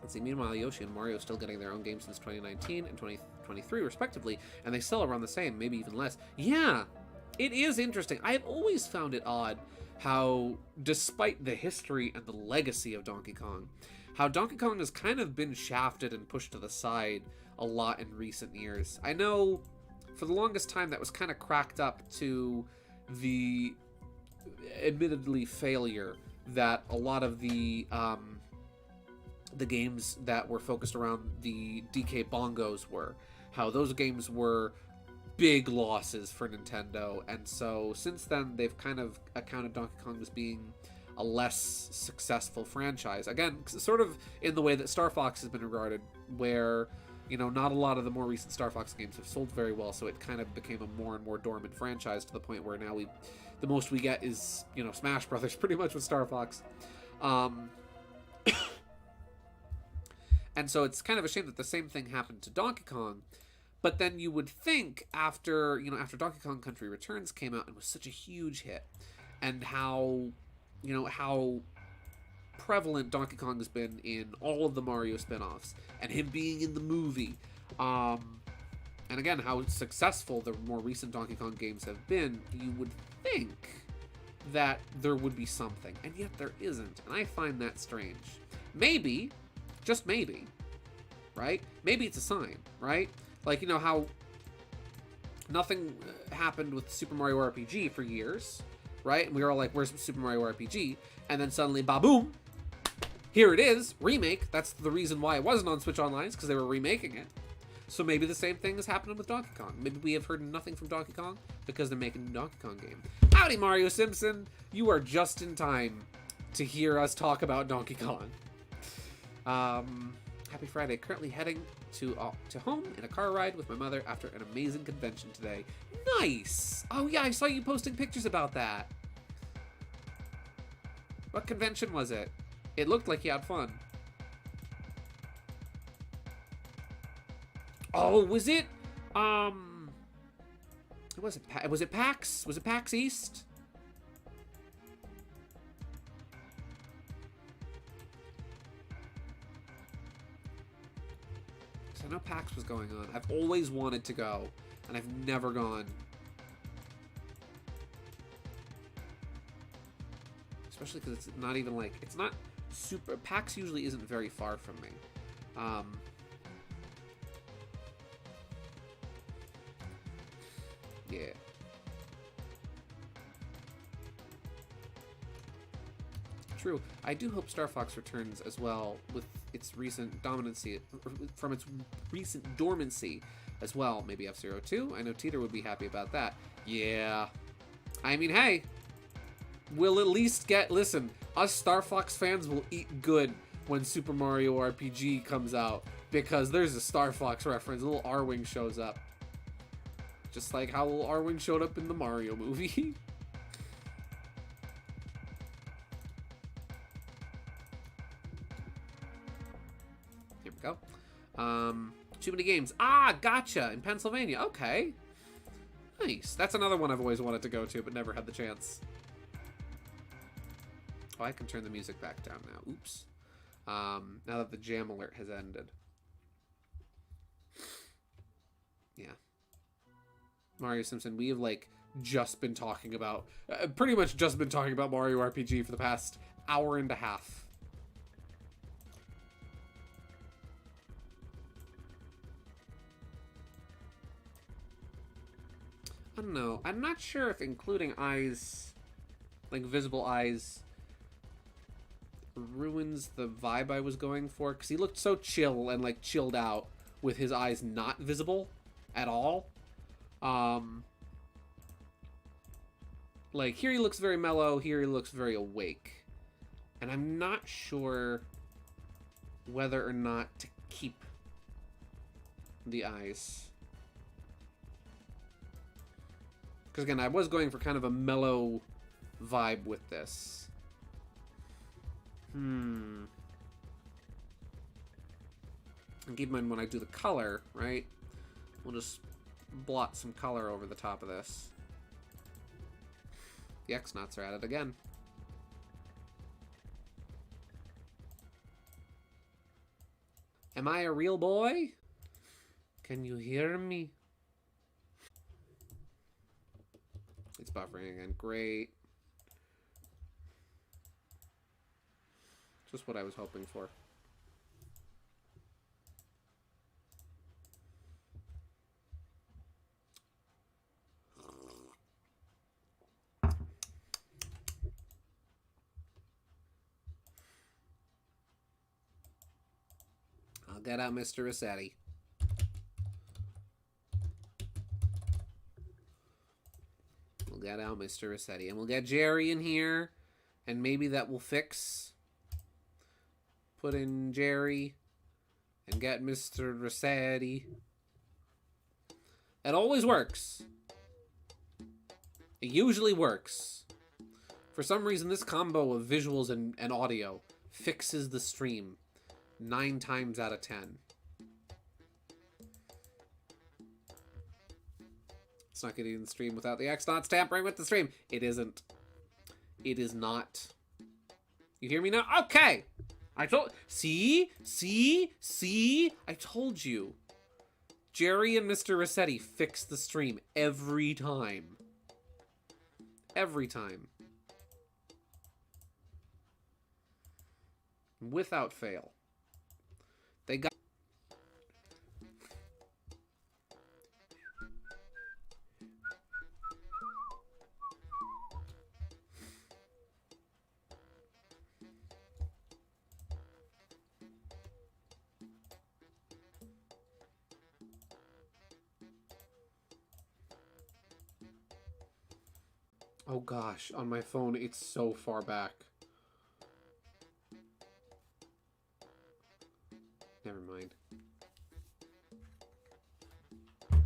Let's see, meanwhile, Yoshi and Mario are still getting their own games since 2019 and 2023, respectively, and they sell around the same, maybe even less. Yeah, it is interesting. I've always found it odd how, despite the history and the legacy of Donkey Kong, how Donkey Kong has kind of been shafted and pushed to the side a lot in recent years. I know for the longest time that was kind of cracked up to the admittedly failure that a lot of the games that were focused around the DK bongos were. How those games were big losses for Nintendo, and so since then they've kind of accounted Donkey Kong as being a less successful franchise. Again, sort of in the way that Star Fox has been regarded, where, you know, not a lot of the more recent Star Fox games have sold very well, so it kind of became a more and more dormant franchise to the point where now the most we get is, you know, Smash Brothers, pretty much, with Star Fox. And so it's kind of a shame that the same thing happened to Donkey Kong. But then you would think after Donkey Kong Country Returns came out and was such a huge hit, and how prevalent Donkey Kong has been in all of the Mario spin-offs, and him being in the movie, and again, how successful the more recent Donkey Kong games have been, you would think that there would be something, and yet there isn't, and I find that strange. Maybe, just maybe, right? Maybe it's a sign, right? Like, you know, how nothing happened with Super Mario RPG for years, right? And we were all like, where's Super Mario RPG? And then suddenly, ba-boom, here it is, remake. That's the reason why it wasn't on Switch Online, is because they were remaking it. So maybe the same thing is happening with Donkey Kong. Maybe we have heard nothing from Donkey Kong because they're making a Donkey Kong game. Howdy, Mario Simpson! You are just in time to hear us talk about Donkey Kong. Happy Friday. Currently heading to home in a car ride with my mother after an amazing convention today. Nice! Oh yeah, I saw you posting pictures about that. What convention was it? It looked like you had fun. Oh, was it? Was it PAX? Was it PAX East? I know PAX was going on. I've always wanted to go, and I've never gone. Especially because it's not even like, it's not super, PAX usually isn't very far from me. Yeah. True. I do hope Star Fox returns as well with its recent dominancy, from its recent dormancy as well. Maybe F-Zero 2? I know Teeter would be happy about that. Yeah. I mean, hey. We'll at least get, listen, us Star Fox fans will eat good when Super Mario RPG comes out, because there's a Star Fox reference. A little Arwing shows up. Just like how little Arwing showed up in the Mario movie. Here we go. Too many games. Ah, gotcha. In Pennsylvania. Okay. Nice. That's another one I've always wanted to go to, but never had the chance. Oh, I can turn the music back down now. Oops. Now that the jam alert has ended. Yeah. Mario Simpson, we have, like, just been talking about... pretty much just been talking about Mario RPG for the past hour and a half. I don't know. I'm not sure if including eyes, like visible eyes, ruins the vibe I was going for. Because he looked so chill and, like, chilled out with his eyes not visible at all. Like, here he looks very mellow, here he looks very awake. And I'm not sure whether or not to keep the eyes. Because, again, I was going for kind of a mellow vibe with this. And keep in mind when I do the color, right? We'll just blot some color over the top of this. The X-Knots are at it again. Am I a real boy? Can you hear me? It's buffering again. Great. Just what I was hoping for. I'll get out Mr. Rossetti. We'll get out Mr. Rossetti. And we'll get Jerry in here. And maybe that will fix. Put in Jerry. And get Mr. Rossetti. It always works. It usually works. For some reason, this combo of visuals and audio fixes the stream 9 times out of 10. It's not getting in the stream without the X-Knots tampering with the stream. It isn't. It is not. You hear me now? Okay! I told... See? I told you. Jerry and Mr. Rossetti fix the stream every time. Every time. Without fail. They got... Oh gosh, on my phone it's so far back. Never mind. Let's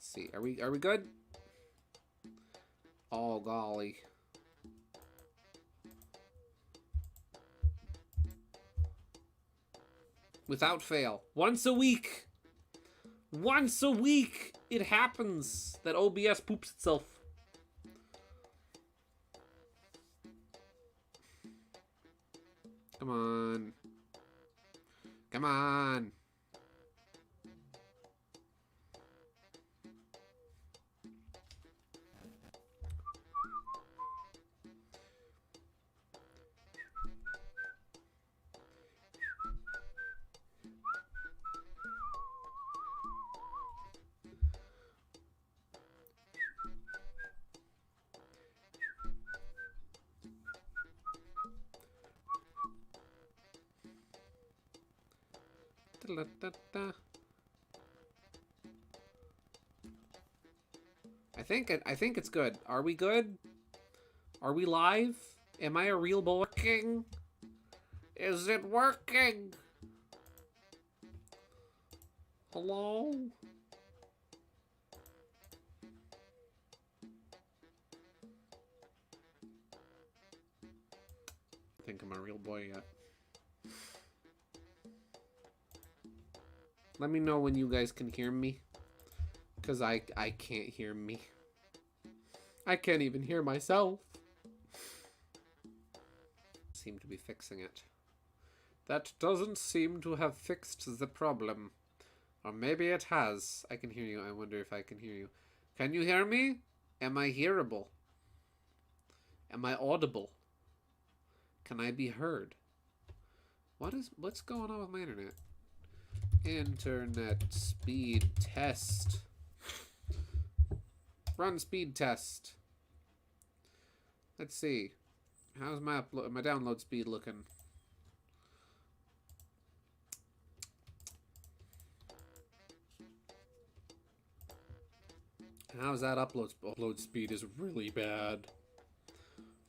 see. Are we good? Oh golly. Without fail. Once a week. Once a week it happens that OBS poops itself. Come on. Come on. I think it's good. Are we good? Are we live? Am I a real boy? Working? Is it working? Hello? I think I'm a real boy yet. Let me know when you guys can hear me. Because I can't hear me. I can't even hear myself. Seem to be fixing it. That doesn't seem to have fixed the problem. Or maybe it has. I can hear you. I wonder if I can hear you. Can you hear me? Am I hearable? Am I audible? Can I be heard? What's going on with my internet? Internet speed test. Run speed test. Let's see. How's my download speed looking? How's that upload speed is really bad.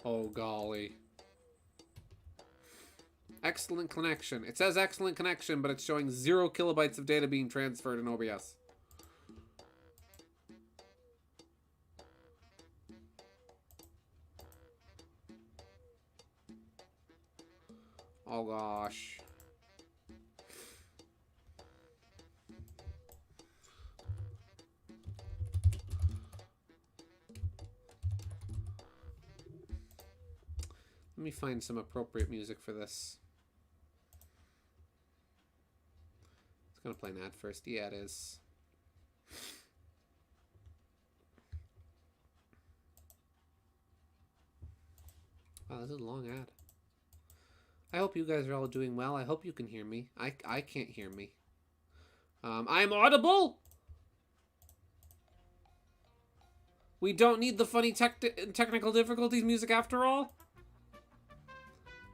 Oh golly. Excellent connection. It says excellent connection, but it's showing 0 kilobytes of data being transferred in OBS. Oh gosh. Let me find some appropriate music for this. It's gonna play an ad first. Yeah, it is. Wow, this is a long ad. I hope you guys are all doing well. I hope you can hear me. I can't hear me. I'm audible? We don't need the funny technical difficulties music after all?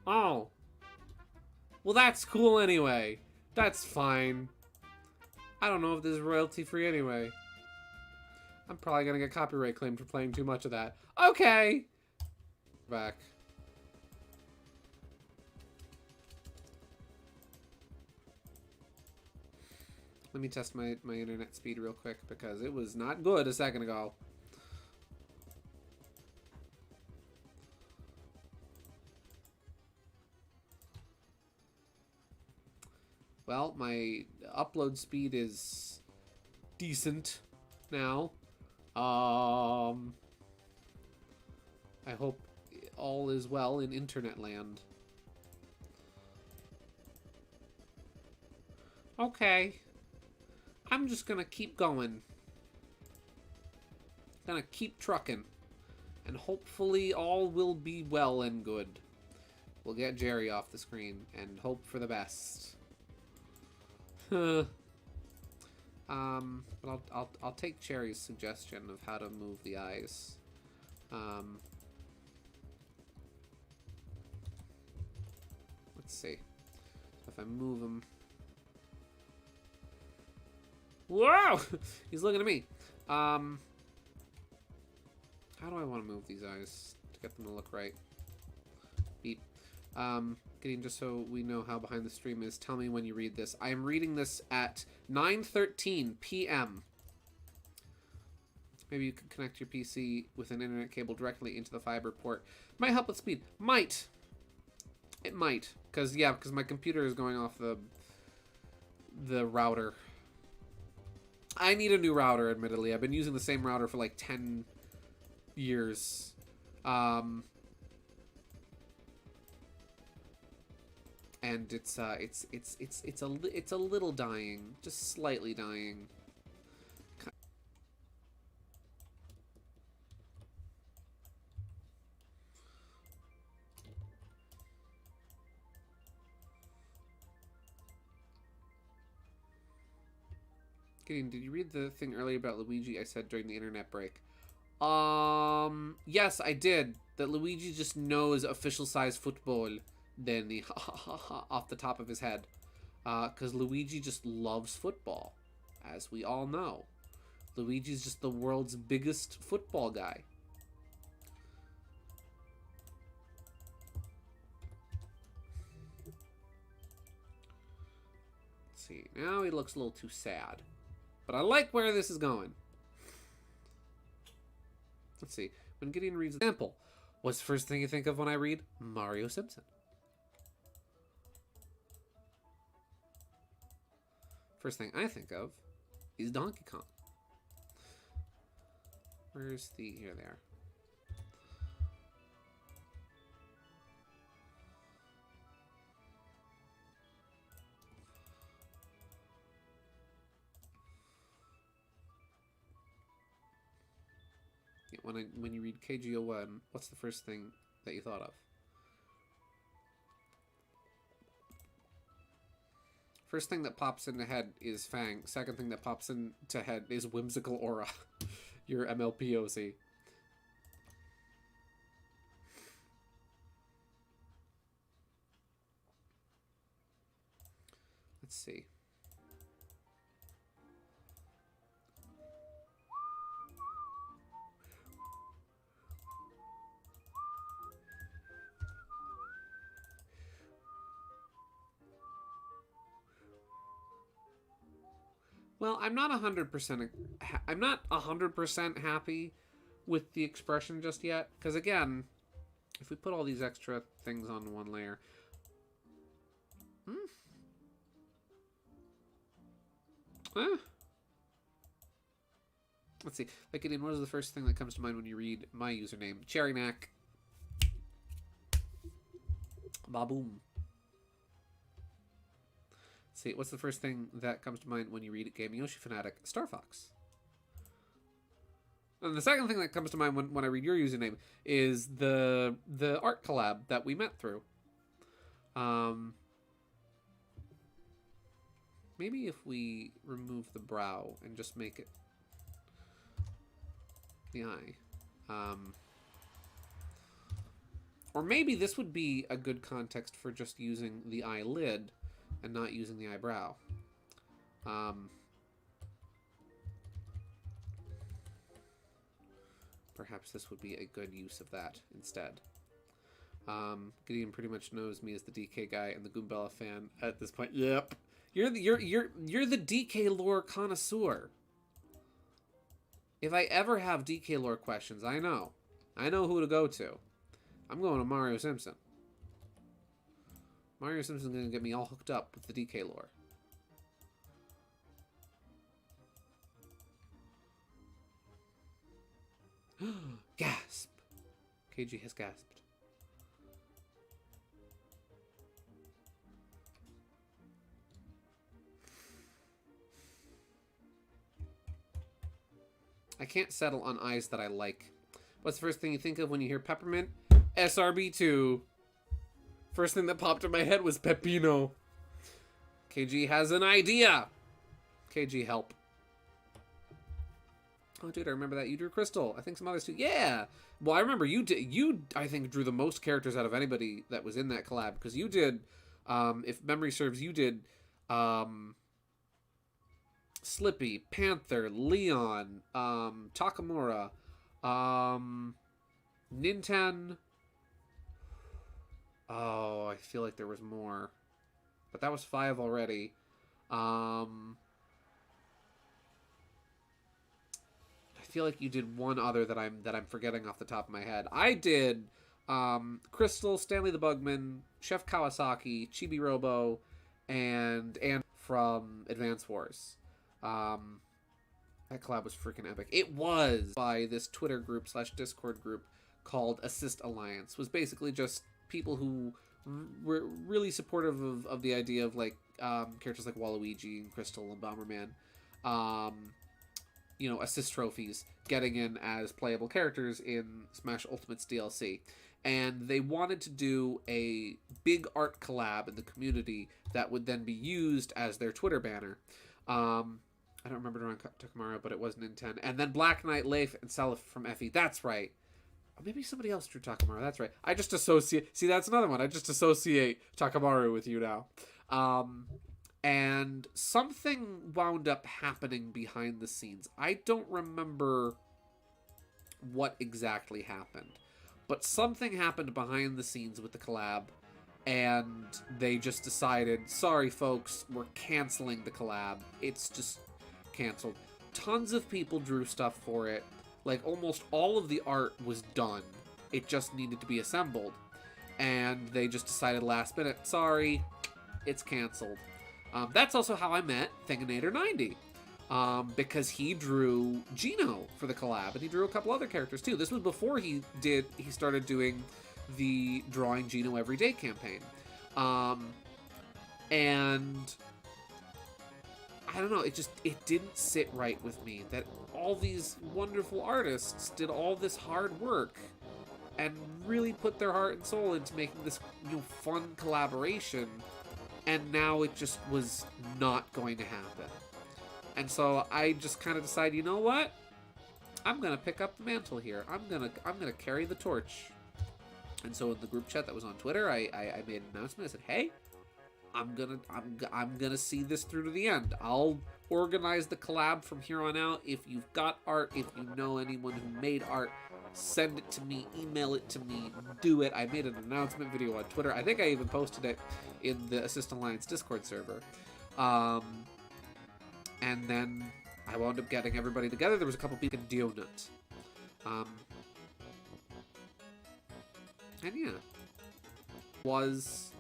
Oh. Well, that's cool anyway. That's fine. I don't know if this is royalty free anyway. I'm probably gonna get copyright claimed for playing too much of that. Okay. Back. Let me test my internet speed real quick because it was not good a second ago. Well, my upload speed is decent now. I hope all is well in internet land. Okay. I'm just gonna keep going. Gonna keep trucking. And hopefully all will be well and good. We'll get Jerry off the screen and hope for the best. But I'll take Cherry's suggestion of how to move the eyes. Let's see. If I move them. Whoa! He's looking at me. How do I want to move these eyes to get them to look right? Beep. Getting, just so we know how behind the stream is, tell me when you read this. I am reading this at 9:13 p.m. Maybe you could connect your PC with an internet cable directly into the fiber port. Might help with speed. Might. It might. Because my computer is going off the router. I need a new router, admittedly. I've been using the same router for like 10 years. And it's a little dying, just slightly dying. Gideon, did you read the thing earlier about Luigi I said during the internet break? Yes, I did. That Luigi just knows official size football. Then the off the top of his head. Because Luigi just loves football. As we all know. Luigi's just the world's biggest football guy. Let's see. Now he looks a little too sad. But I like where this is going. Let's see. When Gideon reads an example, what's the first thing you think of when I read Mario Simpson? First thing I think of is Donkey Kong. Where's the... Here they are. When you read KGO1, what's the first thing that you thought of? First thing that pops into head is Fang. Second thing that pops into head is Whimsical Aura. Your MLPOC. Let's see. Well, I'm not 100%. I'm not 100% happy with the expression just yet, because again, if we put all these extra things on one layer, let's see. Like, Gideon, what is the first thing that comes to mind when you read my username? Cherrymac. Baboom. See, what's the first thing that comes to mind when you read Game Yoshi Fanatic? Star Fox. And the second thing that comes to mind when I read your username is the art collab that we met through. Maybe if we remove the brow and just make it the eye. Or maybe this would be a good context for just using the eyelid and not using the eyebrow. Perhaps this would be a good use of that instead. Gideon pretty much knows me as the DK guy and the Goombella fan at this point. Yep, you're the DK lore connoisseur. If I ever have DK lore questions, I know who to go to. I'm going to Mario Simpson. Mario Simpson's gonna get me all hooked up with the DK lore. Gasp! KG has gasped. I can't settle on eyes that I like. What's the first thing you think of when you hear peppermint? SRB2. First thing that popped in my head was Pepino. KG has an idea. KG, help. Oh, dude, I remember that. You drew Crystal. I think some others too. Yeah. Well, I remember you did. You, I think, drew the most characters out of anybody that was in that collab. Because you did, if memory serves, you did Slippy, Panther, Leon, Takamura, Ninten. Oh, I feel like there was more, but that was 5 already. I feel like you did one other that I'm forgetting off the top of my head. I did Crystal, Stanley the Bugman, Chef Kawasaki, Chibi Robo, and from Advance Wars. Um, that collab was freaking epic. It was by this Twitter group / Discord group called Assist Alliance. Was basically just people who were really supportive of the idea of like characters like Waluigi and Crystal and Bomberman. Assist trophies, getting in as playable characters in Smash Ultimate's DLC. And they wanted to do a big art collab in the community that would then be used as their Twitter banner. I don't remember around Takamura, but it was Nintendo. And then Black Knight, Leif, and Seliph from Effie. That's right. Or maybe somebody else drew Takamura. That's right. I just associate... See, that's another one. I just associate Takamaru with you now. And something wound up happening behind the scenes. I don't remember what exactly happened. But something happened behind the scenes with the collab. And they just decided, sorry folks, we're canceling the collab. It's just canceled. Tons of people drew stuff for it. Like, almost all of the art was done. It just needed to be assembled. And they just decided last minute, sorry, it's canceled. That's also how I met Thinginator90. Because he drew Gino for the collab, and he drew a couple other characters too. This was before he started doing the Drawing Gino Everyday campaign. And I don't know, it didn't sit right with me that all these wonderful artists did all this hard work and really put their heart and soul into making this fun collaboration, and now it just was not going to happen. And so I just kind of decided, you know what? I'm gonna pick up the mantle here. I'm gonna carry the torch. And so in the group chat that was on Twitter, I made an announcement. I said, hey, I'm gonna see this through to the end. I'll organize the collab from here on out. If you've got art, if you know anyone who made art, send it to me, email it to me, do it. I made an announcement video on Twitter. I think I even posted it in the Assist Alliance Discord server. And then I wound up getting everybody together. There was a couple people in Deonut. And yeah, was,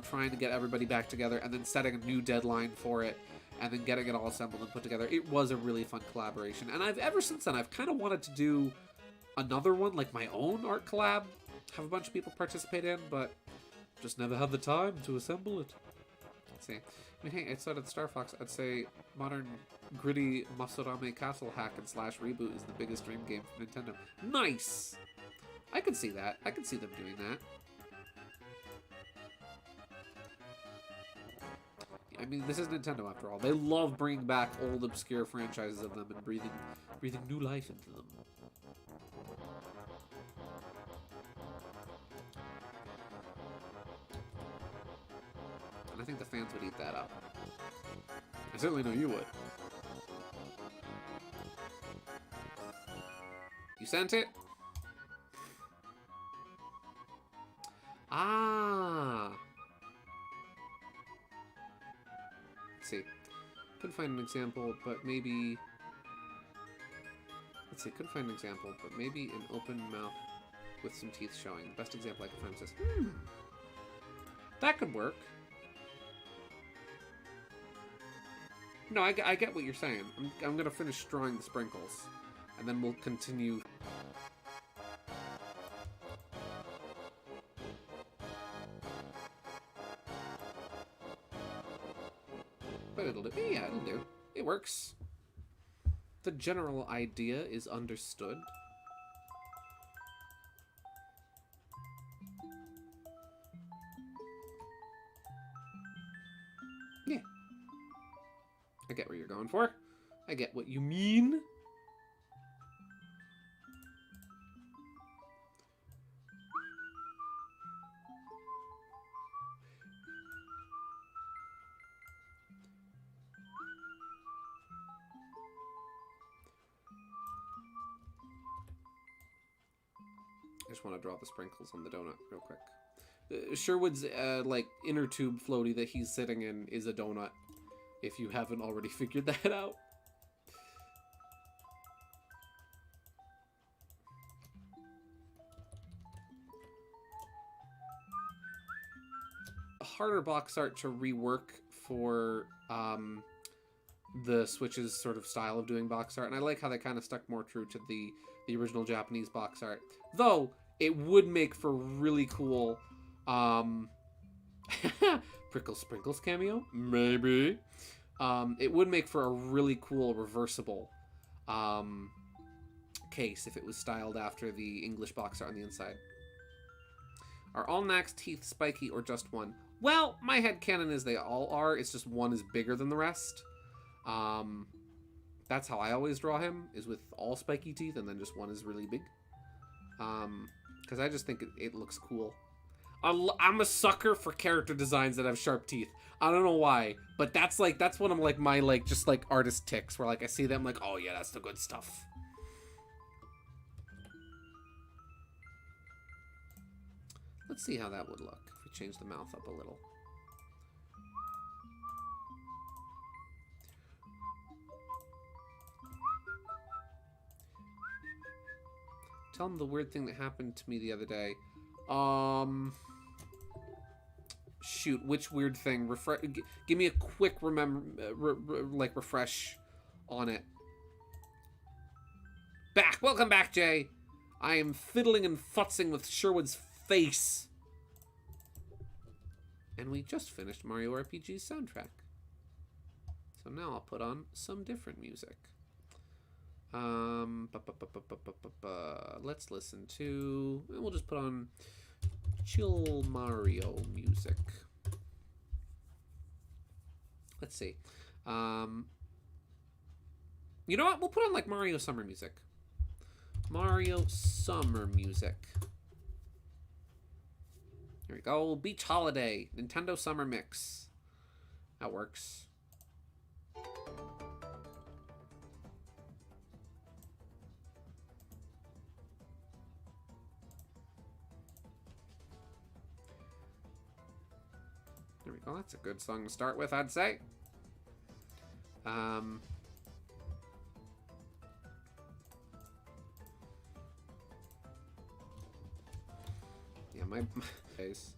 trying to get everybody back together and then setting a new deadline for it and then getting it all assembled and put together. It was a really fun collaboration. And ever since then, I've kind of wanted to do another one, like my own art collab, have a bunch of people participate in, but just never had the time to assemble it. Let's see. I mean, hey, outside of Star Fox, I'd say modern gritty Masurame Castle hack and slash reboot is the biggest dream game from Nintendo. Nice! I can see that. I can see them doing that. I mean, this is Nintendo after all. They love bringing back old obscure franchises of them and breathing new life into them. And I think the fans would eat that up. I certainly know you would. You sent it? Ah! Let's see. Couldn't find an example, but maybe... Let's see, couldn't find an example, but maybe an open mouth with some teeth showing. The best example I could find was this. That could work. No, I get what you're saying. I'm gonna finish drawing the sprinkles, and then we'll continue. But it'll do. Yeah, it'll do. It works. The general idea is understood. Yeah. I get where you're going for. I get what you mean. just want to draw the sprinkles on the donut real quick. Sherwood's like inner tube floaty that he's sitting in is a donut, if you haven't already figured that out. A harder box art to rework for the Switch's sort of style of doing box art, and I like how they kind of stuck more true to the original Japanese box art. Though it would make for really cool Prickle Sprinkles cameo? Maybe. It would make for a really cool reversible case if it was styled after the English box art on the inside. Are all Knack's teeth spiky or just one? Well, my headcanon is they all are. It's just one is bigger than the rest. That's how I always draw him, is with all spiky teeth and then just one is really big. Because I just think it looks cool. I'm a sucker for character designs that have sharp teeth. I don't know why, but that's one of my just artist ticks where like I see them like, oh yeah, that's the good stuff. Let's see how that would look if we change the mouth up a little. Tell them the weird thing that happened to me the other day. Shoot, which weird thing? Give me a quick refresh on it. Back! Welcome back, Jay! I am fiddling and futzing with Sherwood's face. And we just finished Mario RPG's soundtrack. So now I'll put on some different music. Let's listen to... We'll just put on chill Mario music. Let's see. You know what? We'll put on like Mario summer music. Mario summer music. Here we go. Beach Holiday. Nintendo Summer Mix. That works. There we go. That's a good song to start with, I'd say. Yeah, my face.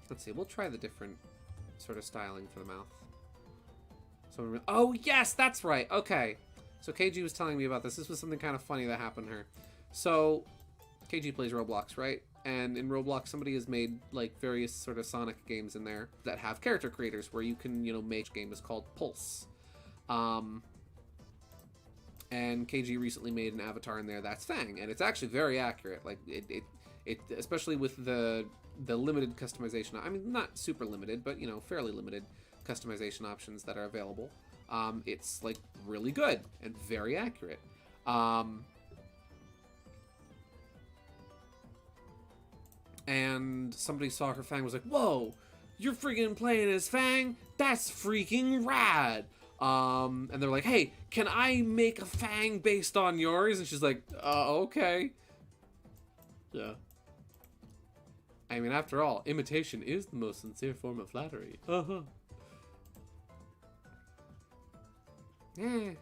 Let's see. We'll try the different sort of styling for the mouth. So, oh yes, that's right. Okay. So KG was telling me about this. This was something kind of funny that happened to her. So KG plays Roblox, right? And in Roblox, somebody has made like various sort of Sonic games in there that have character creators where you can, make a game is called Pulse. And KG recently made an avatar in there that's Fang, and it's actually very accurate. Like it especially with the limited customization. I mean, not super limited, but fairly limited customization options that are available. It's like really good and very accurate. And somebody saw her Fang, was like, "Whoa, you're freaking playing as Fang? That's freaking rad!" And they're like, "Hey, can I make a Fang based on yours?" And she's like, "Okay." Yeah. I mean, after all, imitation is the most sincere form of flattery. Yeah.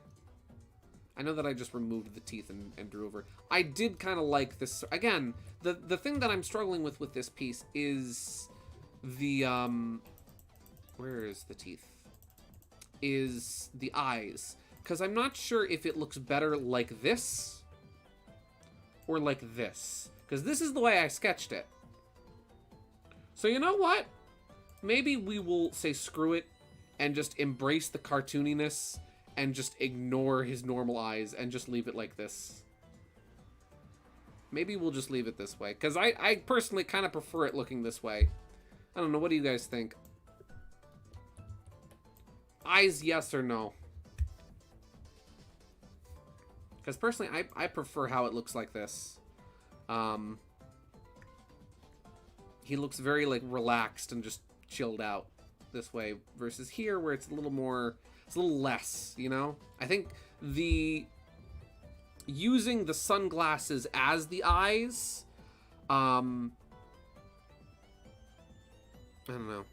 I know that I just removed the teeth and drew over. I did kind of like this. Again, the thing that I'm struggling with this piece is the, where is the teeth? Is the eyes. Because I'm not sure if it looks better like this or like this. Because this is the way I sketched it. So you know what? Maybe we will say screw it and just embrace the cartooniness and just ignore his normal eyes and just leave it like this. Maybe we'll just leave it this way. Because I personally kind of prefer it looking this way. I don't know, what do you guys think? Eyes, yes or no? Because personally, I prefer how it looks like this. He looks very, like, relaxed and just chilled out this way. Versus here, where it's a little more... It's a little less, I think the using the sunglasses as the eyes, I don't know.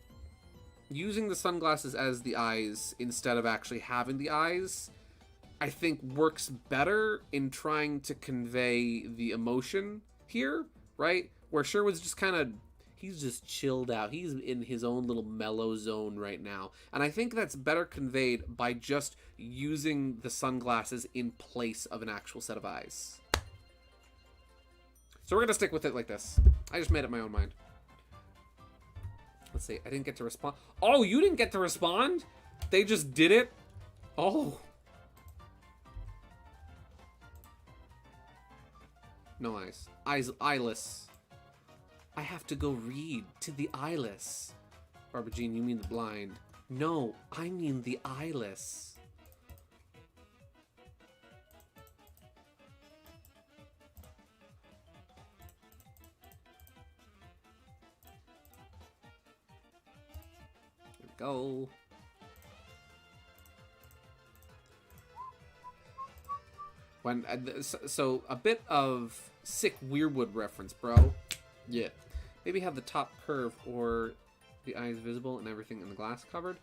Using the sunglasses as the eyes instead of actually having the eyes, I think works better in trying to convey the emotion here, right? Where Sherwood's just kind of, he's just chilled out. He's in his own little mellow zone right now. And I think that's better conveyed by just using the sunglasses in place of an actual set of eyes. So we're going to stick with it like this. I just made up my own mind. Let's see. I didn't get to respond. Oh, you didn't get to respond? They just did it? Oh. No eyes. Eyeless. I have to go read to the eyeless. Barbara Jean, you mean the blind. No, I mean the eyeless. There we go. When so a bit of sick Weirwood reference, bro. Yeah. Maybe have the top curve or the eyes visible and everything in the glass covered.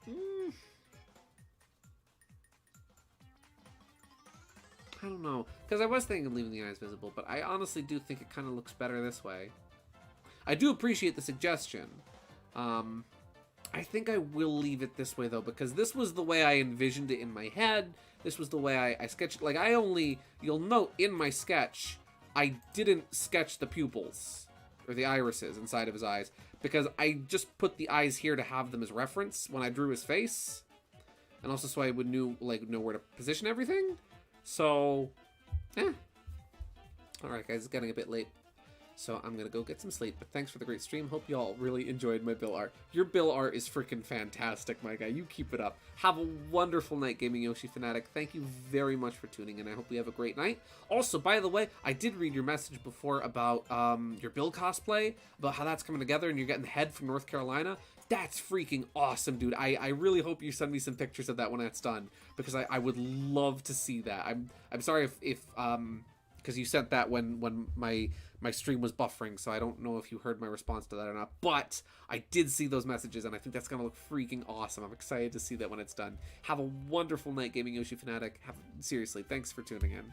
I don't know. Because I was thinking of leaving the eyes visible, but I honestly do think it kind of looks better this way. I do appreciate the suggestion. I think I will leave it this way, though, because this was the way I envisioned it in my head. This was the way I sketched it. Like, you'll note in my sketch, I didn't sketch the pupils, or the irises inside of his eyes, because I just put the eyes here to have them as reference when I drew his face. And also so I would know where to position everything. So, Alright, guys, it's getting a bit late. So I'm going to go get some sleep, but thanks for the great stream. Hope y'all really enjoyed my bill art. Your bill art is freaking fantastic, my guy. You keep it up. Have a wonderful night, Gaming Yoshi Fanatic. Thank you very much for tuning in. I hope you have a great night. Also, by the way, I did read your message before about your bill cosplay, about how that's coming together and you're getting the head from North Carolina. That's freaking awesome, dude. I really hope you send me some pictures of that when that's done, because I would love to see that. I'm sorry if because you sent that when my stream was buffering, so I don't know if you heard my response to that or not, but I did see those messages, and I think that's going to look freaking awesome. I'm excited to see that when it's done. Have a wonderful night, Gaming Yoshi Fanatic. Seriously, thanks for tuning in.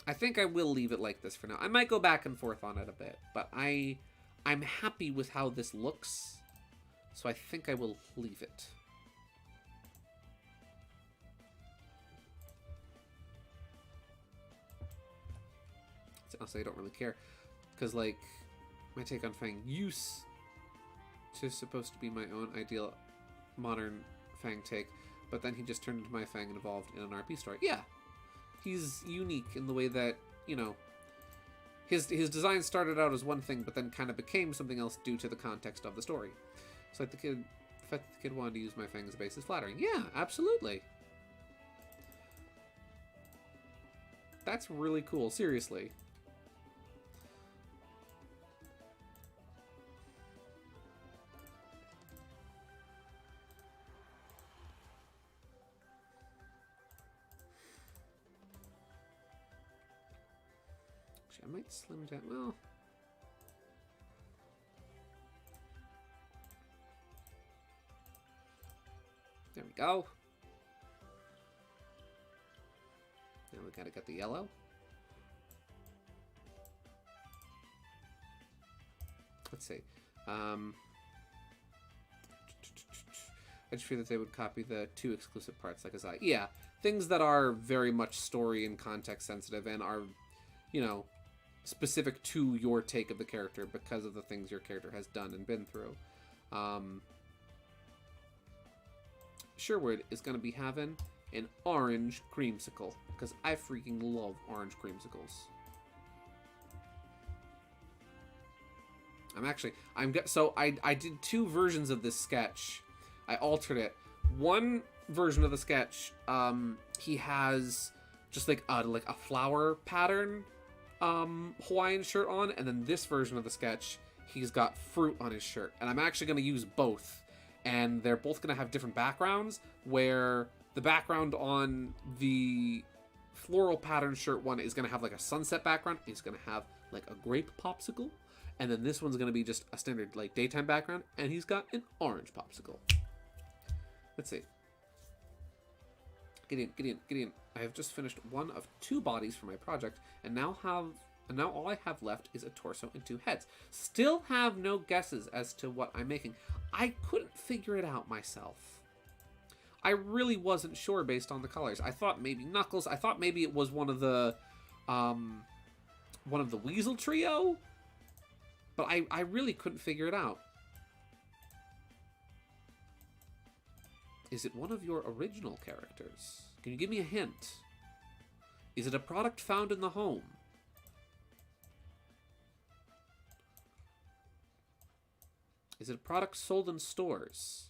I think I will leave it like this for now. I might go back and forth on it a bit, but I'm happy with how this looks, so I think I will leave it. Honestly, I don't really care, because like my take on Fang used to supposed to be my own ideal modern Fang take, but then he just turned into my Fang and evolved in an RP story. Yeah, he's unique in the way that, you know, his design started out as one thing, but then kind of became something else due to the context of the story. So like the fact that the kid wanted to use my Fang as a base is flattering. Yeah, absolutely. That's really cool. Seriously. I might slim down. Well, there we go. Now we gotta get the yellow. Let's see. I just feel that they would copy the two exclusive parts, like his eye. Yeah, things that are very much story and context sensitive and are, you know, specific to your take of the character because of the things your character has done and been through. Sherwood is going to be having an orange creamsicle because I freaking love orange creamsicles. So I did two versions of this sketch. I altered it. One version of the sketch, he has just like a flower pattern Hawaiian shirt on, and then this version of the sketch, he's got fruit on his shirt. And I'm actually going to use both. And they're both going to have different backgrounds, where the background on the floral pattern shirt one is going to have like a sunset background. It's going to have like a grape popsicle. And then this one's going to be just a standard like daytime background. And he's got an orange popsicle. Let's see. Gideon. I have just finished one of 2 bodies for my project, and now all I have left is a torso and 2 heads. Still have no guesses as to what I'm making. I couldn't figure it out myself. I really wasn't sure based on the colors. I thought maybe Knuckles. I thought maybe it was one of the Weasel trio, but I really couldn't figure it out. Is it one of your original characters? Can you give me a hint? Is it a product found in the home? Is it a product sold in stores?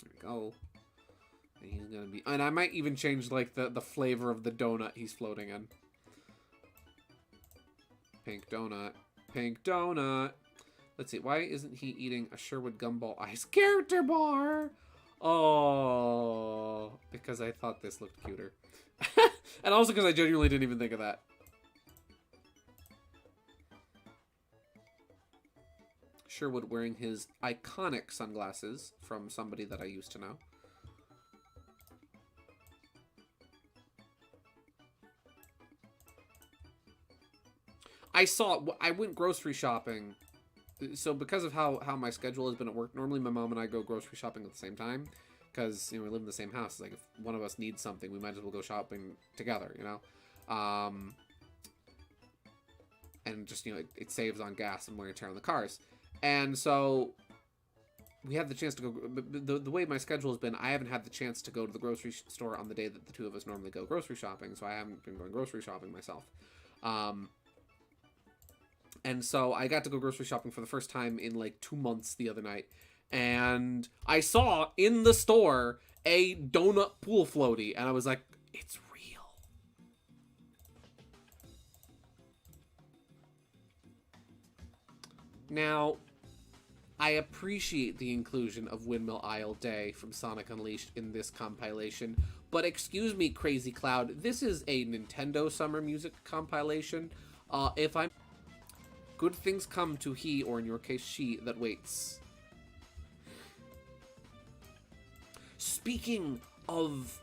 There we go. And he's gonna be... And I might even change, like, the flavor of the donut he's floating in. Pink donut. Pink donut. Let's see. Why isn't he eating a Sherwood Gumball Ice character bar? Oh, because I thought this looked cuter. And also because I genuinely didn't even think of that. Sherwood wearing his iconic sunglasses from somebody that I used to know. I went grocery shopping. So because of how my schedule has been at work, normally my mom and I go grocery shopping at the same time. Because, you know, we live in the same house. It's like, if one of us needs something, we might as well go shopping together, you know? And just, you know, it saves on gas and wear and tear on the cars. And so we had the chance to go... The way my schedule has been, I haven't had the chance to go to the grocery store on the day that the 2 of us normally go grocery shopping. So I haven't been going grocery shopping myself. And so I got to go grocery shopping for the first time in like 2 months the other night. And I saw in the store a donut pool floaty. And I was like, it's real. Now, I appreciate the inclusion of Windmill Isle Day from Sonic Unleashed in this compilation. But excuse me, Crazy Cloud, this is a Nintendo Summer Music compilation. If I'm... Good things come to he, or in your case, she, that waits. Speaking of,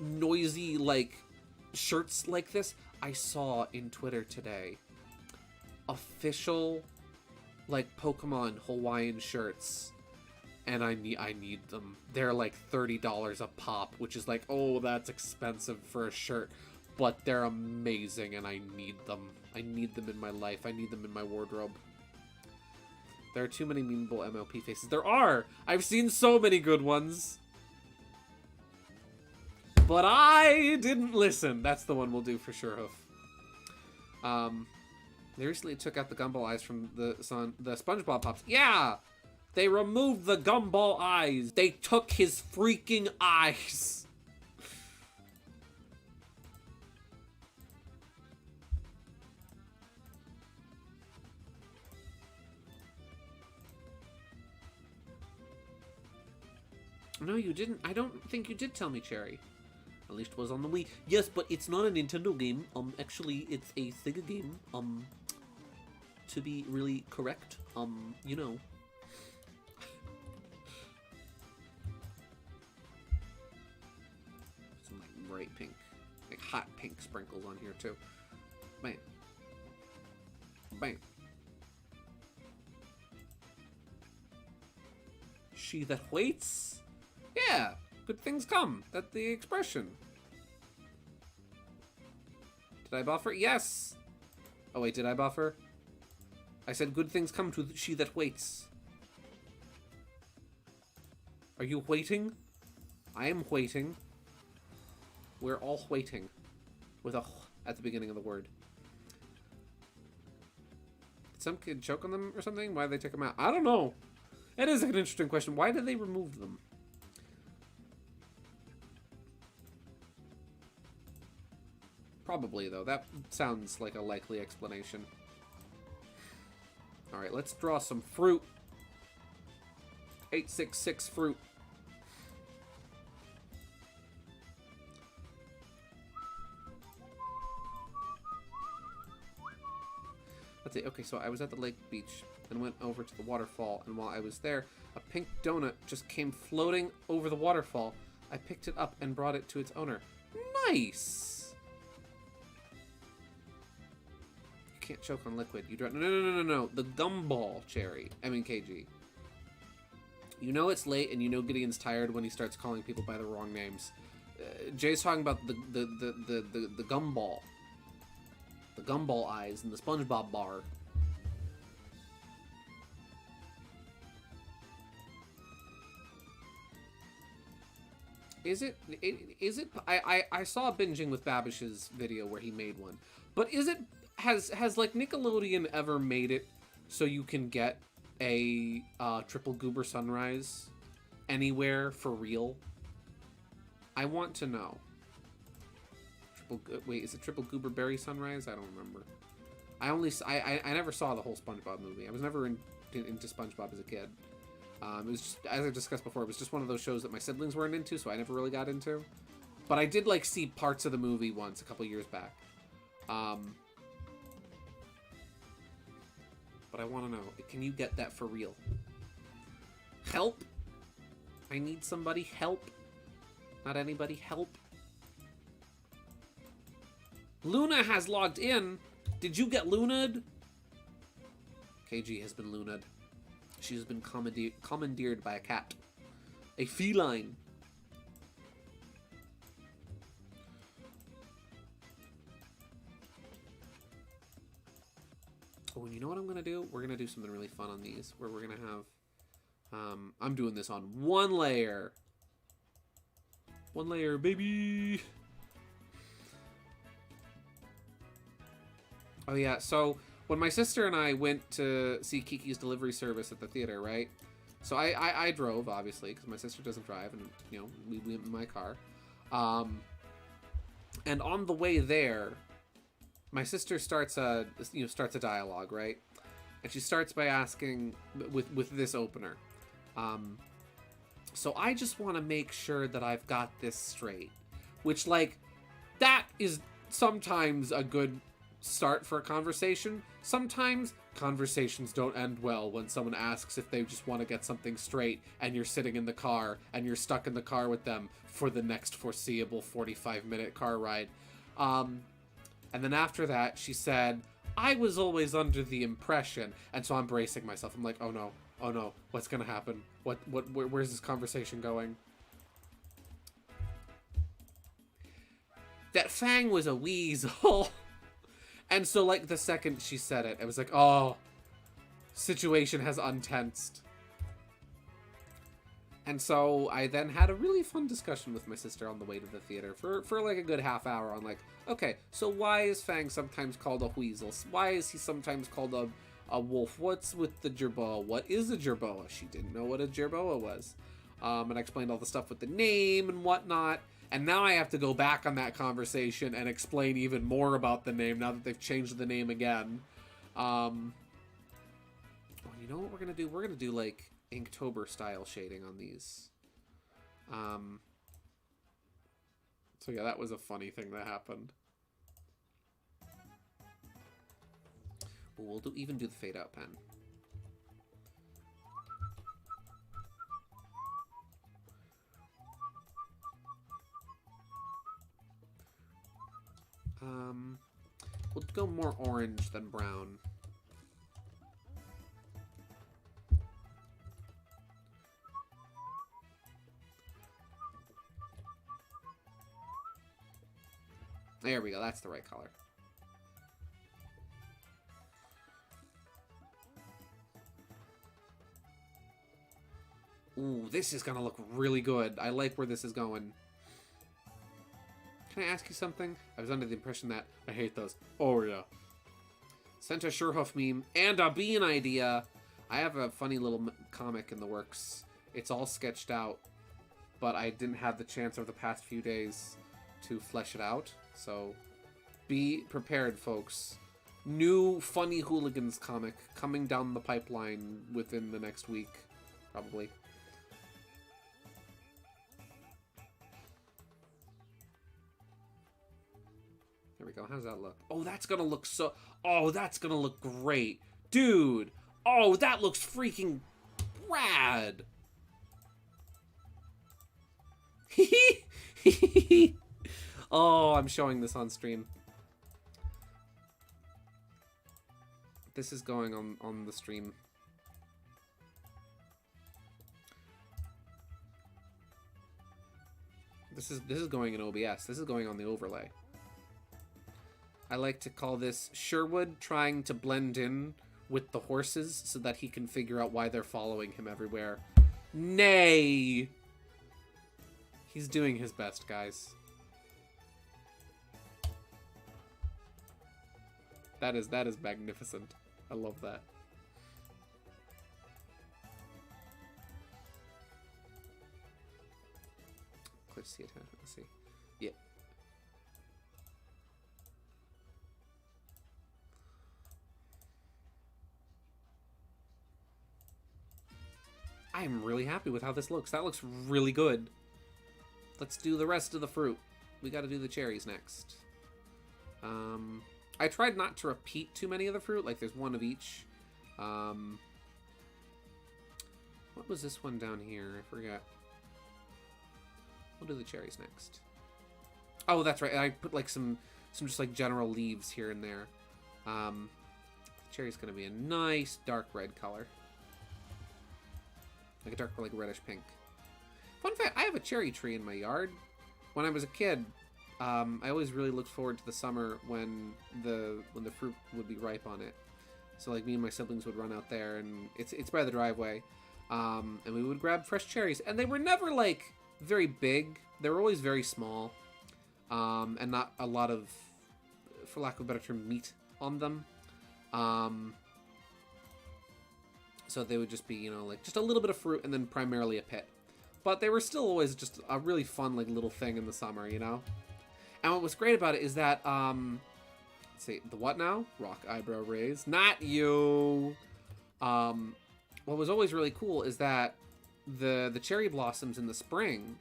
noisy, like, shirts like this, I saw in Twitter today official, like, Pokemon Hawaiian shirts, and I need them. They're like $30 a pop, which is like, oh, that's expensive for a shirt. But they're amazing, and I need them. I need them in my life. I need them in my wardrobe. There are too many memeable MLP faces. There are! I've seen so many good ones. But I didn't listen. That's the one we'll do for sure, Hoof. They recently took out the gumball eyes from the SpongeBob Pops. Yeah! They removed the gumball eyes. They took his freaking eyes. No, you didn't. I don't think you did tell me, Cherry. At least it was on the Wii. Yes, but it's not a Nintendo game. Actually, it's a Sega game. To be really correct. You know. Some, like, bright pink. Like, hot pink sprinkles on here, too. Bam. Bam. She that waits? Yeah, good things come. That's the expression. Did I buff her? Yes! Oh wait, did I buff her? I said good things come to she that waits. Are you waiting? I am waiting. We're all waiting. With a at the beginning of the word. Did some kid choke on them or something? Why did they take them out? I don't know. It is an interesting question. Why did they remove them? Probably, though. That sounds like a likely explanation. Alright, let's draw some fruit. 866 fruit. Let's see. Okay, so I was at the lake beach and went over to the waterfall, and while I was there, a pink donut just came floating over the waterfall. I picked it up and brought it to its owner. Nice! Can't choke on liquid. You drop. No. The gumball cherry. I mean KG. You know it's late, and you know Gideon's tired when he starts calling people by the wrong names. Jay's talking about the gumball. The gumball eyes and the SpongeBob bar. Is it? I saw Binging with Babish's video where he made one, but is it? Has like Nickelodeon ever made it so you can get a triple goober sunrise anywhere for real? I want to know. Wait, is it triple goober berry sunrise? I don't remember. I never saw the whole SpongeBob movie. I was never into SpongeBob as a kid. It was just, as I discussed before, it was just one of those shows that my siblings weren't into, so I never really got into. But I did like see parts of the movie once a couple years back. But I want to know, can you get that for real? Help! I need somebody. Help! Not anybody. Help! Luna has logged in! Did you get Luna'd? KG has been Luna'd. She has been commandeered by a cat. A feline. Oh, and you know what I'm going to do? We're going to do something really fun on these, where we're going to have... I'm doing this on one layer. One layer, baby! Oh, yeah, so when my sister and I went to see Kiki's Delivery Service at the theater, right? So I drove, obviously, because my sister doesn't drive, and, you know, we went in my car. And on the way there... my sister starts a dialogue, right? And she starts by asking with this opener. So I just want to make sure that I've got this straight, which, like, that is sometimes a good start for a conversation. Sometimes conversations don't end well when someone asks if they just want to get something straight, and you're sitting in the car and you're stuck in the car with them for the next foreseeable 45-minute car ride. And then after that, she said, I was always under the impression. And so I'm bracing myself. I'm like, oh no, what's going to happen? Where's this conversation going? That Fang was a weasel. And so, like, the second she said it, I was like, oh, situation has untensed. And so I then had a really fun discussion with my sister on the way to the theater for like a good half hour on, like, okay, so why is Fang sometimes called a weasel? Why is he sometimes called a wolf? What's with the jerboa? What is a jerboa? She didn't know what a jerboa was. And I explained all the stuff with the name and whatnot. And now I have to go back on that conversation and explain even more about the name now that they've changed the name again. Well, you know what we're going to do? We're going to do, like, Inktober style shading on these. So yeah, that was a funny thing that happened. But we'll even do the fade out pen. We'll go more orange than brown. There we go, that's the right color. Ooh, this is gonna look really good. I like where this is going. Can I ask you something? I was under the impression that... I hate those. Oh, yeah. Sent a Sherhoof meme and a bean idea. I have a funny little comic in the works. It's all sketched out, but I didn't have the chance over the past few days to flesh it out. So Be prepared, folks. New Funny Hooligans comic coming down the pipeline within the next week, probably. There we go. How's that look? Oh, that's gonna look so... Oh, that's gonna look great. Dude! Oh, that looks freaking rad! Oh, I'm showing this on stream. This is going on the stream. This is going in OBS. This is going on the overlay. I like to call this Sherwood trying to blend in with the horses so that he can figure out why they're following him everywhere. Nay! He's doing his best, guys. That is magnificent. I love that. Let's see it. Let's see. Yeah. I am really happy with how this looks. That looks really good. Let's do the rest of the fruit. We got to do the cherries next. I tried not to repeat too many of the fruit. Like, there's one of each. What was this one down here? I forgot. We'll do the cherries next. Oh, that's right. I put, like, some just, like, general leaves here and there. The cherry's going to be a nice dark red color. Like a dark, like, reddish pink. Fun fact, I have a cherry tree in my yard. When I was a kid... I always really looked forward to the summer when the fruit would be ripe on it. So like me and my siblings would run out there, and it's by the driveway, and we would grab fresh cherries. And they were never like very big. They were always very small, and not a lot of, for lack of a better term, meat on them. So they would just be, you know, like just a little bit of fruit and then primarily a pit. But they were still always just a really fun like little thing in the summer, you know. And what was great about it is that, let's see, the what now? Rock eyebrow raise. Not you! What was always really cool is that the cherry blossoms in the spring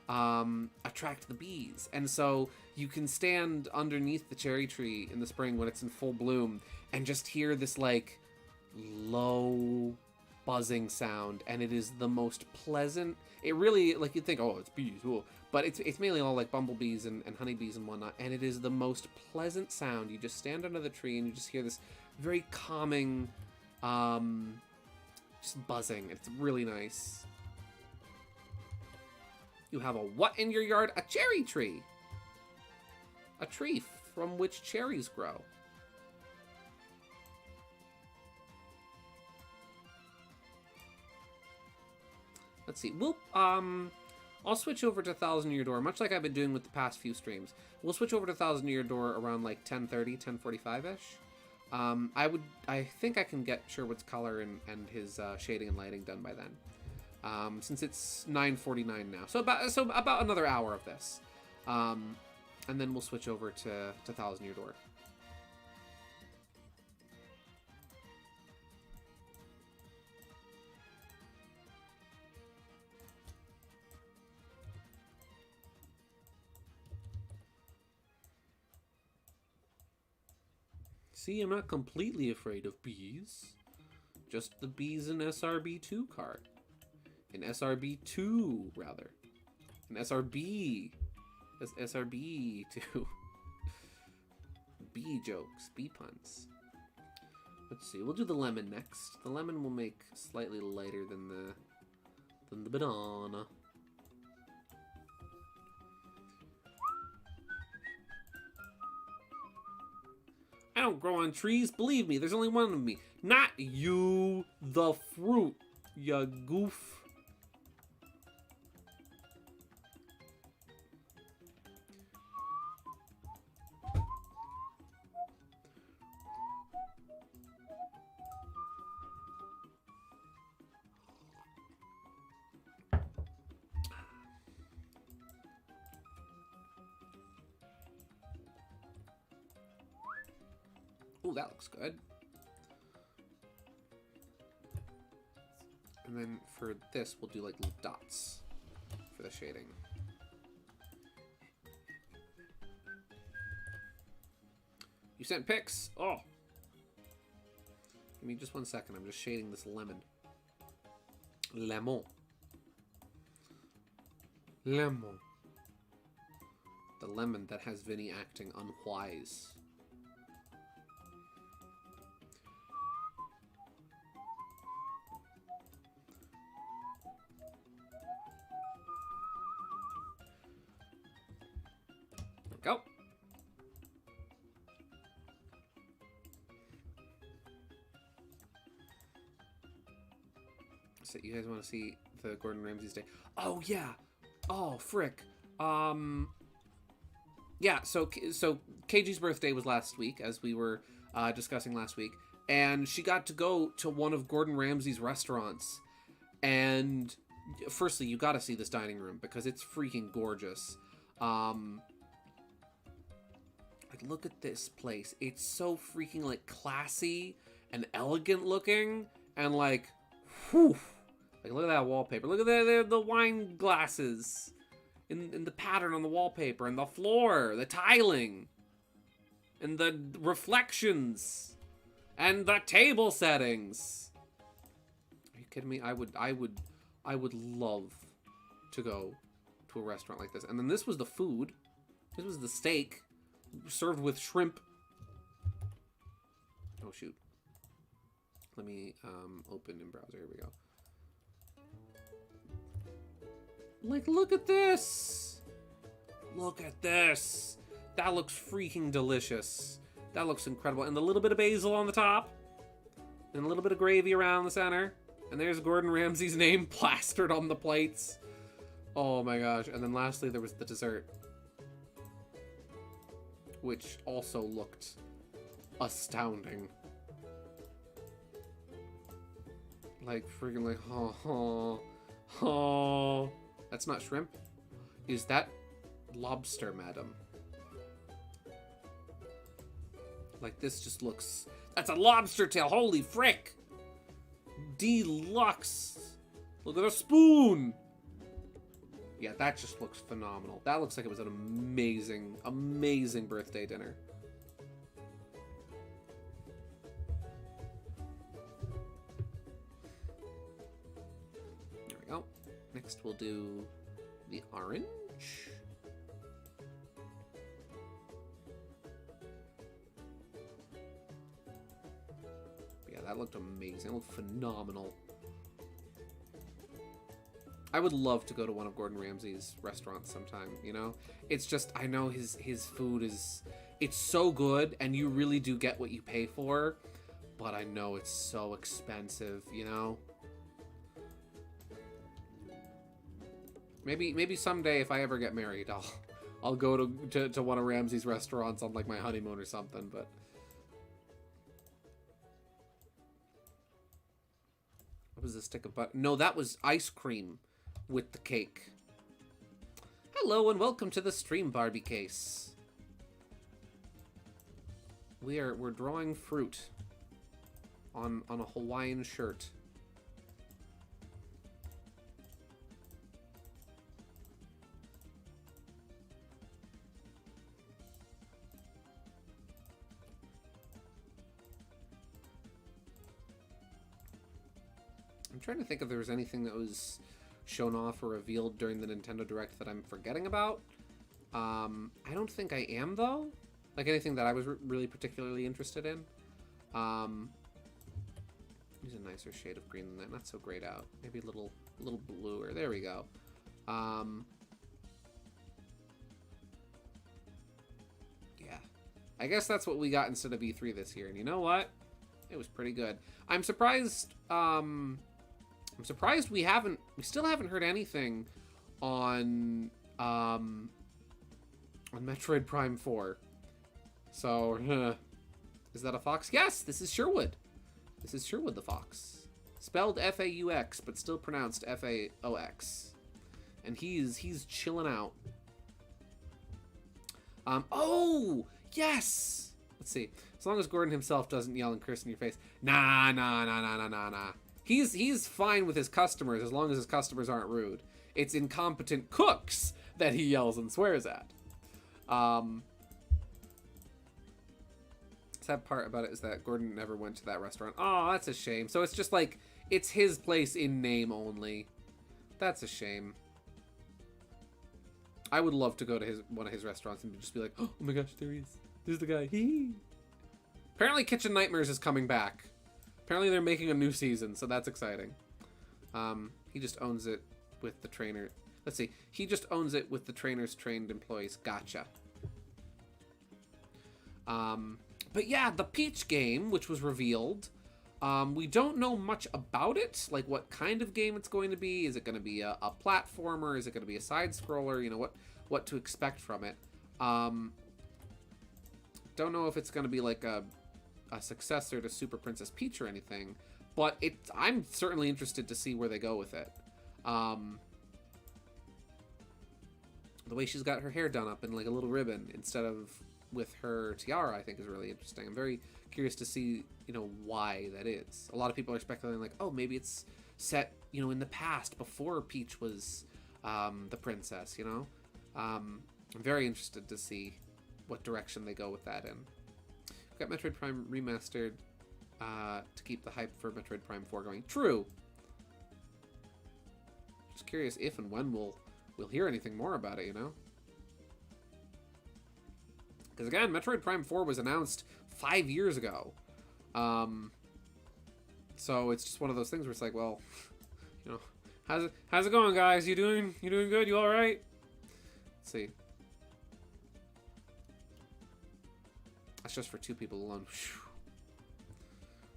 attract the bees. And so you can stand underneath the cherry tree in the spring when it's in full bloom and just hear this, like, low buzzing sound. And it is the most pleasant... It really, like, you'd think, oh, it's bees, oh. But it's mainly all like bumblebees and honeybees and whatnot, and it is the most pleasant sound. You just stand under the tree and you just hear this very calming, just buzzing. It's really nice. You have a what in your yard? A cherry tree. A tree from which cherries grow. Let's see. We'll, I'll switch over to Thousand Year Door, much like I've been doing with the past few streams. We'll switch over to Thousand Year Door around like 10:30, 10:45-ish. I think I can get Sherwood's color and his shading and lighting done by then. Since it's 9:49 now. So about another hour of this. And then we'll switch over to Thousand Year Door. See, I'm not completely afraid of bees. Just the bees in SRB2 card. In SRB2, rather. In SRB. SRB2. Bee jokes. Bee puns. Let's see. We'll do the lemon next. The lemon will make slightly lighter than the banana. I don't grow on trees. Believe me, there's only one of me. Not you, the fruit, ya goof. Ooh, that looks good. And then for this, we'll do like little dots for the shading. You sent pics? Oh. Give me just 1 second. I'm just shading this lemon. Lemon. Lemon. The lemon that has Vinny acting unwise. Go. So you guys want to see the Gordon Ramsay's day? Oh yeah. Oh frick. Yeah. So KG's birthday was last week, as we were discussing last week, and she got to go to one of Gordon Ramsay's restaurants. And firstly, you got to see this dining room because it's freaking gorgeous. Like, look at this place. It's so freaking, like, classy and elegant looking. And, like, whew. Like, look at that wallpaper. Look at the wine glasses. In the pattern on the wallpaper. And the floor. The tiling. And the reflections. And the table settings. Are you kidding me? I would love to go to a restaurant like this. And then this was the food. This was the steak. Served with shrimp. Oh shoot. Let me open in browser. Here we go. Like, look at this. Look at this. That looks freaking delicious. That looks incredible. And the little bit of basil on the top. And a little bit of gravy around the center. And there's Gordon Ramsay's name plastered on the plates. Oh my gosh. And then lastly, there was the dessert, which also looked astounding. Like, freaking like, oh. That's not shrimp. Is that lobster, madam? Like, this just looks... That's a lobster tail! Holy frick! Deluxe! Look at the spoon! Yeah, that just looks phenomenal. That looks like it was an amazing, amazing birthday dinner. There we go. Next we'll do the orange. Yeah, that looked amazing. It looked phenomenal. I would love to go to one of Gordon Ramsay's restaurants sometime, you know? It's just, I know his food is, it's so good, and you really do get what you pay for, but I know it's so expensive, you know? Maybe someday, if I ever get married, I'll go to one of Ramsay's restaurants on, like, my honeymoon or something, but... What was the stick of butter? No, that was ice cream with the cake. Hello and welcome to the stream, Barbie case. We're drawing fruit on a Hawaiian shirt. I'm trying to think if there was anything that was shown off or revealed during the Nintendo Direct that I'm forgetting about. I don't think I am, though. Like, anything that I was really particularly interested in. Use a nicer shade of green than that. Not so grayed out. Maybe a little bluer. There we go. Yeah. I guess that's what we got instead of E3 this year. And you know what? It was pretty good. I'm surprised... I'm surprised we still haven't heard anything on Metroid Prime 4. So, is that a fox? Yes, this is Sherwood. This is Sherwood the fox. Spelled F-A-U-X, but still pronounced F-A-O-X. And he's chilling out. Oh, yes! Let's see. As long as Gordon himself doesn't yell and curse in your face. Nah, nah, nah, nah, nah, nah, nah. He's fine with his customers as long as his customers aren't rude. It's incompetent cooks that he yells and swears at. Sad part about it is that Gordon never went to that restaurant. Oh, that's a shame. So it's just like, it's his place in name only. That's a shame. I would love to go to one of his restaurants and just be like, oh my gosh, there he is. This is the guy. Apparently Kitchen Nightmares is coming back. Apparently they're making a new season, so that's exciting. He just owns it with the trainer. Let's see. He just owns it with the trainer's trained employees. Gotcha. But yeah, the Peach game, which was revealed, we don't know much about it. Like what kind of game it's going to be. Is it going to be a platformer? Is it going to be a side-scroller? You know, what to expect from it. Don't know if it's going to be like a successor to Super Princess Peach or anything, but I'm certainly interested to see where they go with it. The way she's got her hair done up in like a little ribbon instead of with her tiara, I think is really interesting. I'm very curious to see, you know, why that is. A lot of people are speculating like, oh, maybe it's set, you know, in the past before Peach was the princess, you know? I'm very interested to see what direction they go with that in. We've got Metroid Prime Remastered to keep the hype for Metroid Prime 4 going. True! Just curious if and when we'll hear anything more about it, you know? Because again, Metroid Prime 4 was announced 5 years ago. So it's just one of those things where it's like, well, you know, how's it going, guys? You doing good? You all right? Let's see. That's just for 2 people alone. Whew.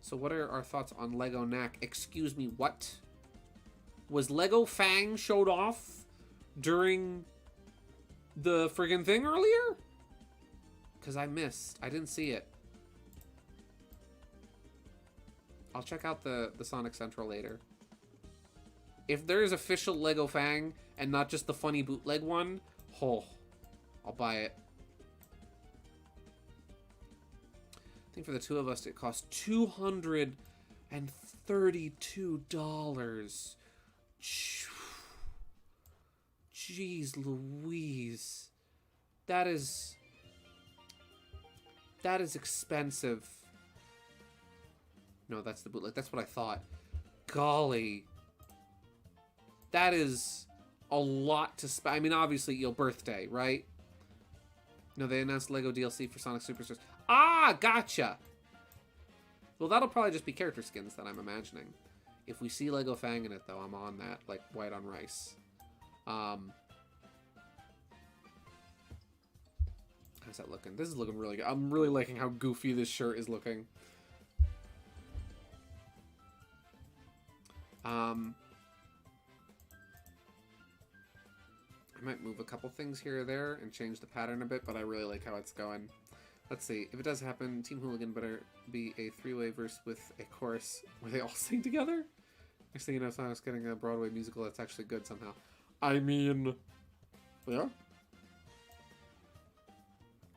So what are our thoughts on Lego Knack? Excuse me, what? Was Lego Fang showed off during the friggin' thing earlier? Because I missed. I didn't see it. I'll check out the Sonic Central later. If there's official Lego Fang and not just the funny bootleg one, oh, I'll buy it. I think for the 2 of us, it cost $232. Jeez Louise. That is expensive. No, that's the bootleg. That's what I thought. Golly. That is a lot to spend. I mean, obviously, your birthday, right? No, they announced Lego DLC for Sonic Superstars. Ah, gotcha! Well, that'll probably just be character skins that I'm imagining. If we see Lego Fang in it, though, I'm on that, like white on rice. How's that looking? This is looking really good. I'm really liking how goofy this shirt is looking. I might move a couple things here or there and change the pattern a bit, but I really like how it's going. Let's see. If it does happen, Team Hooligan better be a 3-way verse with a chorus where they all sing together. Next thing you know, Sonic's getting a Broadway musical that's actually good somehow. I mean, yeah.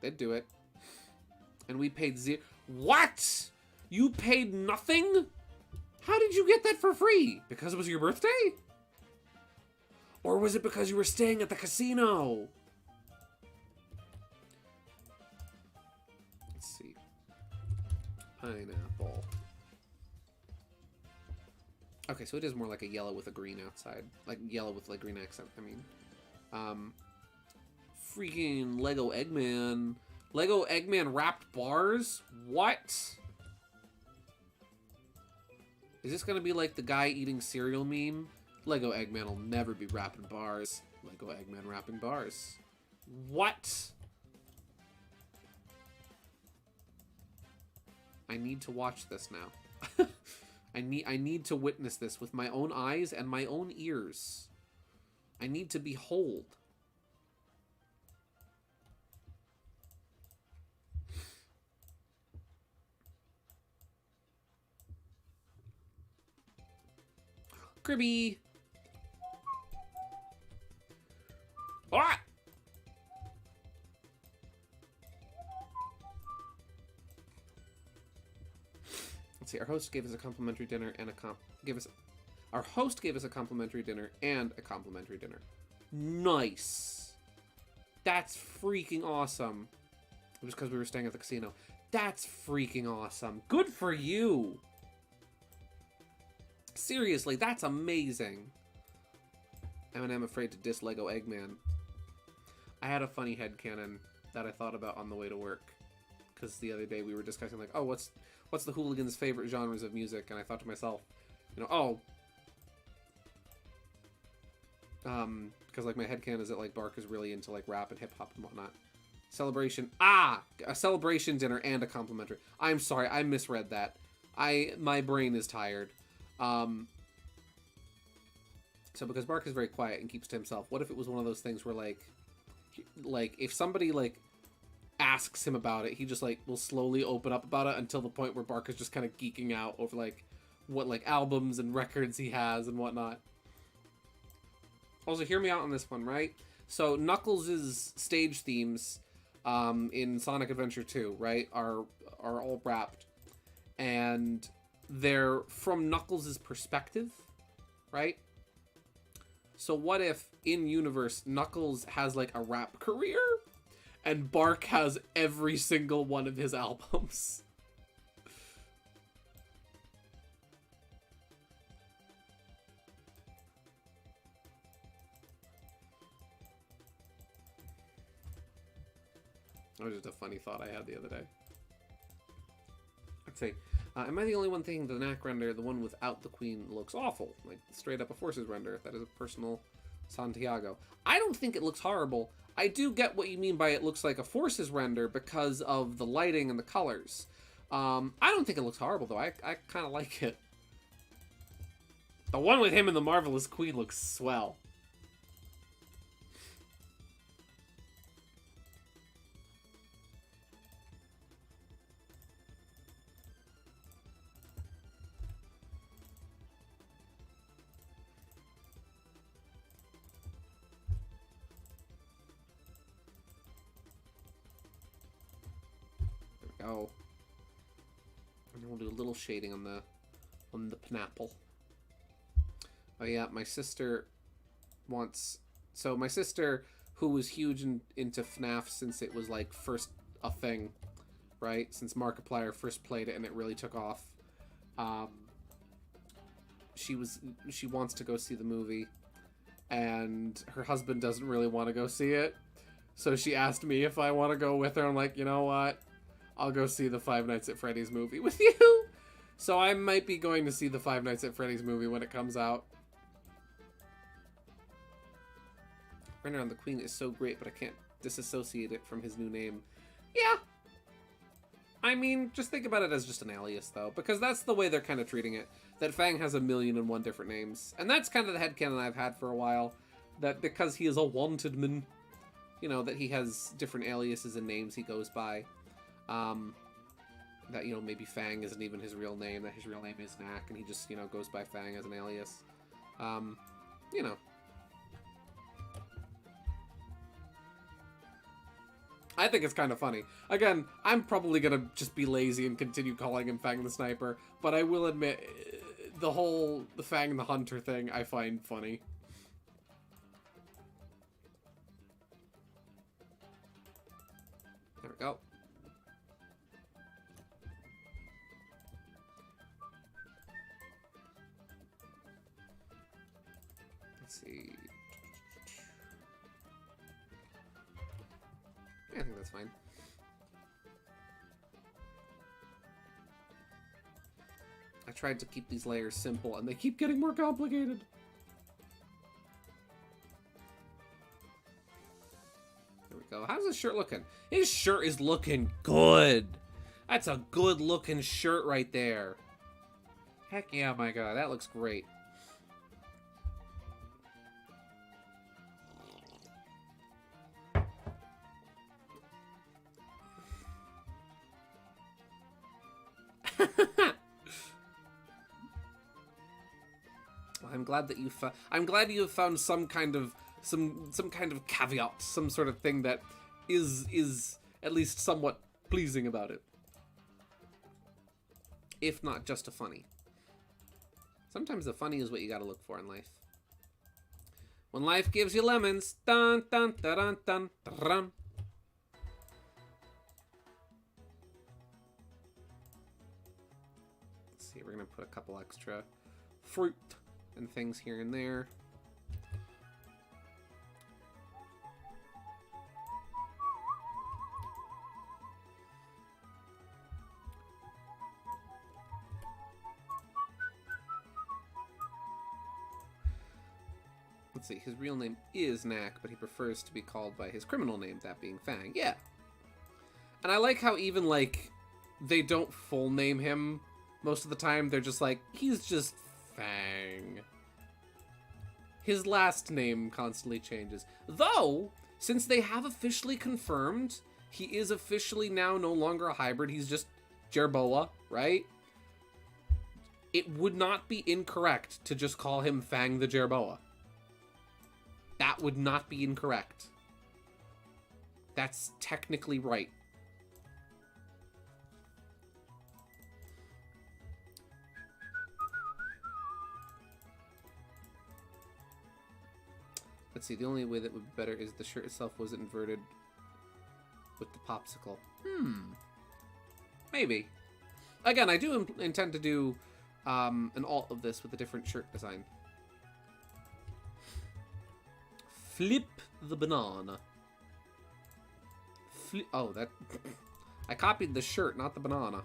They'd do it. And we paid What? You paid nothing? How did you get that for free? Because it was your birthday? Or was it because you were staying at the casino? Let's see. Pineapple. Okay, so it is more like a yellow with a green outside. Like yellow with like green accent, I mean. Freaking Lego Eggman. Lego Eggman wrapped bars? What? Is this gonna be like the guy eating cereal meme? Lego Eggman will never be wrapping bars. Lego Eggman wrapping bars. What? I need to watch this now. I need to witness this with my own eyes and my own ears. I need to behold. Kirby! Ah! let's see. Our host gave us a complimentary dinner and Our host gave us a complimentary dinner and a complimentary dinner. Nice. That's freaking awesome. It was because we were staying at the casino. That's freaking awesome. Good for you. Seriously, that's amazing. I'm afraid to diss Lego Eggman. I had a funny headcanon that I thought about on the way to work. Because the other day we were discussing, like, oh, what's the hooligans' favorite genres of music? And I thought to myself, you know, because, like, my headcanon is that, like, Bark is really into, like, rap and hip-hop and whatnot. Celebration. A celebration dinner and a complimentary. I'm sorry, I misread that. My brain is tired. So because Bark is very quiet and keeps to himself, what if it was one of those things where, like if somebody, like, asks him about it, he just, like, will slowly open up about it until the point where Bark is just kind of geeking out over, like, what, like, albums and records he has and whatnot. Also, hear me out on this one, right? So, Knuckles' stage themes in Sonic Adventure 2, right, are all wrapped. And they're from Knuckles' perspective, right? So what if, in-universe, Knuckles has, like, a rap career? And Bark has every single one of his albums. That was just a funny thought I had the other day. Let's see. Am I the only one thinking the Knack render, the one without the Queen, looks awful? Like, straight up a Forces render. That is a personal Santiago. I don't think it looks horrible. I do get what you mean by it looks like a Forces render because of the lighting and the colors. I don't think it looks horrible, though. I kind of like it. The one with him and the Marvelous Queen looks swell. There we go. And then we'll do a little shading on the pineapple. Oh yeah, my sister wants... So my sister, who was huge into FNAF since it was, like, first a thing, right? Since Markiplier first played it and it really took off. She wants to go see the movie, and her husband doesn't really want to go see it. So she asked me if I want to go with her. I'm like, you know what? I'll go see the Five Nights at Freddy's movie with you. So I might be going to see the Five Nights at Freddy's movie when it comes out. Render on the Queen is so great, but I can't disassociate it from his new name. Yeah. I mean, just think about it as just an alias, though, because that's the way they're kind of treating it. That Fang has 1,000,001 different names. And that's kind of the headcanon I've had for a while. That because he is a wanted man, you know, that he has different aliases and names he goes by. That, you know, maybe Fang isn't even his real name, that his real name is Knack, and he just, you know, goes by Fang as an alias. You know. I think it's kind of funny. Again, I'm probably gonna just be lazy and continue calling him Fang the Sniper, but I will admit, the Fang the Hunter thing I find funny. There we go. Let's see. I think that's fine. I tried to keep these layers simple, and they keep getting more complicated. There we go. How's his shirt looking? His shirt is looking good. That's a good-looking shirt right there. Heck yeah, my God. That looks great. I'm glad that I'm glad you have found some kind of caveat, some sort of thing that is at least somewhat pleasing about it. if not just a funny. Sometimes the funny is what you gotta look for in life. When life gives you lemons, dun dun dun dun dun dun. Let's see, we're gonna put a couple extra fruit and things here and there. Let's see, his real name is Knack, but he prefers to be called by his criminal name, that being Fang. Yeah. And I like how even, like, they don't full name him most of the time. They're just like, he's just Fang. His last name constantly changes. Though, since they have officially confirmed he is officially now no longer a hybrid, he's just Jerboa, right? It would not be incorrect to just call him Fang the Jerboa. That would not be incorrect. That's technically right. Let's see, the only way that would be better is the shirt itself was inverted with the popsicle. Maybe. Again, I do intend to do an alt of this with a different shirt design. Flip the banana. Oh, that... I copied the shirt, not the banana.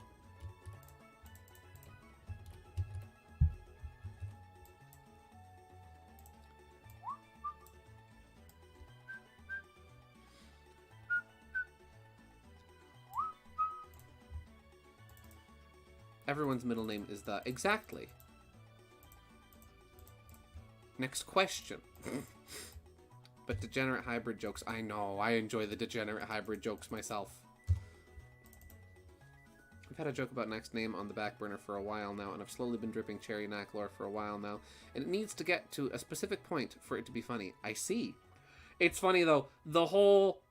Everyone's middle name is the... Exactly. Next question. But degenerate hybrid jokes. I know. I enjoy the degenerate hybrid jokes myself. I've had a joke about Knack's name on the back burner for a while now, and I've slowly been dripping cherry Knack lore for a while now, and it needs to get to a specific point for it to be funny. I see. It's funny, though. The whole...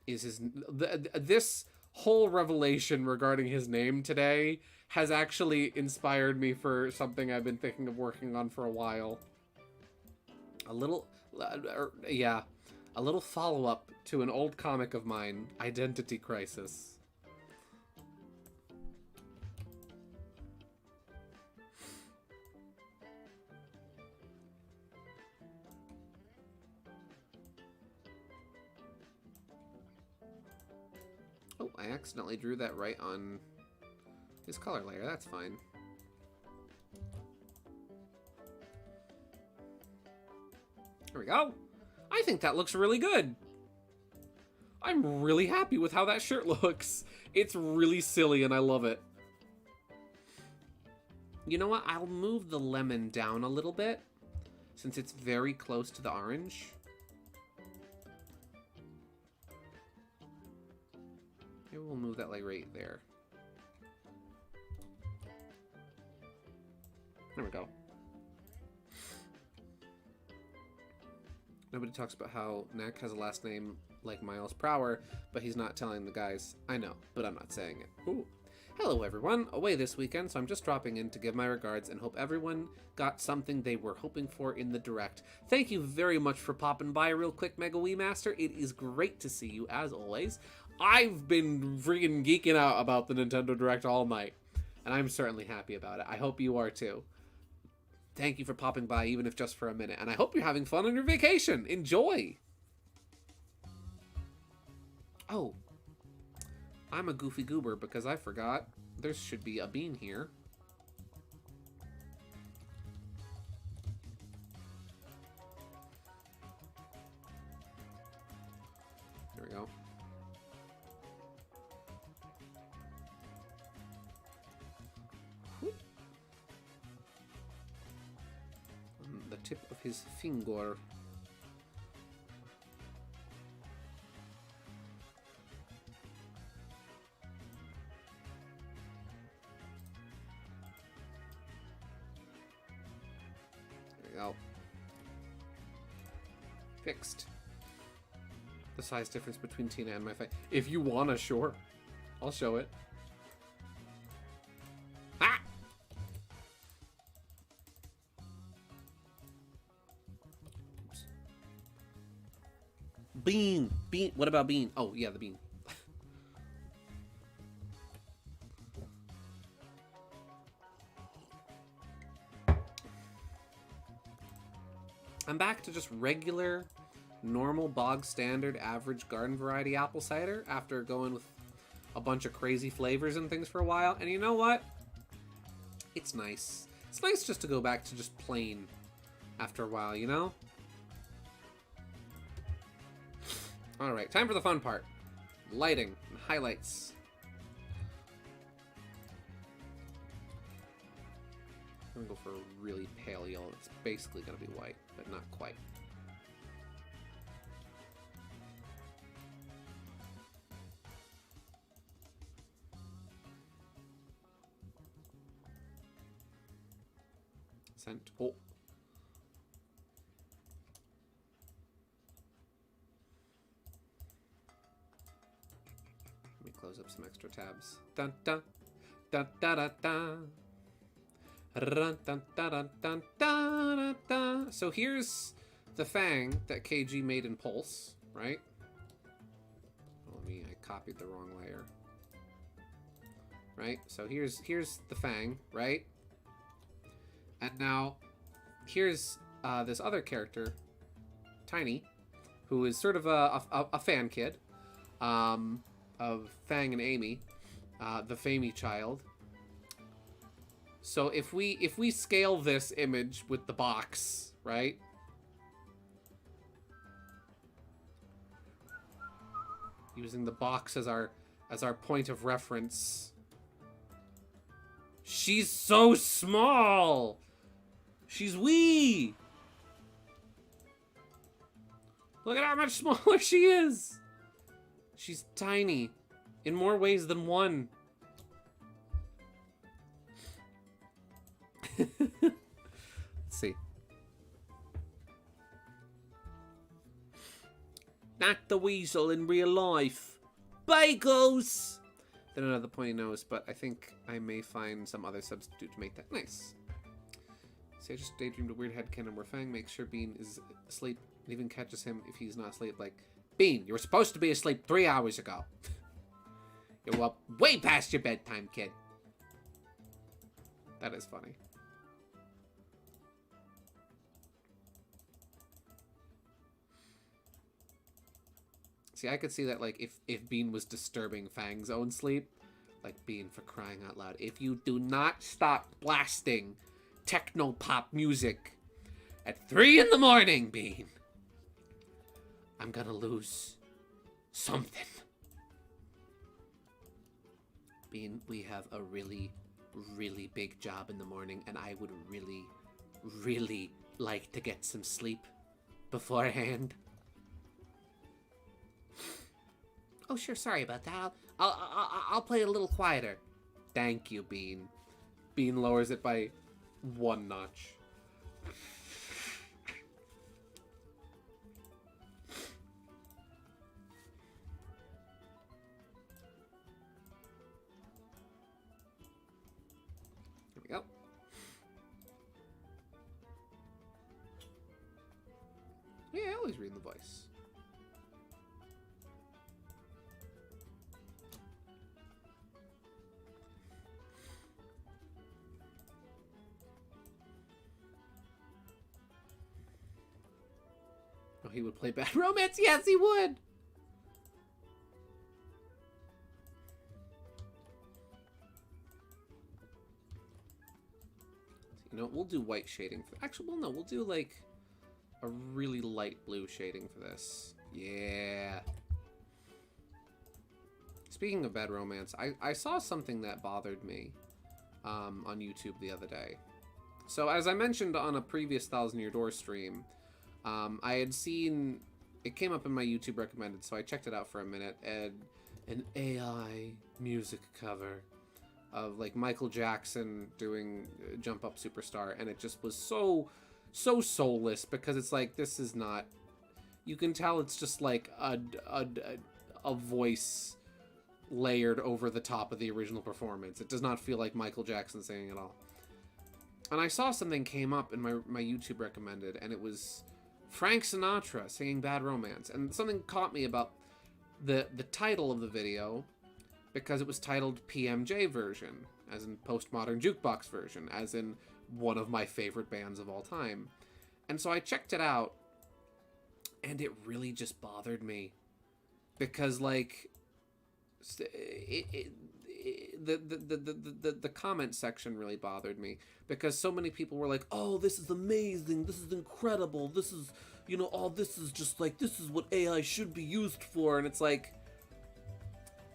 This whole revelation regarding his name today has actually inspired me for something I've been thinking of working on for a while. A little follow-up to an old comic of mine, Identity Crisis. Oh, I accidentally drew that right on his color layer. That's fine. There we go. I think that looks really good. I'm really happy with how that shirt looks. It's really silly and I love it. You know what? I'll move the lemon down a little bit since it's very close to the orange. Maybe we'll move that like right there. There we go. Nobody talks about how Knack has a last name like Miles Prower, but he's not telling the guys. I know, but I'm not saying it. Ooh. Hello everyone, away this weekend, so I'm just dropping in to give my regards and hope everyone got something they were hoping for in the direct. Thank you very much for popping by real quick, Mega Wii Master. It is great to see you, as always. I've been freaking geeking out about the Nintendo Direct all night, and I'm certainly happy about it. I hope you are too. Thank you for popping by, even if just for a minute. And I hope you're having fun on your vacation. Enjoy! Oh. I'm a goofy goober because I forgot there should be a bean here. There we go. The tip of his finger. There we go. Fixed. The size difference between Tina and my face. If you wanna, sure. I'll show it. Ah! Bean. Bean. What about Bean? Oh, yeah, the Bean. I'm back to just regular, normal, bog standard, average garden variety apple cider after going with a bunch of crazy flavors and things for a while. And you know what? It's nice. It's nice just to go back to just plain after a while, you know? Alright, time for the fun part. Lighting and highlights. I'm gonna go for a really pale yellow. It's basically gonna be white, but not quite. Scent. Oh. Let me close up some extra tabs. Dun dun dun dun dun dun. Dun, dun, dun, dun, dun, dun, dun. So here's the fang that KG made in Pulse, right? Oh, I copied the wrong layer. Right? So here's the fang, right? And now here's this other character, Tiny, who is sort of a fan kid of Fang and Amy, the Famey child. So if we scale this image with the box, right? Using the box as our point of reference. She's so small. She's wee. Look at how much smaller she is. She's tiny in more ways than one. Let's see. Not the weasel in real life. Bagels! Then another pointy nose, but I think I may find some other substitute to make that nice. See, I just daydreamed a weird headcanon where Fang makes sure Bean is asleep and even catches him if he's not asleep. Like, Bean, you were supposed to be asleep 3 hours ago. You're up way past your bedtime, kid. That is funny. See, I could see that, like, if Bean was disturbing Fang's own sleep, like, Bean, for crying out loud, if you do not stop blasting techno-pop music at 3 in the morning, Bean, I'm gonna lose something. Bean, we have a really, really big job in the morning, and I would really, really like to get some sleep beforehand. Oh, sure, sorry about that. I'll play it a little quieter. Thank you, Bean. Bean lowers it by 1 notch. There we go. Yeah, I always read the voice. Oh, he would play Bad Romance? Yes, he would! You know, we'll do white shading for... Actually, well, no, we'll do, like, a really light blue shading for this. Yeah. Speaking of Bad Romance, I saw something that bothered me on YouTube the other day. So, as I mentioned on a previous 1,000 Year Door stream, I had seen... It came up in my YouTube recommended, so I checked it out for a minute, and an AI music cover of, like, Michael Jackson doing Jump Up Superstar, and it just was so soulless, because it's like, this is not... You can tell it's just, like, a voice layered over the top of the original performance. It does not feel like Michael Jackson singing at all. And I saw something came up in my YouTube recommended, and it was Frank Sinatra singing Bad Romance. And something caught me about the title of the video, because it was titled PMJ version, as in Postmodern Jukebox version, as in one of my favorite bands of all time. And so I checked it out, and it really just bothered me. Because, like, the comment section really bothered me. Because so many people were like, oh, this is amazing, this is incredible, this is, you know, all this is just like, this is what AI should be used for. And it's like,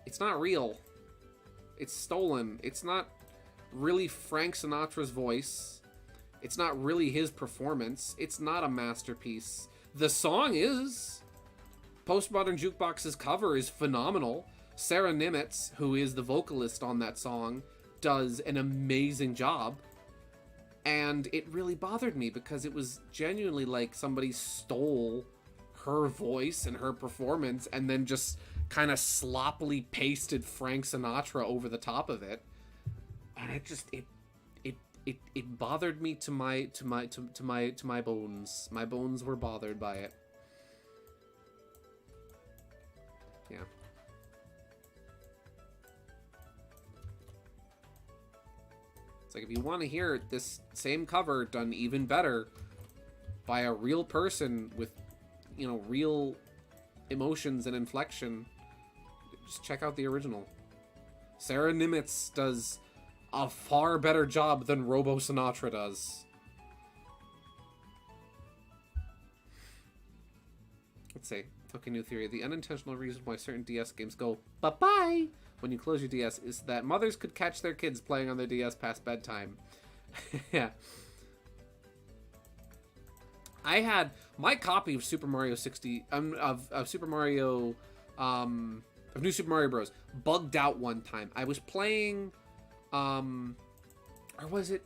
it's not real. It's stolen. It's not really Frank Sinatra's voice. It's not really his performance. It's not a masterpiece. The song is. Postmodern Jukebox's cover is phenomenal. Sarah Nimitz, who is the vocalist on that song, does an amazing job. And it really bothered me because it was genuinely like somebody stole her voice and her performance and then just kind of sloppily pasted Frank Sinatra over the top of it. And it just it bothered me to my bones. My bones were bothered by it. Yeah. It's like, if you want to hear this same cover done even better by a real person with, you know, real emotions and inflection, just check out the original. Sarah Nimitz does a far better job than Robo Sinatra does. Let's see. Okay, new theory. The unintentional reason why certain DS games go bye-bye when you close your DS is that mothers could catch their kids playing on their DS past bedtime. Yeah. I had my copy of Super Mario 60 of Super Mario of New Super Mario Bros. Bugged out one time. I was playing or was it,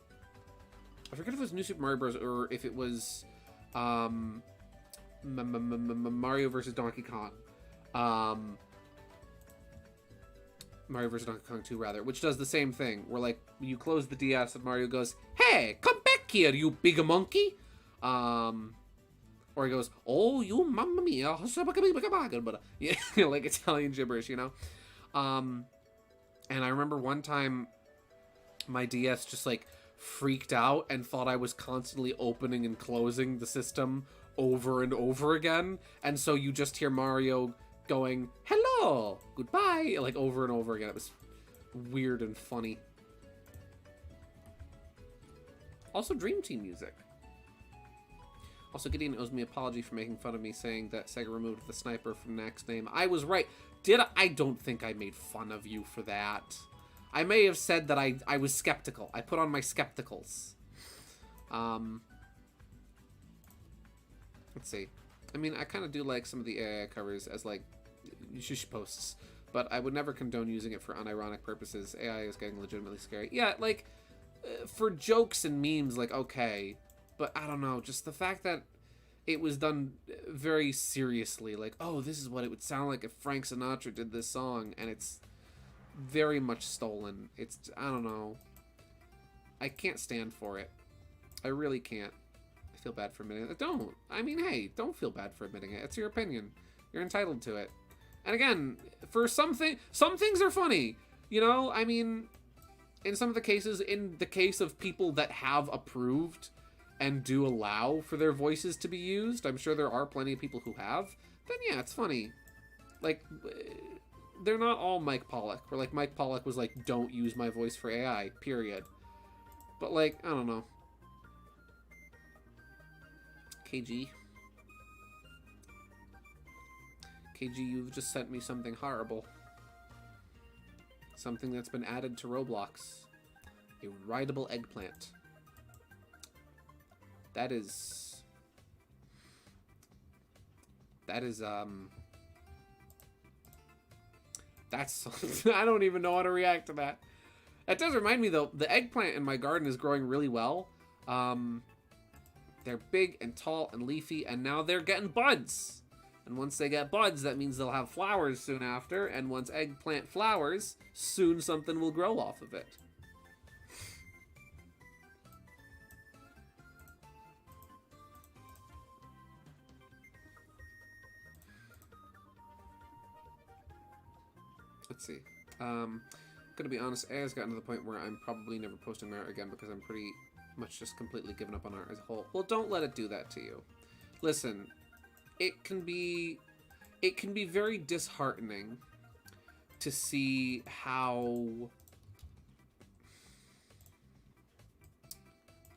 I forget if it was New Super Mario Bros. Or if it was Mario versus Donkey Kong. Mario vs. Donkey Kong 2, rather, which does the same thing, where, like, you close the DS and Mario goes, "Hey, come back here, you big monkey!" Or he goes, "Oh, you mamma mia!" Yeah, like Italian gibberish, you know? And I remember one time my DS just, like, freaked out and thought I was constantly opening and closing the system over and over again, and so you just hear Mario going, "Hello, goodbye," like over and over again. It was weird and funny. Also, Dream Team music. Also, Gideon owes me an apology for making fun of me saying that Sega removed the sniper from Knack's name. I was right. Did I? I don't think I made fun of you for that. I may have said that I was skeptical. I put on my skepticals. Let's see. I mean, I kind of do like some of the AI covers as, like, shush posts, but I would never condone using it for unironic purposes. AI is getting legitimately scary. Yeah, like, for jokes and memes, like, okay, but I don't know, just the fact that it was done very seriously, like, oh, this is what it would sound like if Frank Sinatra did this song, and it's very much stolen. It's, I don't know. I can't stand for it. I really can't. I feel bad for admitting it. Don't. I mean, hey, don't feel bad for admitting it. It's your opinion. You're entitled to it. And again, for some things are funny. You know, I mean, in some of the cases, in the case of people that have approved and do allow for their voices to be used, I'm sure there are plenty of people who have, then yeah, it's funny. Like, they're not all Mike Pollock, where, like, Mike Pollock was like, don't use my voice for AI, period. But, like, I don't know. KG, you've just sent me something horrible. Something that's been added to Roblox. A rideable eggplant. That's I don't even know how to react to that. That does remind me, though, the eggplant in my garden is growing really well. They're big and tall and leafy, and now they're getting buds. And once they get buds, that means they'll have flowers soon after, and once eggplant flowers, soon something will grow off of it. let's see. Gonna be honest, AI has gotten to the point where I'm probably never posting my art again because I'm pretty much just completely given up on art as a whole. Well, don't let it do that to you. Listen, it can be very disheartening to see how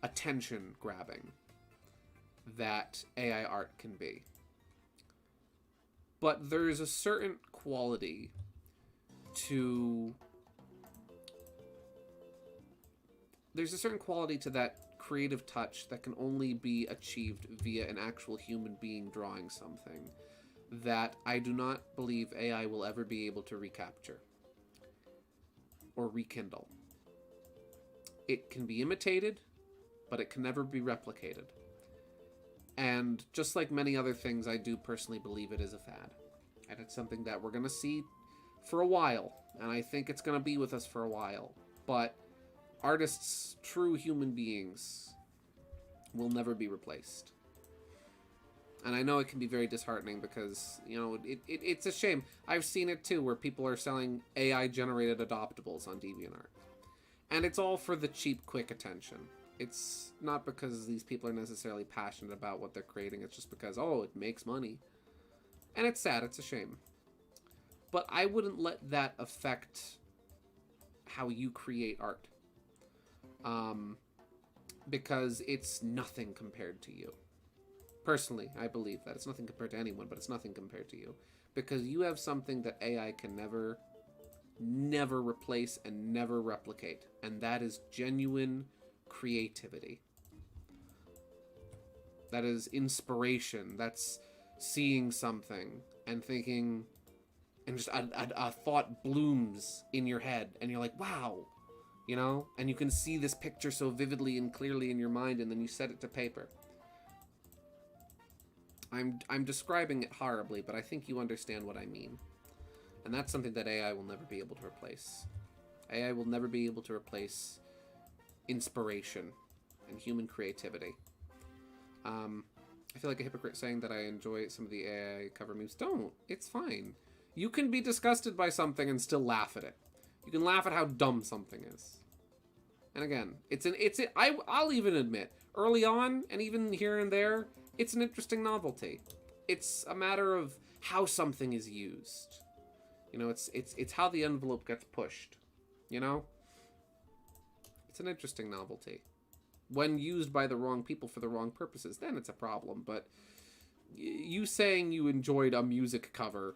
attention grabbing that AI art can be. But there's a certain quality to that creative touch that can only be achieved via an actual human being drawing something that I do not believe AI will ever be able to recapture or rekindle. It can be imitated, but it can never be replicated. And just like many other things, I do personally believe it is a fad. And it's something that we're going to see for a while. And I think it's going to be with us for a while. But artists, true human beings, will never be replaced. And I know it can be very disheartening because, you know, it's a shame. I've seen it too, where people are selling AI-generated adoptables on Deviantart. And it's all for the cheap, quick attention. It's not because these people are necessarily passionate about what they're creating. It's just because, oh, it makes money. And it's sad. It's a shame. But I wouldn't let that affect how you create art. Because it's nothing compared to you. Personally, I believe that. It's nothing compared to anyone, but it's nothing compared to you. Because you have something that AI can never replace and never replicate. And that is genuine creativity. That is inspiration. That's seeing something and thinking, and just a thought blooms in your head, and you're like, wow, you know? And you can see this picture so vividly and clearly in your mind, and then you set it to paper. I'm describing it horribly, but I think you understand what I mean. And that's something that AI will never be able to replace. AI will never be able to replace inspiration and human creativity. I feel like a hypocrite saying that I enjoy some of the AI cover memes. Don't. It's fine. You can be disgusted by something and still laugh at it. You can laugh at how dumb something is. And again, I'll even admit, early on, and even here and there, it's an interesting novelty. It's a matter of how something is used. You know, it's how the envelope gets pushed. You know? It's an interesting novelty. When used by the wrong people for the wrong purposes, then it's a problem. But you saying you enjoyed a music cover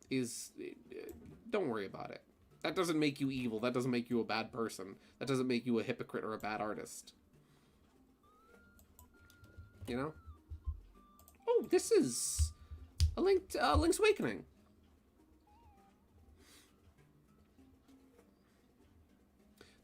is... don't worry about it. That doesn't make you evil. That doesn't make you a bad person. That doesn't make you a hypocrite or a bad artist. You know? Oh, this is a Link's Awakening.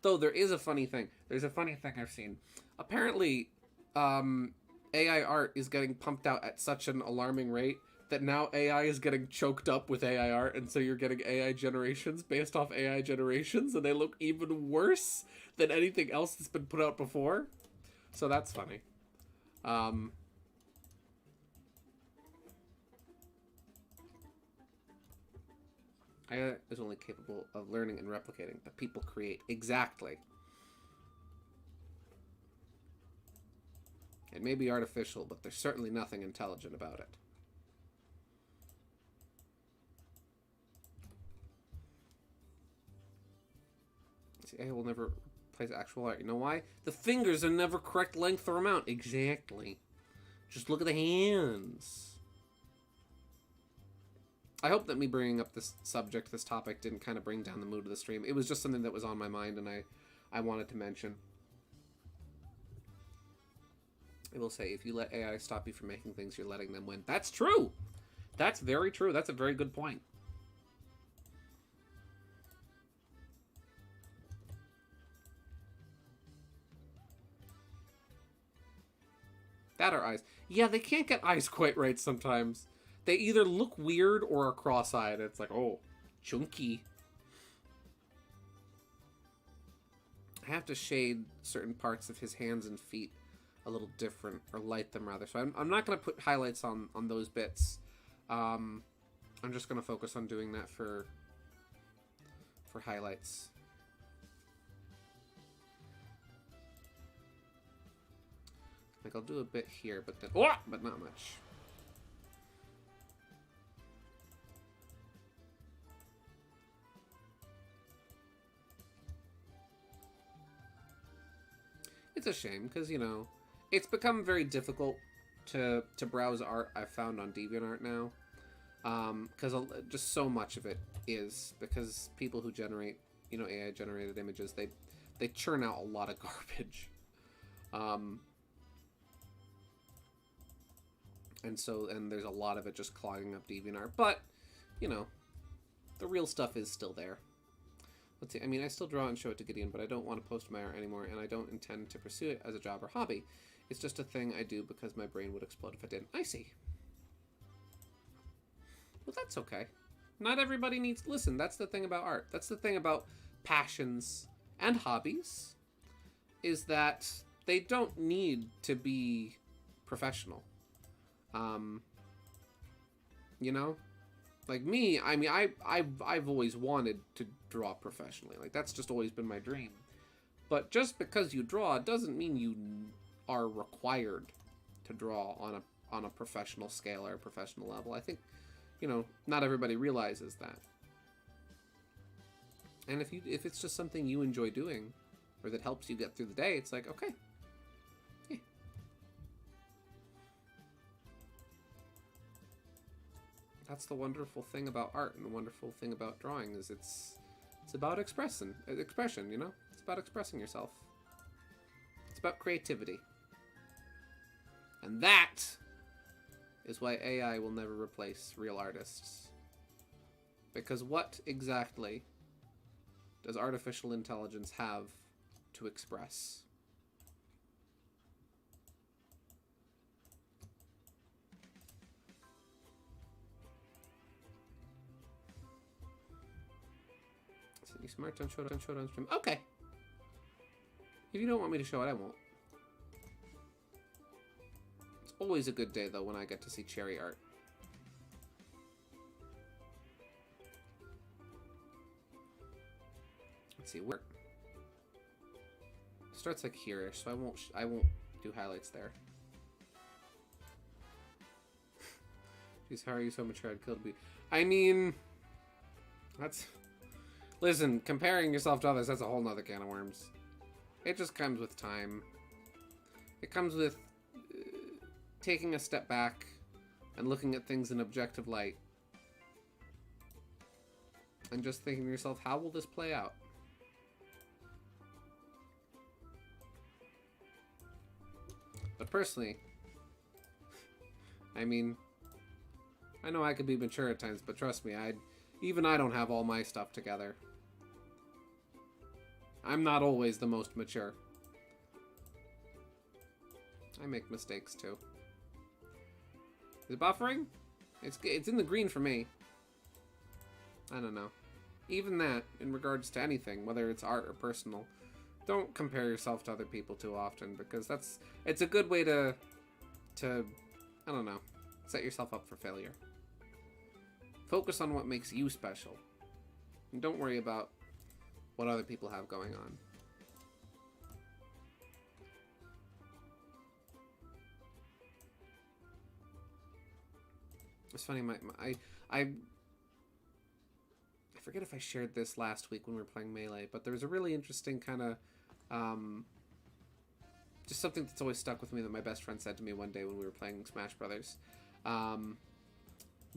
Though there is a funny thing. There's a funny thing I've seen. Apparently, AI art is getting pumped out at such an alarming rate that now AI is getting choked up with AI art, and so you're getting AI generations based off AI generations, and they look even worse than anything else that's been put out before. So that's funny. AI is only capable of learning and replicating, but people create. Exactly. It may be artificial, but there's certainly nothing intelligent about it. See, AI will never replace actual art. You know why? The fingers are never correct length or amount. Exactly. Just look at the hands. I hope that me bringing up this subject, this topic, didn't kind of bring down the mood of the stream. It was just something that was on my mind, and I wanted to mention. I will say, if you let AI stop you from making things, you're letting them win. That's true! That's very true. That's a very good point. That are eyes. Yeah, they can't get eyes quite right sometimes. They either look weird or are cross-eyed. It's like, oh, chunky. I have to shade certain parts of his hands and feet a little different, or light them rather. So I'm not going to put highlights on those bits. I'm just going to focus on doing that for for highlights. Like, I'll do a bit here, but then... Oh! But not much. It's a shame, because, you know, it's become very difficult to browse art I've found on Deviantart now. Because just so much of it is, because people who generate, you know, AI-generated images, they churn out a lot of garbage. And there's a lot of it just clogging up DeviantArt. But, you know, the real stuff is still there. Let's see, I mean, I still draw and show it to Gideon, but I don't want to post my art anymore, and I don't intend to pursue it as a job or hobby. It's just a thing I do because my brain would explode if I didn't. I see. Well, that's okay. Not everybody needs... Listen, that's the thing about art. That's the thing about passions and hobbies, is that they don't need to be professional. You know? Like me, I mean, I've always wanted to draw professionally. Like, that's just always been my dream. But just because you draw doesn't mean you are required to draw on a professional scale or a professional level. I think, you know, not everybody realizes that. And if it's just something you enjoy doing, or that helps you get through the day, it's like, okay. Yeah. That's the wonderful thing about art, and the wonderful thing about drawing is it's about expression, you know? It's about expressing yourself. It's about creativity. And that is why AI will never replace real artists. Because what exactly does artificial intelligence have to express? So you smart, don't show it on stream. Okay. If you don't want me to show it, I won't. It's always a good day, though, when I get to see cherry art. Let's see, where... It starts like here-ish, so I won't do highlights there. Jeez, how are you so mature? I'd kill to be... I mean... That's... Listen, comparing yourself to others, that's a whole nother can of worms. It just comes with time. It comes with taking a step back and looking at things in objective light. And just thinking to yourself, how will this play out? But personally, I mean, I know I could be mature at times, but trust me, even I don't have all my stuff together. I'm not always the most mature. I make mistakes too. Is it buffering? It's in the green for me. I don't know. Even that, in regards to anything, whether it's art or personal, don't compare yourself to other people too often, because it's a good way to I don't know, set yourself up for failure. Focus on what makes you special. And don't worry about what other people have going on. It's funny, I forget if I shared this last week when we were playing Melee, but there was a really interesting kind of just something that's always stuck with me that my best friend said to me one day when we were playing Smash Brothers,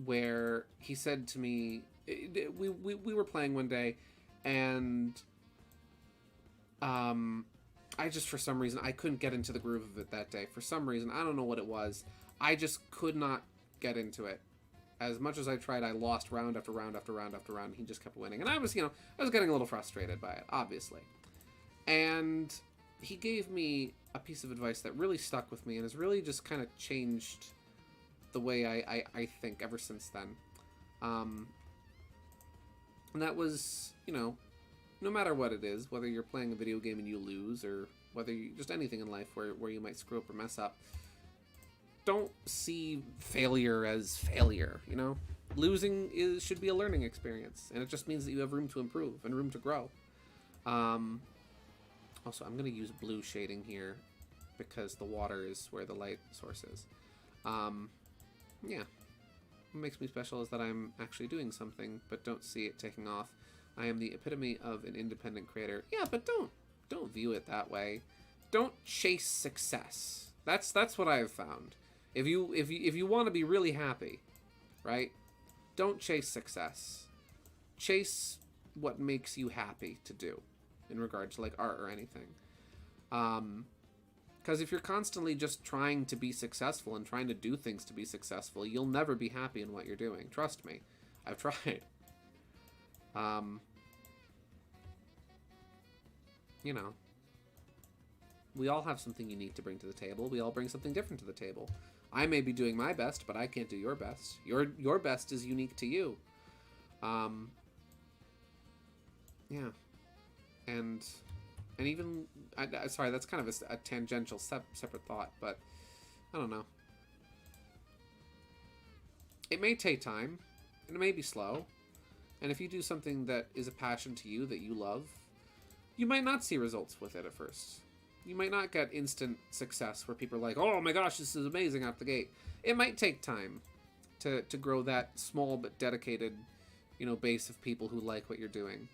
where he said to me, we were playing one day, and I just, for some reason, I couldn't get into the groove of it that day. For some reason, I don't know what it was. I just could not get into it. As much as I tried, I lost round after round after round after round. He just kept winning. And I was, I was getting a little frustrated by it, obviously. And he gave me a piece of advice that really stuck with me and has really just kind of changed the way I think ever since then. And that was, no matter what it is, whether you're playing a video game and you lose, or whether just anything in life where you might screw up or mess up, don't see failure as failure, Losing should be a learning experience, and it just means that you have room to improve and room to grow. Also, I'm going to use blue shading here because the water is where the light source is. Yeah. What makes me special is that I'm actually doing something, but don't see it taking off. I am the epitome of an independent creator. Yeah, but don't view it that way. Don't chase success. That's what I've found. If you want to be really happy, right? Don't chase success. Chase what makes you happy to do in regards to like art or anything. Because if you're constantly just trying to be successful and trying to do things to be successful, you'll never be happy in what you're doing. Trust me. I've tried. You know, we all have something unique to bring to the table. We all bring something different to the table. I may be doing my best, but I can't do your best. Your best is unique to you. Yeah. And even, sorry, that's kind of a tangential separate thought, but I don't know. It may take time, and it may be slow, and if you do something that is a passion to you, that you love, you might not see results with it at first. You might not get instant success where people are like, oh my gosh, this is amazing out the gate. It might take time to grow that small but dedicated, you know, base of people who like what you're doing.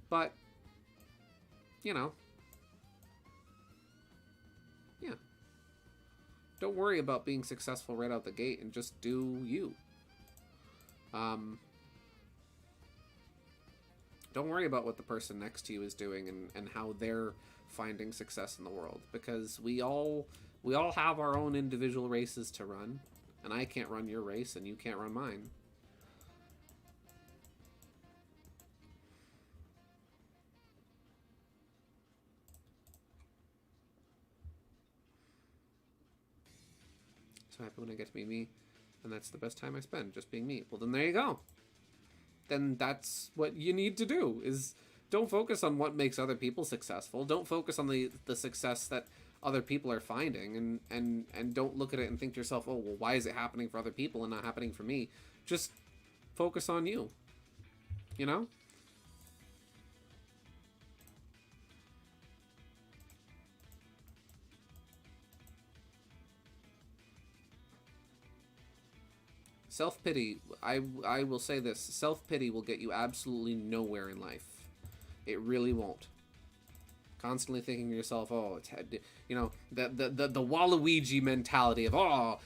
But, you know, yeah. Don't worry about being successful right out the gate and just do you. Don't worry about what the person next to you is doing and how they're finding success in the world, because we all have our own individual races to run, and I can't run your race and you can't run mine. So happy when I get to be me, and that's the best time I spend, just being me. Well, then there you go. Then that's what you need to do, is don't focus on what makes other people successful. Don't focus on the success that other people are finding, and don't look at it and think to yourself, oh, well, why is it happening for other people and not happening for me? Just focus on you, you know? Self-pity, I will say this, self-pity will get you absolutely nowhere in life. It really won't. Constantly thinking to yourself, oh, it's, you know, the Waluigi mentality of, oh,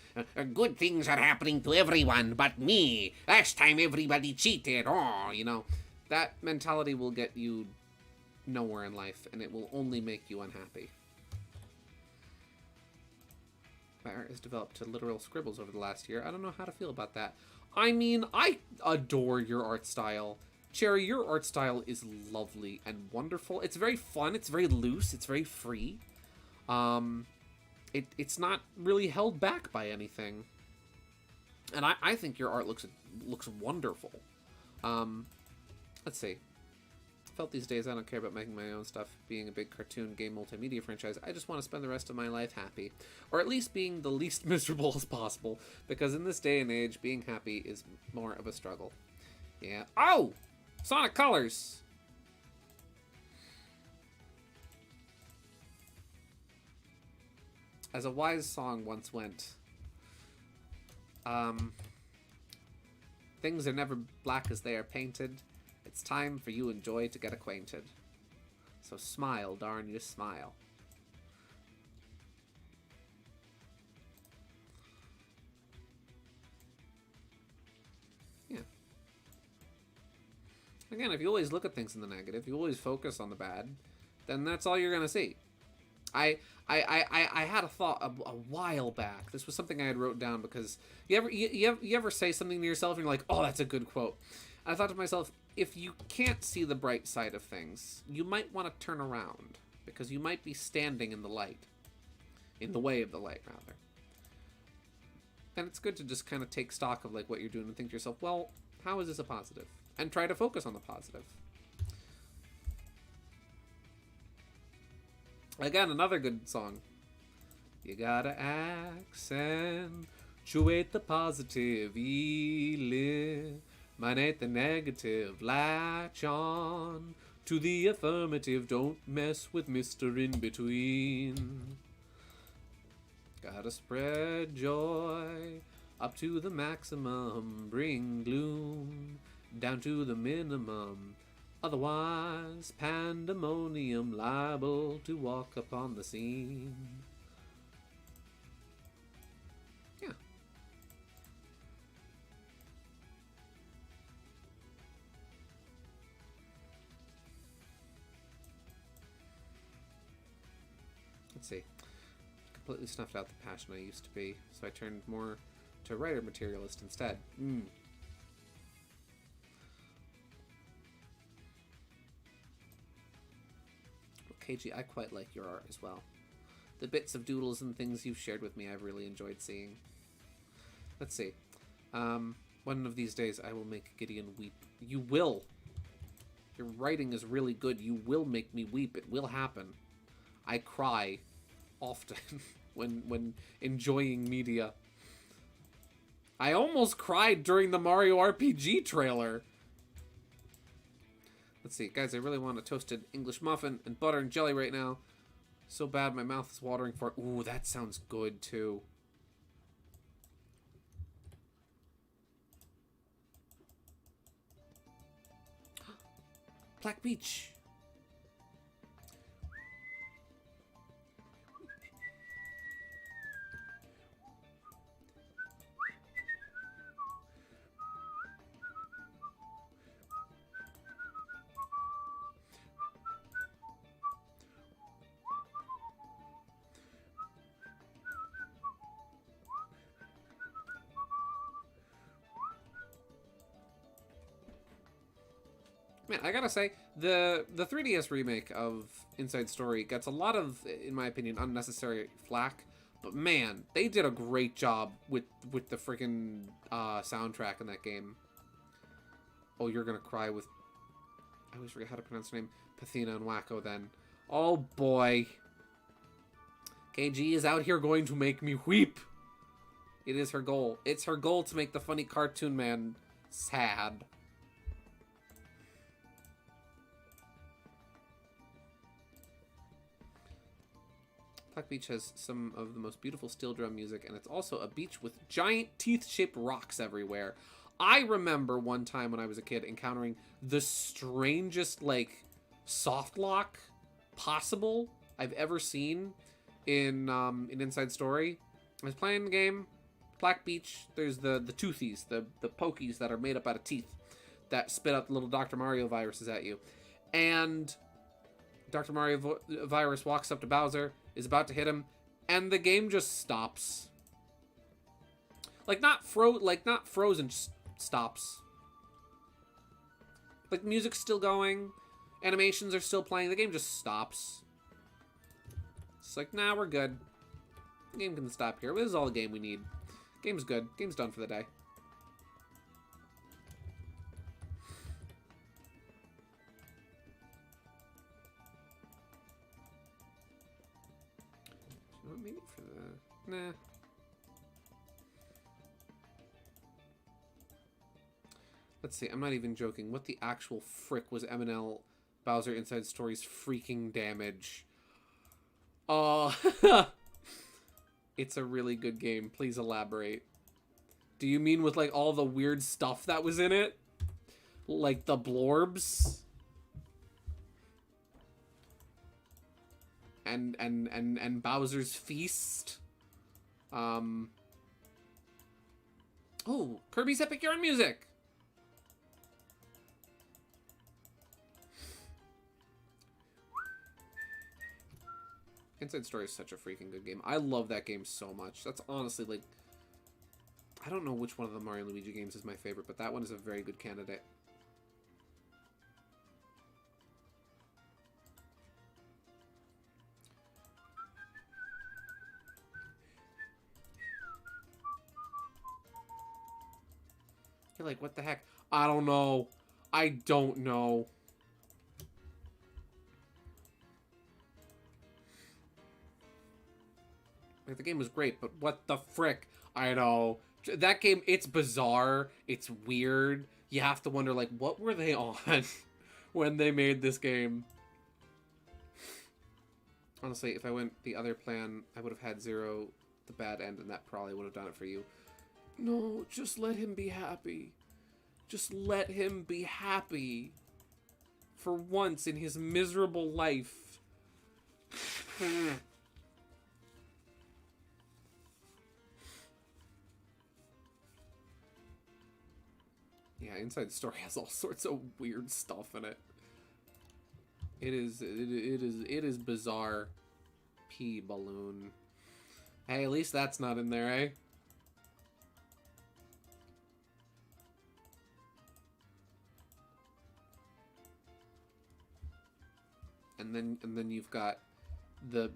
good things are happening to everyone but me. Last time everybody cheated, oh, you know. That mentality will get you nowhere in life, and it will only make you unhappy. My art has developed to literal scribbles over the last year. I don't know how to feel about that. I mean, I adore your art style. Cherry, your art style is lovely and wonderful. It's very fun. It's very loose. It's very free. It's not really held back by anything. And I think your art looks wonderful. Let's see. I felt these days I don't care about making my own stuff, being a big cartoon game multimedia franchise. I just want to spend the rest of my life happy. Or at least being the least miserable as possible. Because in this day and age, being happy is more of a struggle. Yeah. Oh! Sonic Colors! As a wise song once went, things are never black as they are painted. It's time for you and Joy to get acquainted. So smile, darn you, smile. Yeah. Again, if you always look at things in the negative, you always focus on the bad, then that's all you're gonna see. I had a thought a while back. This was something I had wrote down because you ever say something to yourself and you're like, oh, that's a good quote. I thought to myself, if you can't see the bright side of things, you might want to turn around, because you might be standing in the light. In the way of the light, rather. And it's good to just kind of take stock of like what you're doing and think to yourself, well, how is this a positive? And try to focus on the positive. Again, another good song. You gotta accentuate Perpetuate the positive, eliminate the negative, latch on to the affirmative, don't mess with Mr. In-Between. Gotta spread joy up to the maximum, bring gloom down to the minimum. Otherwise, pandemonium liable to walk upon the scene. Yeah. Let's see. Completely snuffed out the passion I used to be, so I turned more to writer materialist instead. KG, I quite like your art as well. The bits of doodles and things you've shared with me I've really enjoyed seeing. Let's see. One of these days I will make Gideon weep. You will! Your writing is really good. You will make me weep. It will happen. I cry often when enjoying media. I almost cried during the Mario RPG trailer. Let's see, guys, I really want a toasted English muffin and butter and jelly right now. So bad my mouth is watering for it. Ooh, that sounds good, too. Black Beach. Man, I gotta say, the 3DS remake of Inside Story gets a lot of, in my opinion, unnecessary flack. But man, they did a great job with the freaking soundtrack in that game. Oh, you're gonna cry with... I always forget how to pronounce her name. Pathina and Wacko then. Oh boy. KG is out here going to make me weep. It is her goal. It's her goal to make the funny cartoon man sad. Black Beach has some of the most beautiful steel drum music, and it's also a beach with giant teeth-shaped rocks everywhere. I remember one time when I was a kid encountering the strangest, like, soft lock possible I've ever seen in Inside Story. I was playing the game, Black Beach. There's the toothies, the pokies that are made up out of teeth that spit out little Dr. Mario viruses at you. And Dr. Mario virus walks up to Bowser, is about to hit him, and the game just stops. Like not frozen, just stops. Like music's still going, animations are still playing, the game just stops. It's like, nah, we're good. The game can stop here. This is all the game we need. Game's good. Game's done for the day. Maybe for the... Nah. Let's see, I'm not even joking. What the actual frick was M&L Bowser Inside Story's freaking damage? Oh, it's a really good game. Please elaborate. Do you mean with, like, all the weird stuff that was in it? Like the blorbs? And Bowser's Feast? Oh, Kirby's Epic Yarn Music! Inside Story is such a freaking good game. I love that game so much. That's honestly, like... I don't know which one of the Mario and Luigi games is my favorite, but that one is a very good candidate. You're like, what the heck? I don't know. I don't know. Like, the game was great, but what the frick? I know. That game, it's bizarre. It's weird. You have to wonder, like, what were they on when they made this game? Honestly, if I went the other plan, I would have had Zero the bad end, and that probably would have done it for you. No, just let him be happy. Just let him be happy. For once in his miserable life. Yeah, Inside Story has all sorts of weird stuff in it. It is bizarre. P balloon. Hey, at least that's not in there, eh? And then you've got the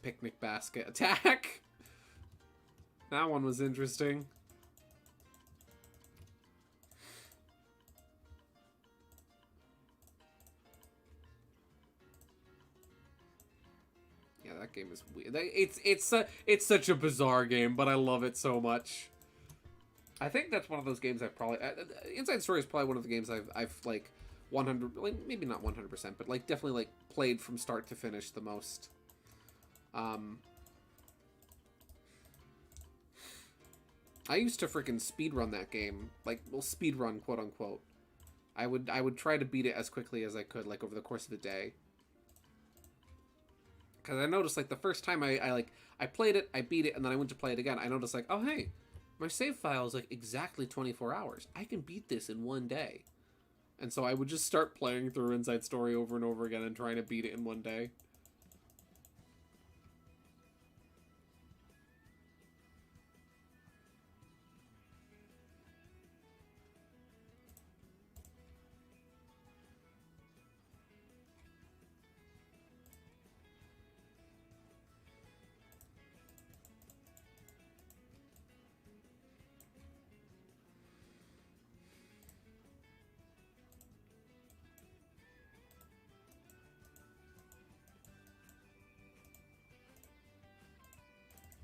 picnic basket attack. That one was interesting. Yeah, that game is weird. It's such a bizarre game, but I love it so much. I think that's one of those games I've probably Inside Story is probably one of the games I've like 100, like, maybe not 100%, but like definitely like played from start to finish the most. I used to freaking speedrun that game, like, well, speedrun, quote unquote. I would try to beat it as quickly as I could, like, over the course of the day. Because I noticed, like, the first time I played it, I beat it, and then I went to play it again. I noticed, like, oh, hey, my save file is, like, exactly 24 hours. I can beat this in one day. And so I would just start playing through Inside Story over and over again and trying to beat it in one day.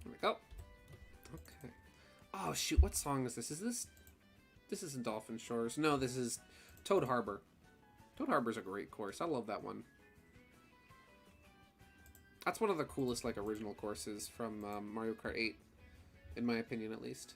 There we go. Okay. Oh, shoot. What song is this? Is this... This isn't Dolphin Shores. No, this is Toad Harbor. Toad Harbor's a great course. I love that one. That's one of the coolest, like, original courses from Mario Kart 8. In my opinion, at least.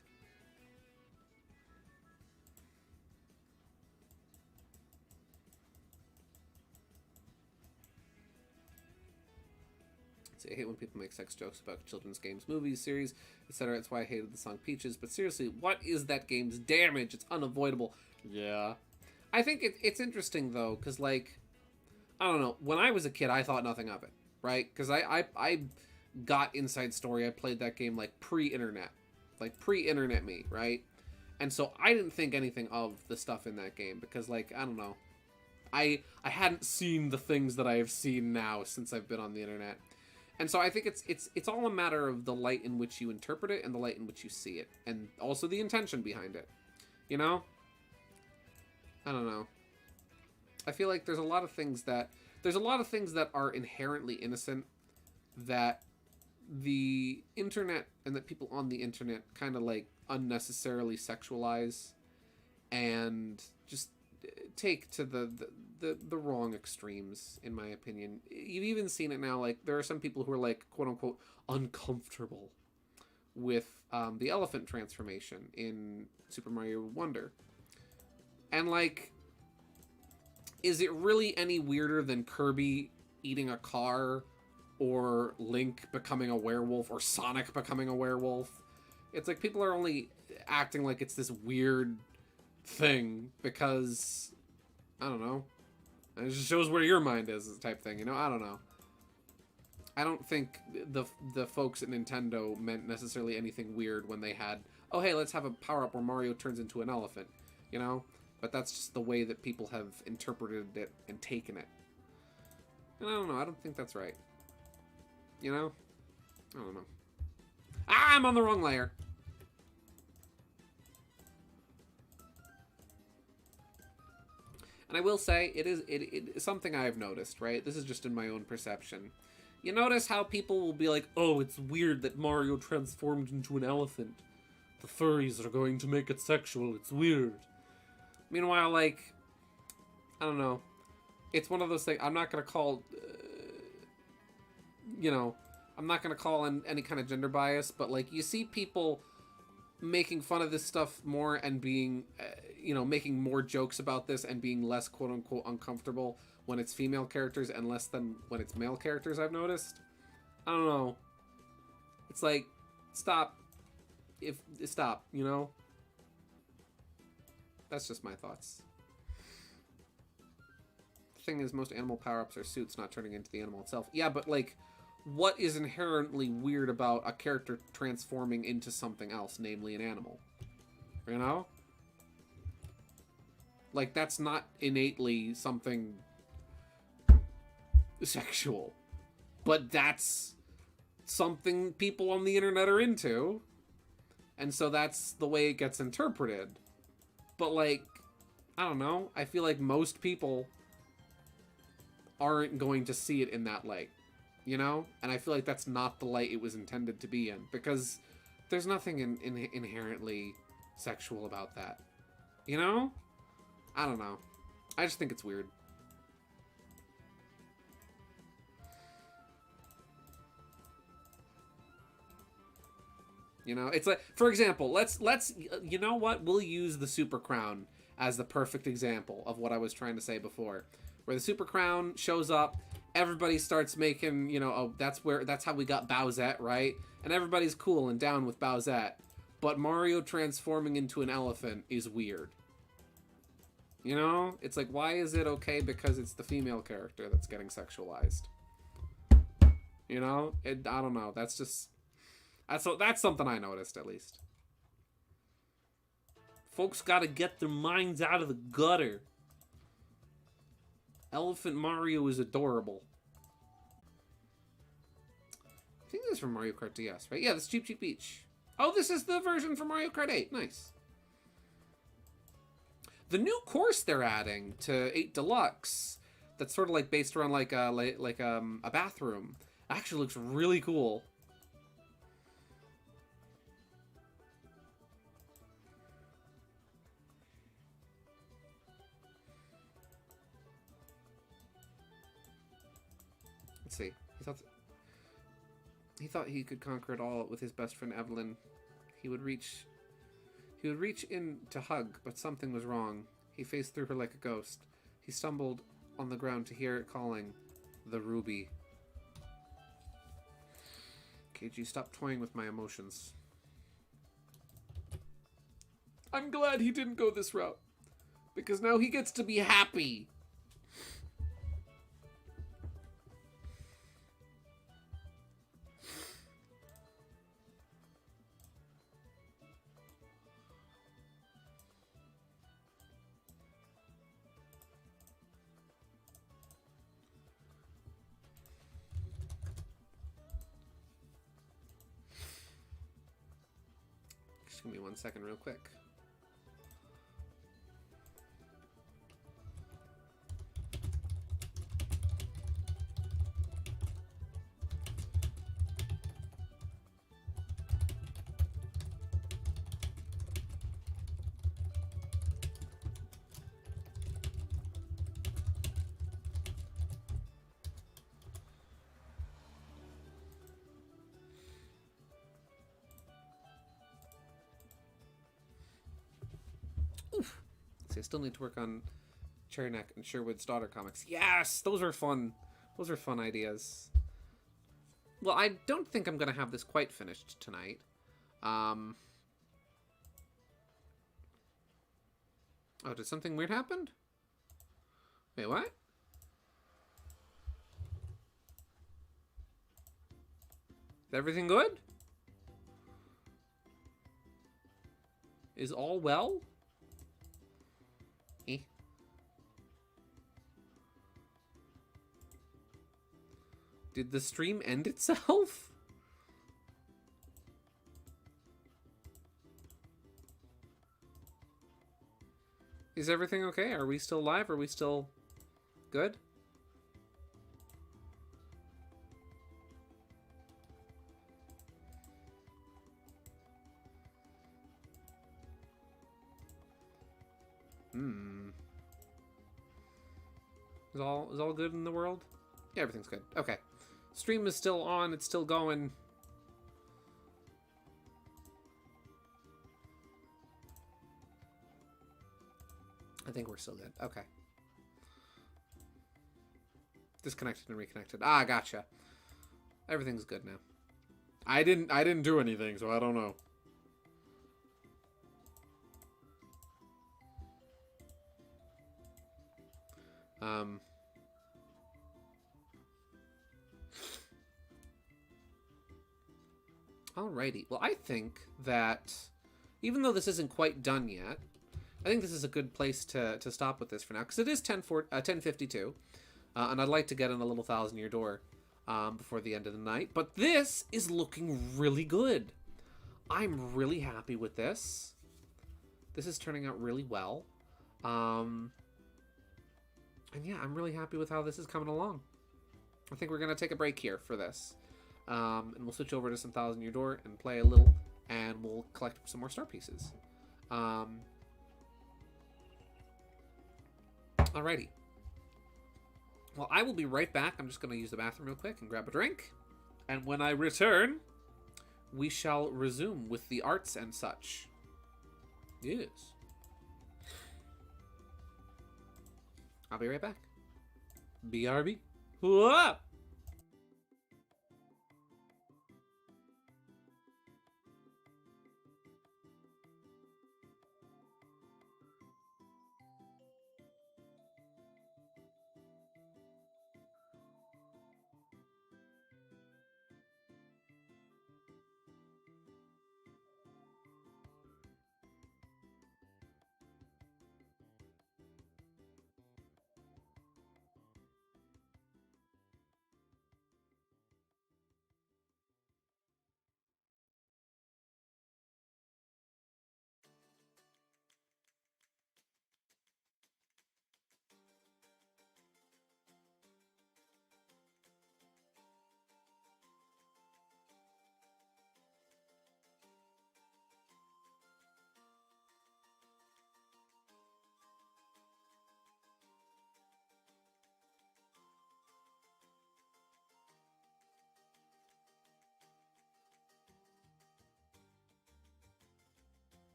I hate when people make sex jokes about children's games, movies, series, etc. That's why I hated the song Peaches. But seriously, what is that game's damage? It's unavoidable. Yeah. I think it's interesting, though, because, like, I don't know. When I was a kid, I thought nothing of it, right? Because I got Inside Story. I played that game, like, pre-internet. Like, pre-internet me, right? And so I didn't think anything of the stuff in that game because, like, I don't know. I hadn't seen the things that I have seen now since I've been on the internet. And so I think it's all a matter of the light in which you interpret it and the light in which you see it. And also the intention behind it. You know? I don't know. I feel like there's a lot of things that are inherently innocent that the internet and that people on the internet kind of like unnecessarily sexualize and just take to the wrong extremes, in my opinion. You've even seen it now, like, there are some people who are, like, quote-unquote, uncomfortable with the elephant transformation in Super Mario Wonder. And, like, is it really any weirder than Kirby eating a car, or Link becoming a werewolf, or Sonic becoming a werewolf? It's like people are only acting like it's this weird thing because, I don't know, it just shows where your mind is, type thing, you know? I don't know. I don't think the folks at Nintendo meant necessarily anything weird when they had, oh, hey, let's have a power-up where Mario turns into an elephant, you know? But that's just the way that people have interpreted it and taken it. And I don't know, I don't think that's right. You know? I don't know. Ah, I'm on the wrong layer! And I will say, it is something I've noticed, right? This is just in my own perception, You notice how people will be like, oh, it's weird that Mario transformed into an elephant. The furries are going to make it sexual. It's weird. Meanwhile, like, I don't know. It's one of those things. I'm not going to call, I'm not going to call in any kind of gender bias, but, like, you see people making fun of this stuff more and being, making more jokes about this and being less quote-unquote uncomfortable when it's female characters and less than when it's male characters, I've noticed. I don't know. It's like, stop. Stop, That's just my thoughts. The thing is, most animal power-ups are suits, not turning into the animal itself. Yeah, but, like, what is inherently weird about a character transforming into something else, namely an animal? You know? Like, that's not innately something sexual. But that's something people on the internet are into. And so that's the way it gets interpreted. But, like, I don't know. I feel like most people aren't going to see it in that light. And I feel like that's not the light it was intended to be in. Because there's nothing inherently sexual about that. I don't know. I just think it's weird. It's like, for example, let's you know what? We'll use the Super Crown as the perfect example of what I was trying to say before. Where the Super Crown shows up, everybody starts making, that's how we got Bowsette, right? And everybody's cool and down with Bowsette. But Mario transforming into an elephant is weird. It's like, why is it okay because it's the female character that's getting sexualized? I don't know. That's just... That's something I noticed, at least. Folks gotta get their minds out of the gutter. Elephant Mario is adorable. I think this is from Mario Kart DS, right? Yeah, this Cheep Cheep Beach. Oh, this is the version from Mario Kart 8. Nice. The new course they're adding to 8 Deluxe, that's sort of like based around like a bathroom, actually looks really cool. Let's see. He thought he could conquer it all with his best friend Evelyn. He would reach in to hug, but something was wrong. He faced through her like a ghost. He stumbled on the ground to hear it calling, the Ruby. KG, stop toying with my emotions. I'm glad he didn't go this route, because now he gets to be happy. Just give me 1 second real quick. I still need to work on Cherry Neck and Sherwood's Daughter comics. Yes! Those are fun. Those are fun ideas. Well, I don't think I'm going to have this quite finished tonight. Oh, did something weird happen? Wait, what? Is everything good? Is all well? Eh. Did the stream end itself? Is everything okay? Are we still live? Are we still good? Is all good in the world? Yeah, everything's good. Okay. Stream is still on. It's still going. I think we're still good. Okay. Disconnected and reconnected. Ah, gotcha. Everything's good now. I didn't do anything, so I don't know. Alrighty. Well, I think that even though this isn't quite done yet, I think this is a good place to stop with this for now, because it is 10:52, and I'd like to get in a little 1,000-year door before the end of the night. But this is looking really good. I'm really happy with this. This is turning out really well. And yeah, I'm really happy with how this is coming along. I think we're going to take a break here for this. And we'll switch over to some 1,000-year door and play a little, and we'll collect some more star pieces. Alrighty. Well, I will be right back. I'm just going to use the bathroom real quick and grab a drink. And when I return, we shall resume with the arts and such. Yes. I'll be right back. BRB. Whoa!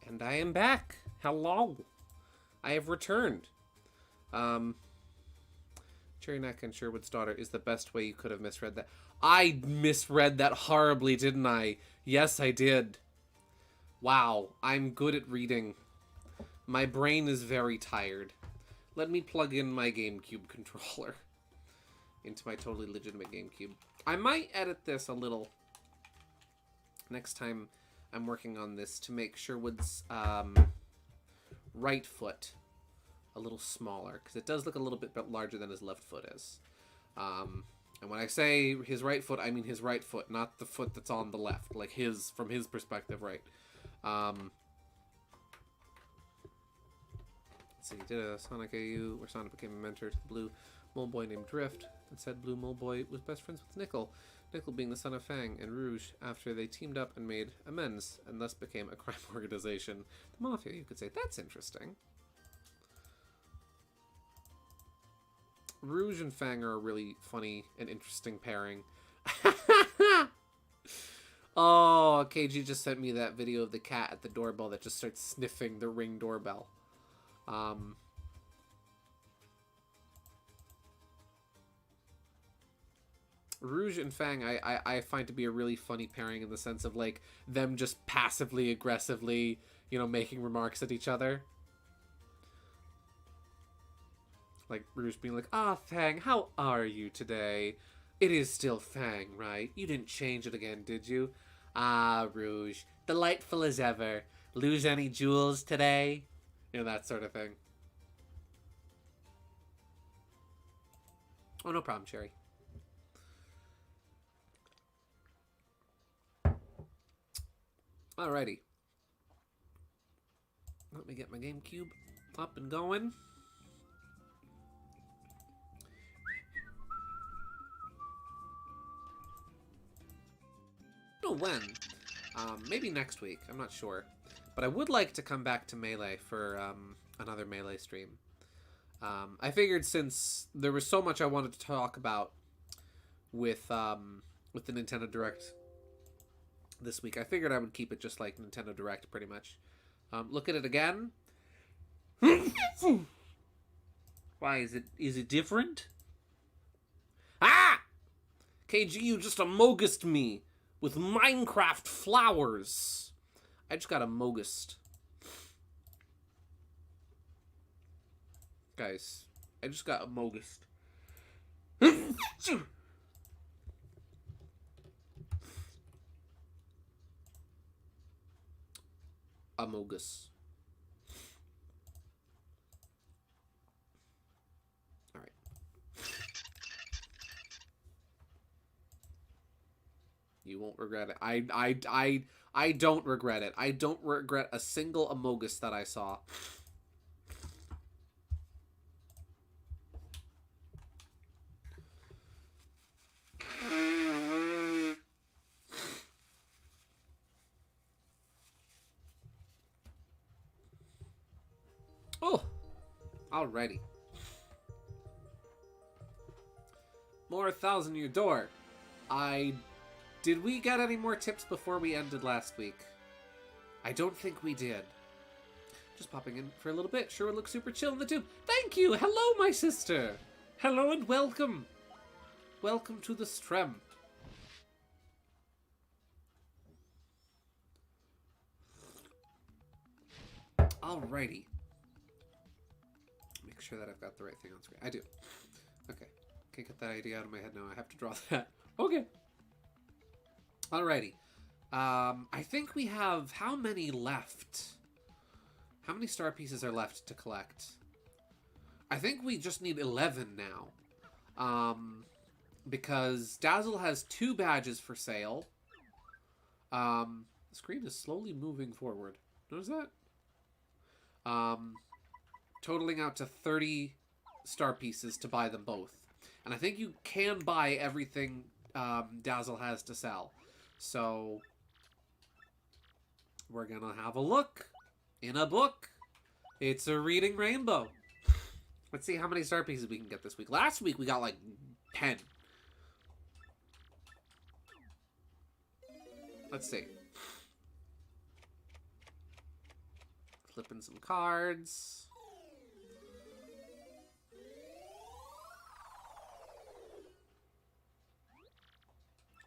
And I am back. Hello. I have returned. Cherry Neck and Sherwood's daughter is the best way you could have misread that. I misread that horribly, didn't I? Yes, I did. Wow, I'm good at reading. My brain is very tired. Let me plug in my GameCube controller into my totally legitimate GameCube. I might edit this a little next time I'm working on this to make Sherwood's right foot a little smaller, because it does look a little bit larger than his left foot is. And when I say his right foot, I mean his right foot, not the foot that's on the left, like his, from his perspective, right? Let's see, he did a Sonic AU where Sonic became a mentor to the blue mole boy named Drift, and said blue mole boy was best friends with Nickel. Nickel being the son of Fang and Rouge after they teamed up and made amends, and thus became a crime organization. The Mafia, you could say. That's interesting. Rouge and Fang are a really funny and interesting pairing. Oh, KG just sent me that video of the cat at the doorbell that just starts sniffing the Ring doorbell. Rouge and Fang I find to be a really funny pairing in the sense of, like, them just passively aggressively you know, making remarks at each other. Like Rouge being like, "Ah, Fang, how are you today? It is still Fang, right? You didn't change it again, did you? Ah, Rouge, delightful as ever. Lose any jewels today?" You know, that sort of thing. Oh, no problem, Cherry. Alrighty. Let me get my GameCube up and going. I don't know when. Maybe next week. I'm not sure. But I would like to come back to Melee for another Melee stream. I figured since there was so much I wanted to talk about with the Nintendo Direct this week, I figured I would keep it just like Nintendo Direct, pretty much. Look at it again. Why is it different? Ah! KG, you just amogused me with Minecraft flowers. I just got amogused. Guys, I just got amogused. Amogus. Alright. You won't regret it. I don't regret it. I don't regret a single Amogus that I saw. Oh, alrighty. More 1,000 your door. Did we get any more tips before we ended last week? I don't think we did. Just popping in for a little bit. Sure would look super chill in the tube. Thank you. Hello, my sister. Hello and welcome. Welcome to the stream. Alrighty. Make sure that I've got the right thing on screen. I do. Okay. Can't get that idea out of my head now. I have to draw that. Okay. Alrighty. I think we have... How many left? How many star pieces are left to collect? I think we just need 11 now. Because Dazzle has 2 badges for sale. The screen is slowly moving forward. Notice that? Totaling out to 30 star pieces to buy them both. And I think you can buy everything Dazzle has to sell. So, we're gonna have a look in a book. It's a reading rainbow. Let's see how many star pieces we can get this week. Last week we got like 10. Let's see. Flipping some cards.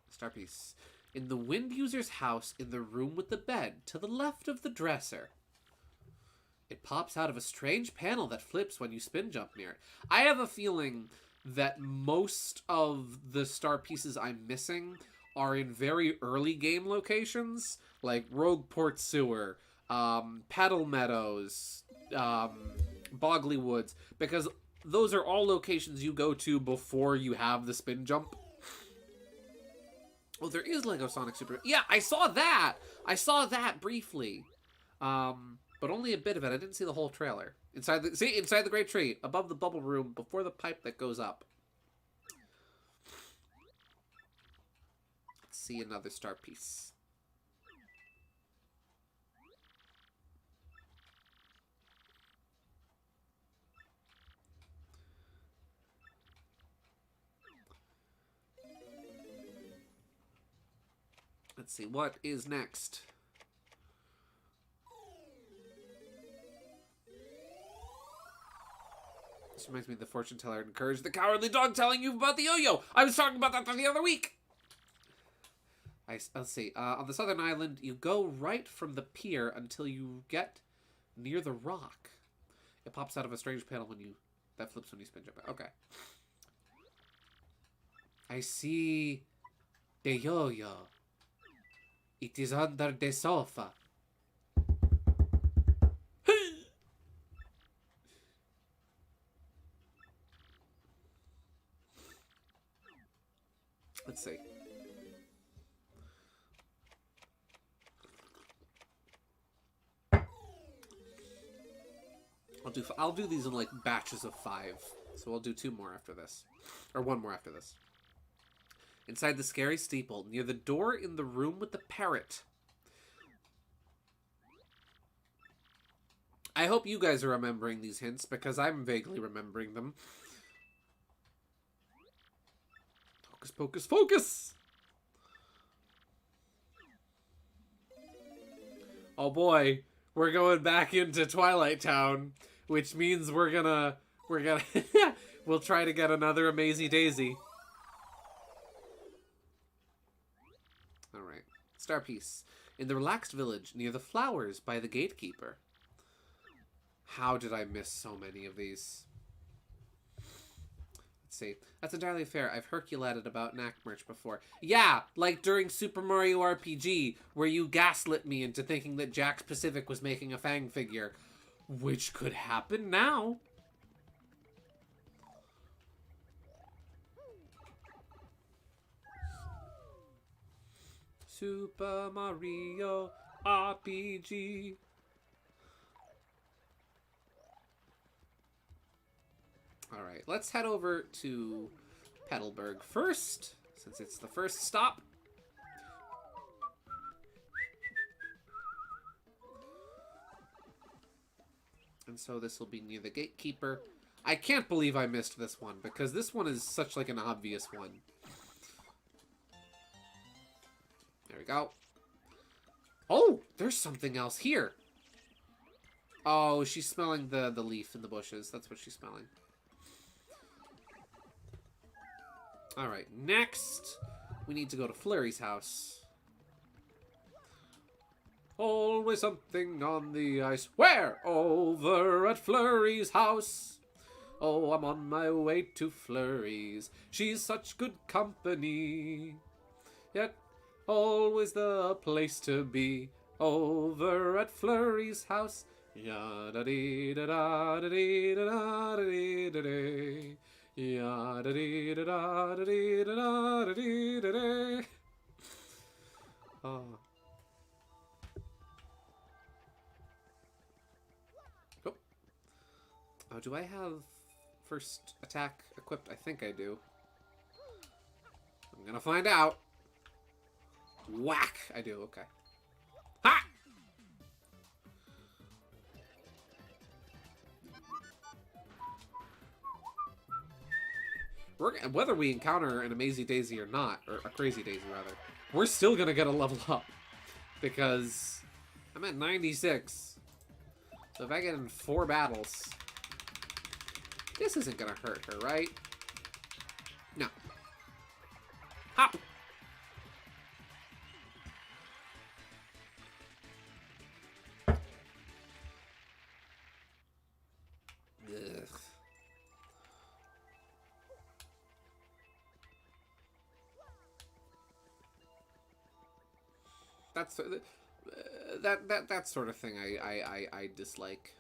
Star piece. In the wind user's house, in the room with the bed, to the left of the dresser. It pops out of a strange panel that flips when you spin jump near it. I have a feeling that most of the star pieces I'm missing are in very early game locations, like Rogueport Sewer, Petal Meadows, Bogley Woods, because those are all locations you go to before you have the spin jump. Oh, there is Lego Sonic Super. Yeah, I saw that. I saw that briefly, but only a bit of it. I didn't see the whole trailer. Inside the great tree, above the bubble room, before the pipe that goes up. Let's see another star piece. Let's see, what is next? This reminds me of the fortune teller encouraged the cowardly dog telling you about the yo-yo. I was talking about that the other week. Let's see. On the southern island, you go right from the pier until you get near the rock. It pops out of a strange panel when you... That flips when you spin jump. Okay. I see the yo-yo. It is under the sofa. Let's see. I'll do these in like batches of 5. So I'll do 2 more after this. Or 1 more after this. Inside the scary steeple, near the door in the room with the parrot. I hope you guys are remembering these hints, because I'm vaguely remembering them. Hocus pocus focus! Oh boy, we're going back into Twilight Town, which means we're gonna we'll try to get another Amazy Daisy. Alright. Star piece. In the relaxed village, near the flowers by the gatekeeper. How did I miss so many of these? Let's see. That's entirely fair. I've Herculated about Knack merch before. Yeah, like during Super Mario RPG, where you gaslit me into thinking that Jax Pacific was making a Fang figure. Which could happen now. Super Mario RPG. Alright, let's head over to Petalburg first, since it's the first stop. And so this will be near the gatekeeper. I can't believe I missed this one, because this one is such like an obvious one. There we go. Oh, there's something else here. Oh, she's smelling the leaf in the bushes. That's what she's smelling. Alright, next, we need to go to Flurry's house. Always something on the ice. Where? Over at Flurry's house. Oh, I'm on my way to Flurry's. She's such good company. Yet, always the place to be. Over at Flurry's house. Ya-da-dee-da-da-da-dee-da-da-da-dee-da-dee. Ya-da-dee-da-da-da-dee-da-da-da-dee-da-dee. Oh. Oh, do I have first attack equipped? I think I do. I'm gonna find out. Whack! I do, okay. Ha! Whether we encounter an Amazy Daisy or not, or a Crazy Daisy rather, we're still gonna get a level up. Because I'm at 96. So if I get in 4 battles... This isn't gonna hurt her, right? No. Hop! Ugh. That's that sort of thing I dislike.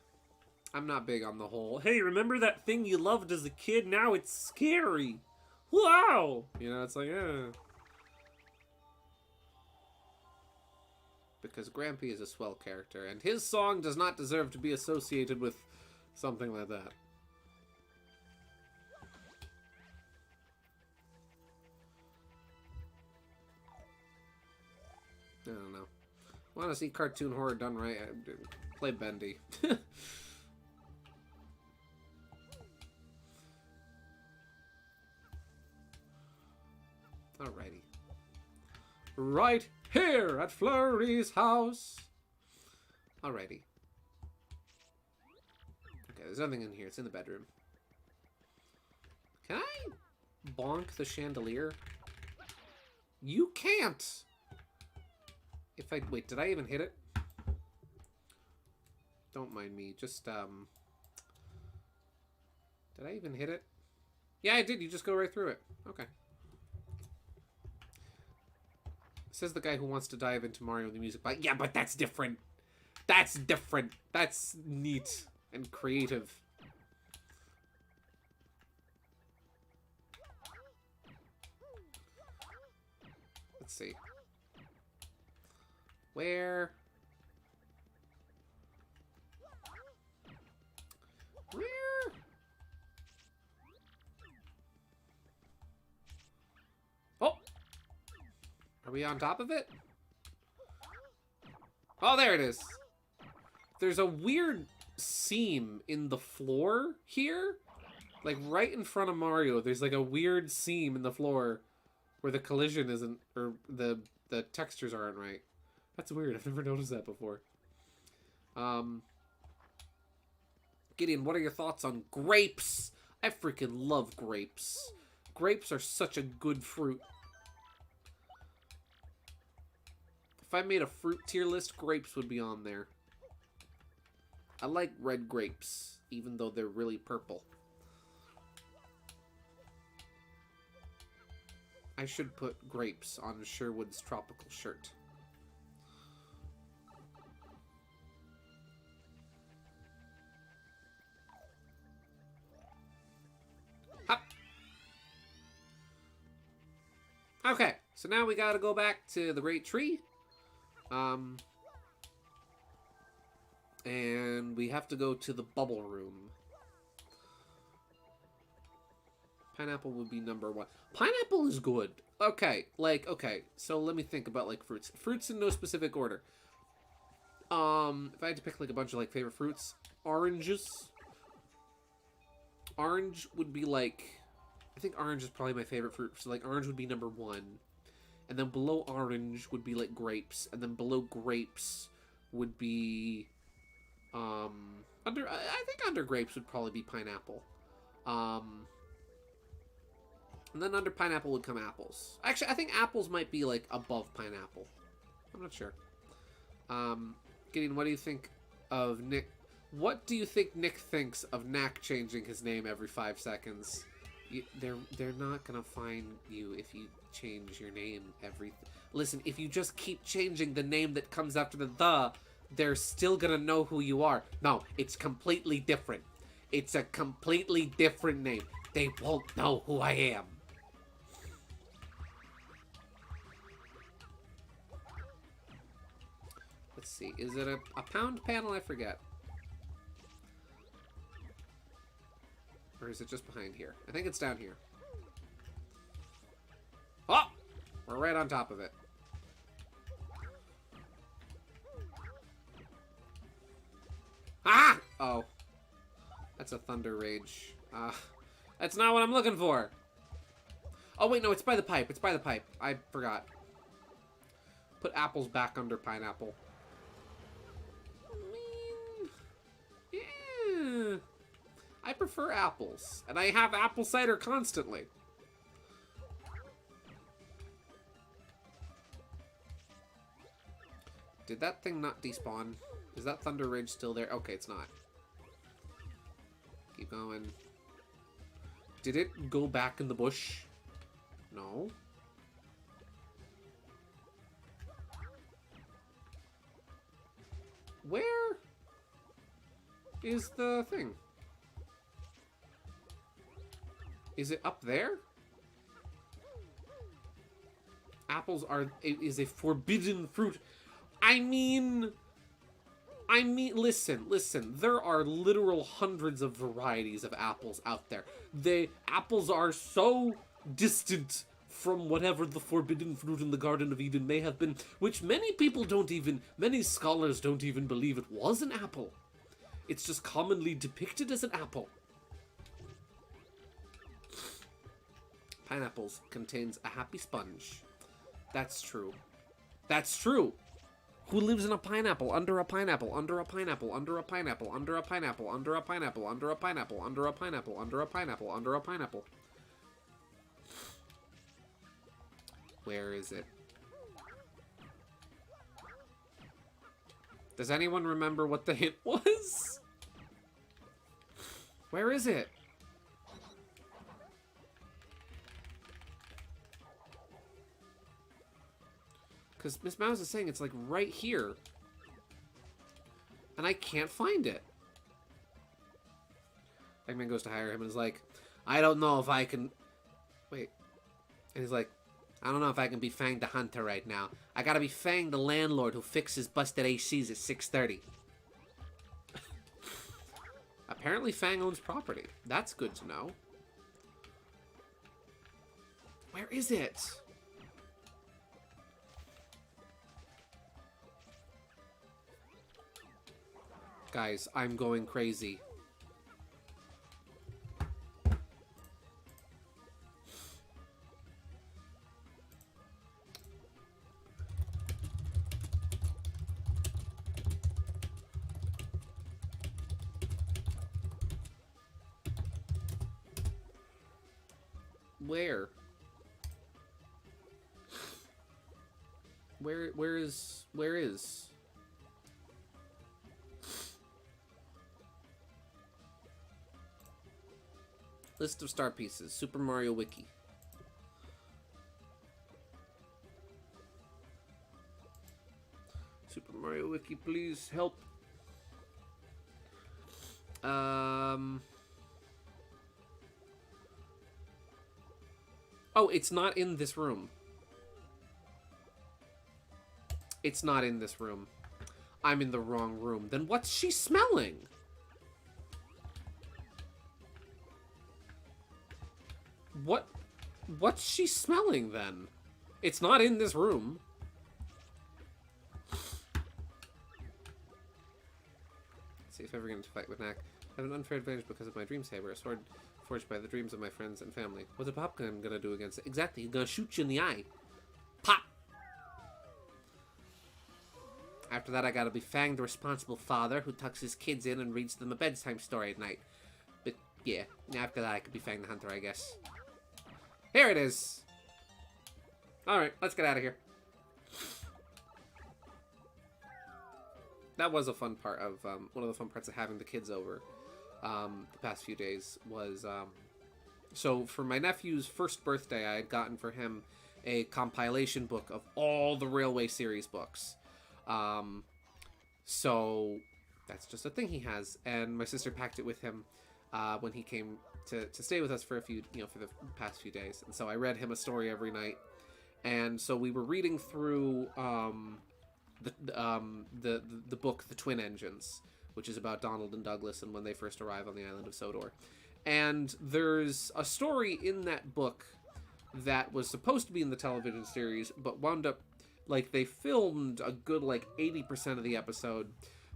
I'm not big on the whole, hey, remember that thing you loved as a kid? Now it's scary. Wow! You know, it's like, Because Grampy is a swell character, and his song does not deserve to be associated with something like that. I don't know. Want to see cartoon horror done right? Play Bendy. Alrighty. Right here at Flurry's house. Alrighty. Okay, there's nothing in here. It's in the bedroom. Can I bonk the chandelier? You can't! If I... Wait, did I even hit it? Don't mind me. Just, Did I even hit it? Yeah, I did. You just go right through it. Okay. Says the guy who wants to dive into Mario in the music bike. Yeah, but that's different. That's different. That's neat and creative. Let's see. Where? Oh! Are we on top of it? Oh, there it is. There's a weird seam in the floor here. Like, right in front of Mario, there's like a weird seam in the floor where the collision isn't, or the textures aren't right. That's weird. I've never noticed that before. Gideon, what are your thoughts on grapes? I freaking love grapes. Grapes are such a good fruit. If I made a fruit tier list, grapes would be on there. I like red grapes, even though they're really purple. I should put grapes on Sherwood's tropical shirt. Hop. Okay, so now we gotta go back to the Great Tree. And we have to go to the bubble room. Pineapple would be number 1. Pineapple is good. Okay, like, okay, so let me think about, like, fruits. Fruits in no specific order. If I had to pick, like, a bunch of, like, favorite fruits. Oranges. Orange would be, like... I think orange is probably my favorite fruit. So, like, orange would be number 1. And then below orange would be, like, grapes. And then below grapes would be... I think under grapes would probably be pineapple. And then under pineapple would come apples. Actually, I think apples might be, like, above pineapple. I'm not sure. Gideon, what do you think of Nick? What do you think Nick thinks of Knack changing his name every 5 seconds? They're not gonna find you if you change your name every... Listen, if you just keep changing the name that comes after the, they're still gonna know who you are. No, it's completely different. It's a completely different name. They won't know who I am. Let's see. Is it a pound panel? I forget. Or is it just behind here? I think it's down here. Oh! We're right on top of it. Ah! Oh. That's a Thunder Rage. That's not what I'm looking for. Oh, wait, no, it's by the pipe. It's by the pipe. I forgot. Put apples back under pineapple. Yeah. I prefer apples. And I have apple cider constantly. Did that thing not despawn? Is that Thunder Rage still there? Okay, it's not. Keep going. Did it go back in the bush? No. Where is the thing? Is it up there? Apples is a forbidden fruit. I mean, listen, there are literal hundreds of varieties of apples out there. Apples are so distant from whatever the forbidden fruit in the Garden of Eden may have been, which many scholars don't even believe it was an apple. It's just commonly depicted as an apple. Pineapples contains a happy sponge. That's true. That's true. Who lives in a pineapple, under a pineapple, under a pineapple, under a pineapple, under a pineapple, under a pineapple, under a pineapple, under a pineapple, under a pineapple, under a pineapple? Where is it? Does anyone remember what the hint was? Where is it? Because Miss Mouse is saying it's like right here. And I can't find it. Eggman goes to hire him and is like, I don't know if I can... Wait. And he's like, I don't know if I can be Fang the Hunter right now. I gotta be Fang the landlord who fixes busted ACs at 6:30. Apparently Fang owns property. That's good to know. Where is it? Guys, I'm going crazy. Where? Where is? List of star pieces. Super Mario Wiki. Super Mario Wiki, please help. Oh, it's not in this room. It's not in this room. I'm in the wrong room. Then what's she smelling? What's she smelling then? It's not in this room. Let's see if ever going to fight with Knack. I have an unfair advantage because of my dream saber, a sword forged by the dreams of my friends and family. What's a popgun gonna do against it? Exactly, he's gonna shoot you in the eye. Pop! After that, I gotta be Fang, the responsible father who tucks his kids in and reads them a bedtime story at night. But yeah, after that, I could be Fang the Hunter, I guess. Here it is! Alright, let's get out of here. That was a fun part of, one of the fun parts of having the kids over. The past few days was, so for my nephew's first birthday, I had gotten for him a compilation book of all the Railway series books. So that's just a thing he has, and my sister packed it with him, when he came to stay with us for a few, for the past few days. And so I read him a story every night, and so we were reading through, the book, The Twin Engines, which is about Donald and Douglas and when they first arrive on the island of Sodor. And there's a story in that book that was supposed to be in the television series, but wound up, they filmed a good, 80% of the episode,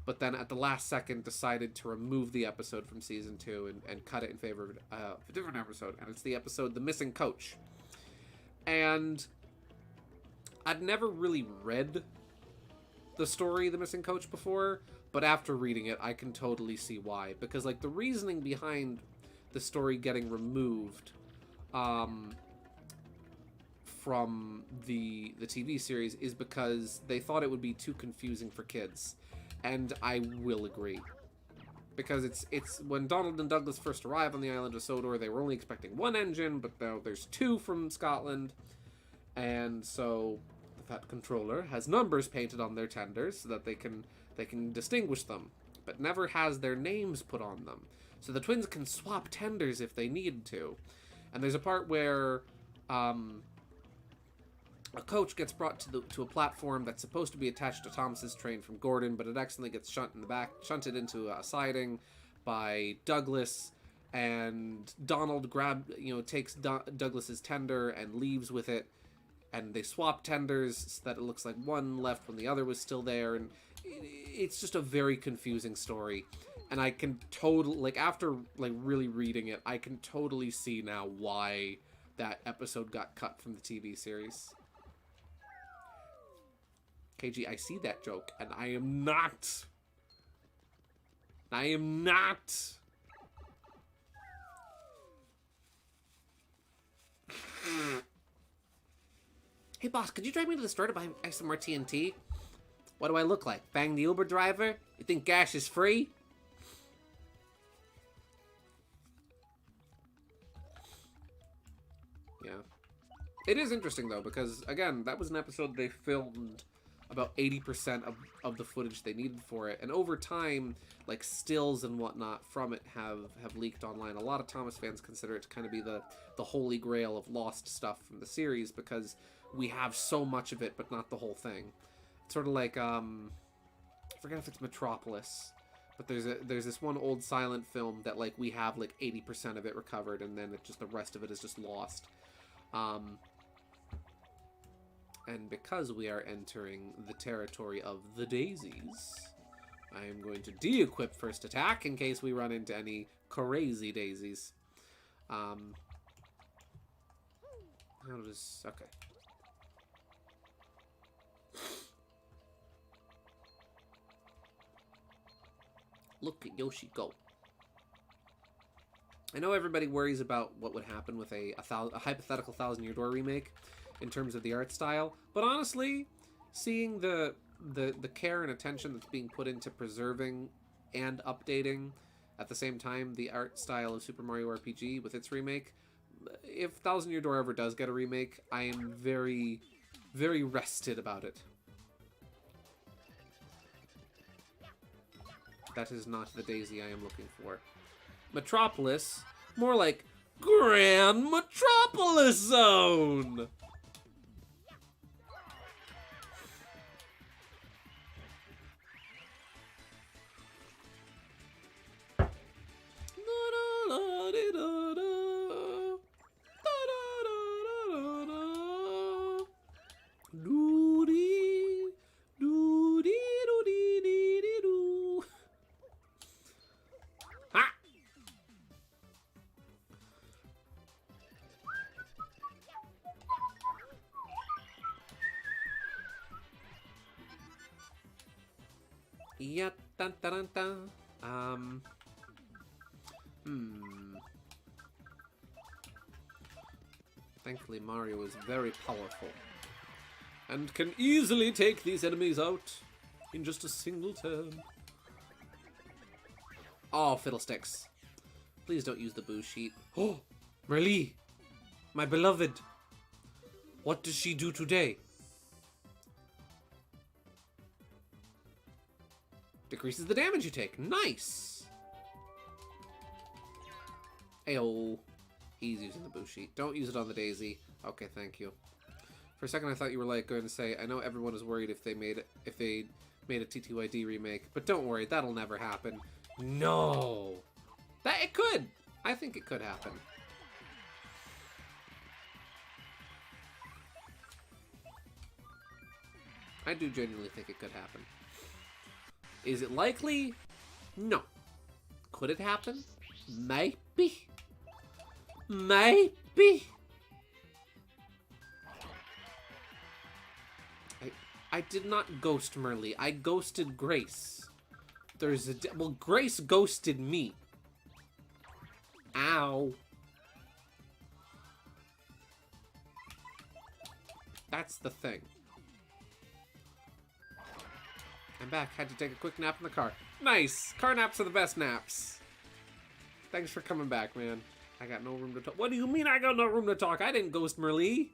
but then at the last second decided to remove the episode from season 2 and cut it in favor of a different episode, and it's the episode The Missing Coach. And I'd never really read the story The Missing Coach before, but after reading it, I can totally see why. Because, the reasoning behind the story getting removed from the TV series is because they thought it would be too confusing for kids. And I will agree. Because it's when Donald and Douglas first arrive on the island of Sodor, they were only expecting one engine, but now there's 2 from Scotland. And so that controller has numbers painted on their tenders so that they can distinguish them, but never has their names put on them. So the twins can swap tenders if they need to. And there's a part where a coach gets brought to a platform that's supposed to be attached to Thomas's train from Gordon, but it accidentally gets shunted into a siding by Douglas, and Donald takes Douglas's tender and leaves with it. And they swap tenders so that it looks like one left when the other was still there. And it's just a very confusing story. And I can totally, after, really reading it, I can totally see now why that episode got cut from the TV series. KG, I see that joke, and I am not. Hey, boss, could you drive me to the store to buy some more TNT? What do I look like? Bang the Uber driver? You think gas is free? Yeah. It is interesting, though, because, again, that was an episode they filmed about 80% of the footage they needed for it. And over time, like, stills and whatnot from it have leaked online. A lot of Thomas fans consider it to kind of be the holy grail of lost stuff from the series, because we have so much of it, but not the whole thing. It's sort of like, I forget if it's Metropolis, but there's this one old silent film that, like, we have, like, 80% of it recovered, and then the rest of it is just lost. And because we are entering the territory of the daisies, I am going to de-equip first attack in case we run into any crazy daisies. How does... okay. Look at Yoshi go. I know everybody worries about what would happen with a hypothetical Thousand Year Door remake in terms of the art style, but honestly, seeing the care and attention that's being put into preserving and updating at the same time the art style of Super Mario RPG with its remake, if Thousand Year Door ever does get a remake, I am very, very rested about it. That is not the daisy I am looking for. Metropolis, more like Grand Metropolis Zone! Yeah, dun, dun, dun, dun. Thankfully, Mario is very powerful and can easily take these enemies out in just a single turn. Oh, fiddlesticks. Please don't use the boo sheet. Oh, Merlee, my beloved. What does she do today? Decreases the damage you take. Nice! Ayo. He's using the boo sheet. Don't use it on the daisy. Okay, thank you. For a second I thought you were like going to say, I know everyone is worried if they made a TTYD remake, but don't worry, that'll never happen. No! It could! I think it could happen. I do genuinely think it could happen. Is it likely? No. Could it happen? Maybe. Maybe. I did not ghost Merlee. I ghosted Grace. Well, Grace ghosted me. Ow. That's the thing. I'm back. Had to take a quick nap in the car. Nice! Car naps are the best naps. Thanks for coming back, man. I got no room to talk. What do you mean I got no room to talk? I didn't ghost Merlee.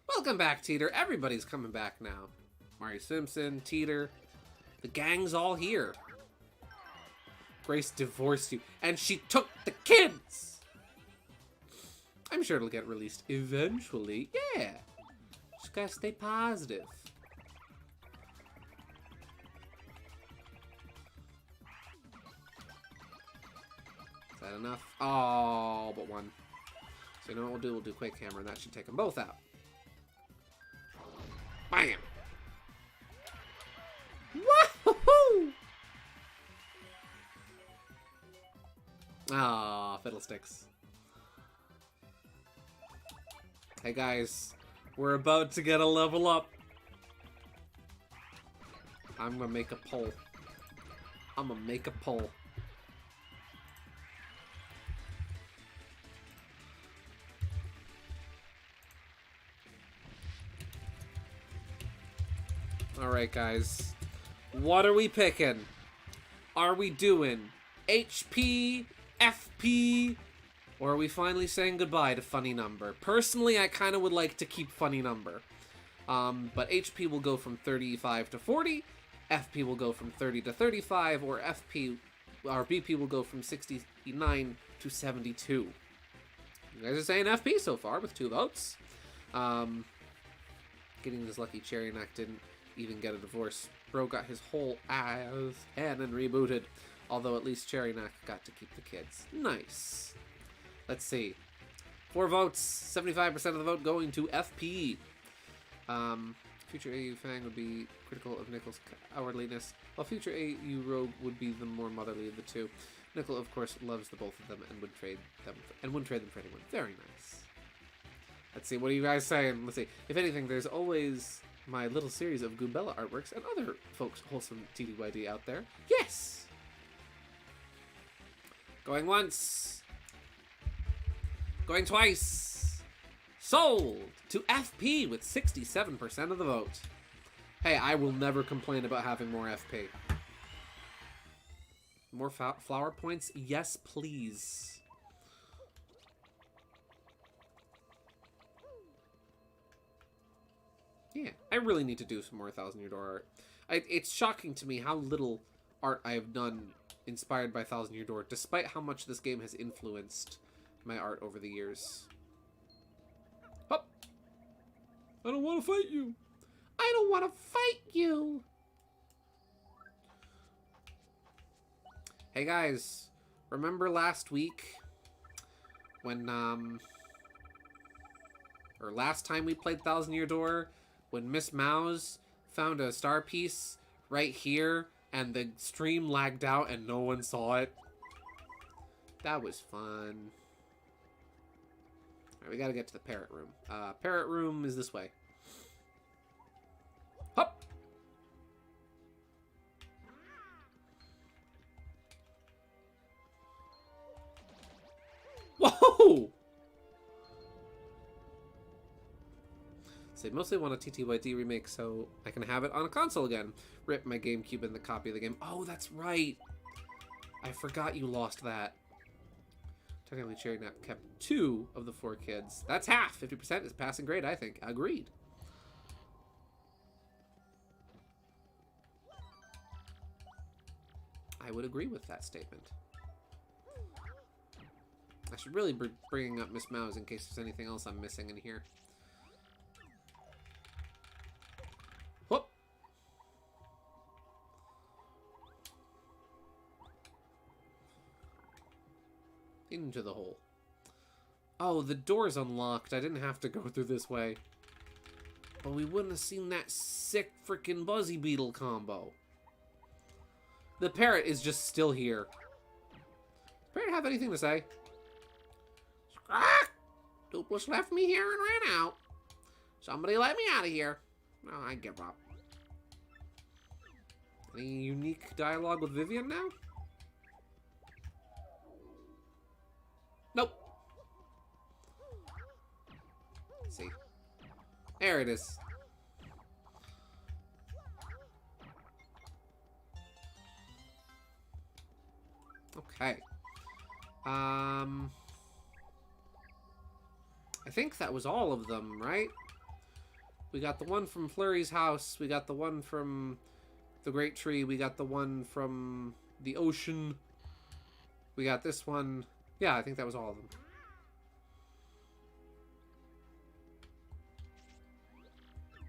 Welcome back, Teeter. Everybody's coming back now. Mario Simpson, Teeter. The gang's all here. Grace divorced you, and she took the kids! I'm sure it'll get released eventually. Yeah. Just gotta stay positive. Is that enough? Oh, but one. So you know what we'll do? We'll do Quake Hammer, and that should take them both out. Bam! Woohoo! Ah, fiddlesticks. Hey guys, we're about to get a level up. I'm gonna make a poll. I'm gonna make a poll. Alright, guys. What are we picking? Are we doing HP, FP, or are we finally saying goodbye to funny number? Personally, I kind of would like to keep funny number. But HP will go from 35 to 40, FP will go from 30 to 35, or BP will go from 69 to 72. You guys are saying FP so far with 2 votes. Getting this lucky Cherry Neck didn't even get a divorce. Bro got his whole ass and rebooted. Although at least Cherry Neck got to keep the kids. Nice. Let's see. 4 votes, 75% of the vote going to FP. Future AU Fang would be critical of Nickel's cowardliness, while future AU Rogue would be the more motherly of the two. Nickel, of course, loves the both of them and wouldn't trade them for anyone. Very nice. Let's see, what are you guys saying? Let's see. If anything, there's always my little series of Goombella artworks and other folks' wholesome TTYD out there. Yes! Going once. Going twice. Sold to FP with 67% of the vote. Hey, I will never complain about having more FP. More flower points? Yes, please. Yeah, I really need to do some more 1,000 Year Door art. It's shocking to me how little art I have done inspired by 1,000 Year Door, despite how much this game has influenced my art over the years. Up! I don't want to fight you! I don't want to fight you! Hey guys, remember last week when, or last time we played 1,000 Year Door, when Miss Mouse found a star piece right here and the stream lagged out and no one saw it? That was fun. Alright, we gotta get to the parrot room. Parrot room is this way. Hop! Whoa! So I mostly want a TTYD remake so I can have it on a console again. Rip my GameCube and the copy of the game. Oh, that's right! I forgot you lost that. Technically, Cherry Nap kept 2 of the 4 kids. That's half! 50% is passing grade, I think. Agreed. I would agree with that statement. I should really be bringing up Miss Mouse in case there's anything else I'm missing in here. Whoop! Into the hole. Oh, the door's unlocked. I didn't have to go through this way. But we wouldn't have seen that sick freaking Buzzy Beetle combo. The parrot is just still here. Does the parrot have anything to say? Squawk! Dupless left me here and ran out. Somebody let me out of here. Oh, I give up. Any unique dialogue with Vivian now? Nope. Let's see. There it is. Okay. I think that was all of them, right? We got the one from Flurry's house. We got the one from the Great Tree. We got the one from the ocean. We got this one. Yeah, I think that was all of them.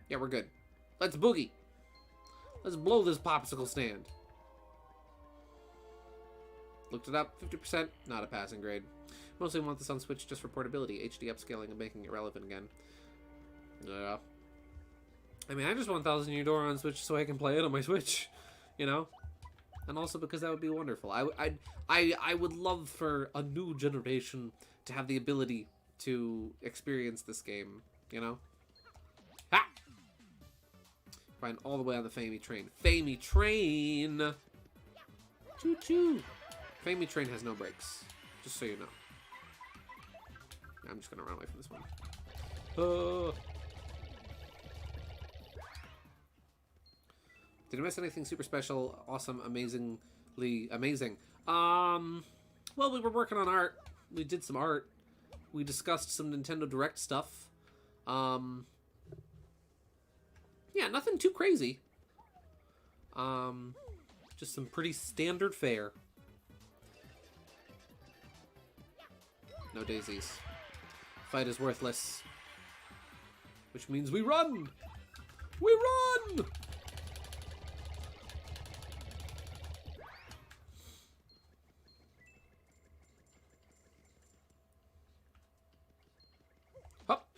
Yeah, we're good. Let's boogie. Let's blow this popsicle stand. Looked it up. 50%. Not a passing grade. Mostly want this on Switch just for portability, HD upscaling, and making it relevant again. Yeah. I mean, I just want 1,000 Year Door on Switch so I can play it on my Switch, you know? And also because that would be wonderful. I would love for a new generation to have the ability to experience this game, you know? Ha! Find all the way on the Famey train. Famey train! Choo-choo! Famey train has no brakes, just so you know. I'm just gonna run away from this one. Did I miss anything super special, awesome, amazingly amazing? Well, we were working on art. We did some art. We discussed some Nintendo Direct stuff. Yeah, nothing too crazy. Just some pretty standard fare. No daisies. Fight is worthless. Which means we run! We run! Hop!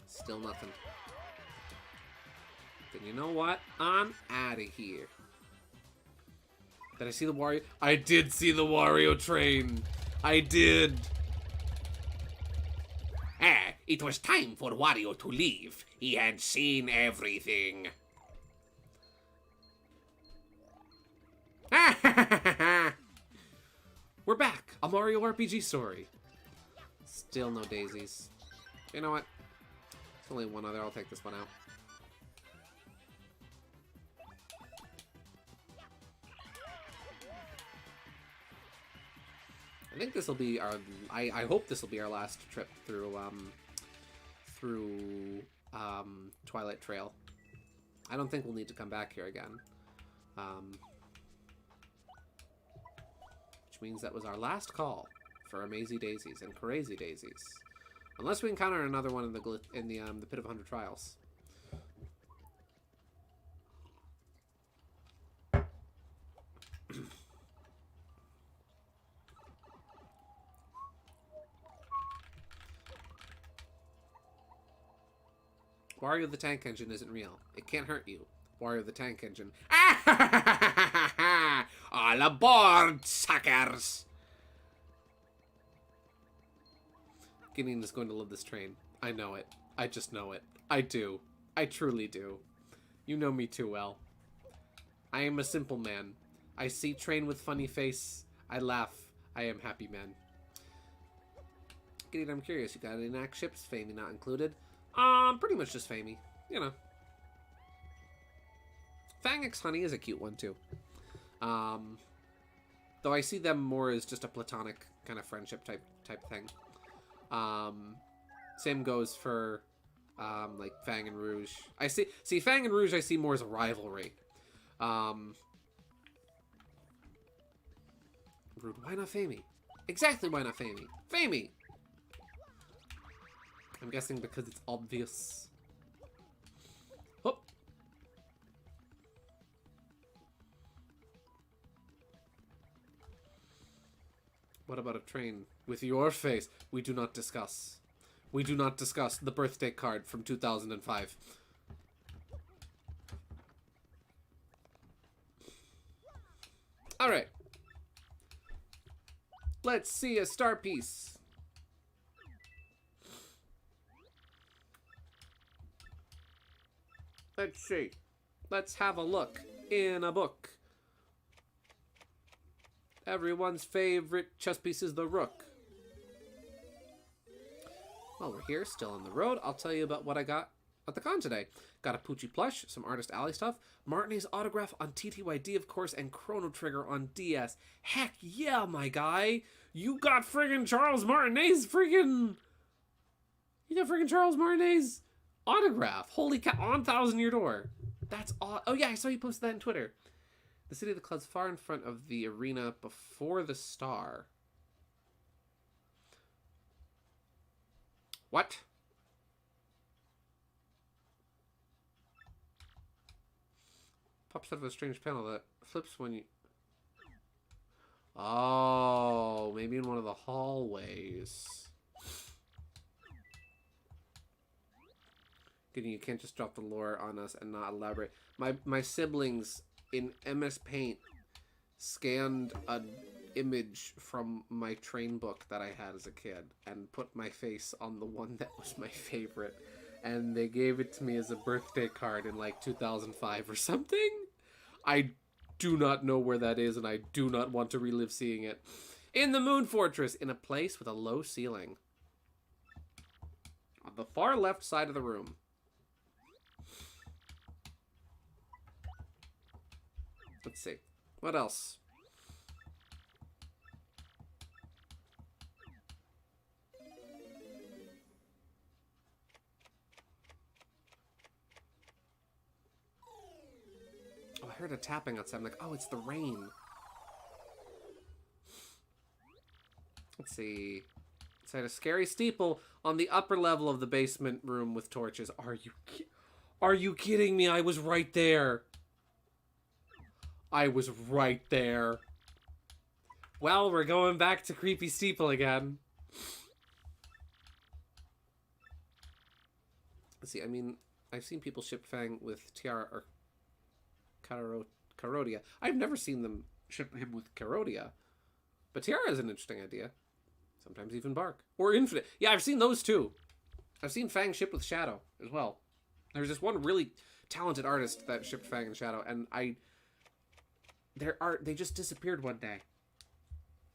Still nothing. Then you know what? I'm out of here. Did I see the Wario? I did see the Wario train. I did. Ah, it was time for Wario to leave. He had seen everything. We're back. A Mario RPG story. Still no daisies. You know what? There's only one other. I'll take this one out. I think this will be our. I hope this will be our last trip through Twilight Trail. I don't think we'll need to come back here again. Which means that was our last call for Amazy Daisies and Crazy Daisies, unless we encounter another one in the Pit of 100 Trials. Wario the Tank Engine isn't real. It can't hurt you. Wario the Tank Engine. All aboard, suckers! Gideon is going to love this train. I know it. I just know it. I do. I truly do. You know me too well. I am a simple man. I see train with funny face. I laugh. I am happy man. Gideon, I'm curious. You got any knack ships? Famey not included. Pretty much just Famey. You know. Fang X Honey is a cute one, too. Though I see them more as just a platonic kind of friendship type thing. Same goes for, like, Fang and Rouge. See, Fang and Rouge I see more as a rivalry. Rude, why not Famey? Exactly why not Famey? Famey! I'm guessing because it's obvious. Whoop. What about a train with your face? We do not discuss. We do not discuss the birthday card from 2005. Alright. Let's see a star piece. Let's see. Let's have a look in a book. Everyone's favorite chess piece is the rook. While we're here, still on the road, I'll tell you about what I got at the con today. Got a Poochie plush, some Artist Alley stuff, Martinet's autograph on TTYD, of course, and Chrono Trigger on DS. Heck yeah, my guy! You got friggin' Charles Martinet's friggin'... You got friggin' Charles Martinet's autograph. Holy cow, on Thousand Year Door. That's aw. Oh yeah, I saw you posted that on Twitter. The City of the Clouds far in front of the arena before the star. What? Pops out of a strange panel that flips when you... Oh, maybe in one of the hallways. You can't just drop the lore on us and not elaborate. My siblings in MS Paint scanned an image from my train book that I had as a kid and put my face on the one that was my favorite. And they gave it to me as a birthday card in like 2005 or something. I do not know where that is and I do not want to relive seeing it. In the Moon Fortress, in a place with a low ceiling. the far left side of the room. Let's see. What else? Oh, I heard a tapping outside. I'm like, oh, it's the rain. Let's see. Inside a scary steeple on the upper level of the basement room with torches. Are you kidding me? I was right there. I was right there. Well, we're going back to creepy steeple again. Let's see. I mean, I've seen people ship Fang with Tiara or Carodia. I've never seen them ship him with Carodia. But Tiara is an interesting idea. Sometimes even Bark. Or Infinite. Yeah, I've seen those too. I've seen Fang shipped with Shadow as well. There's this one really talented artist that shipped Fang and Shadow, and they just disappeared one day.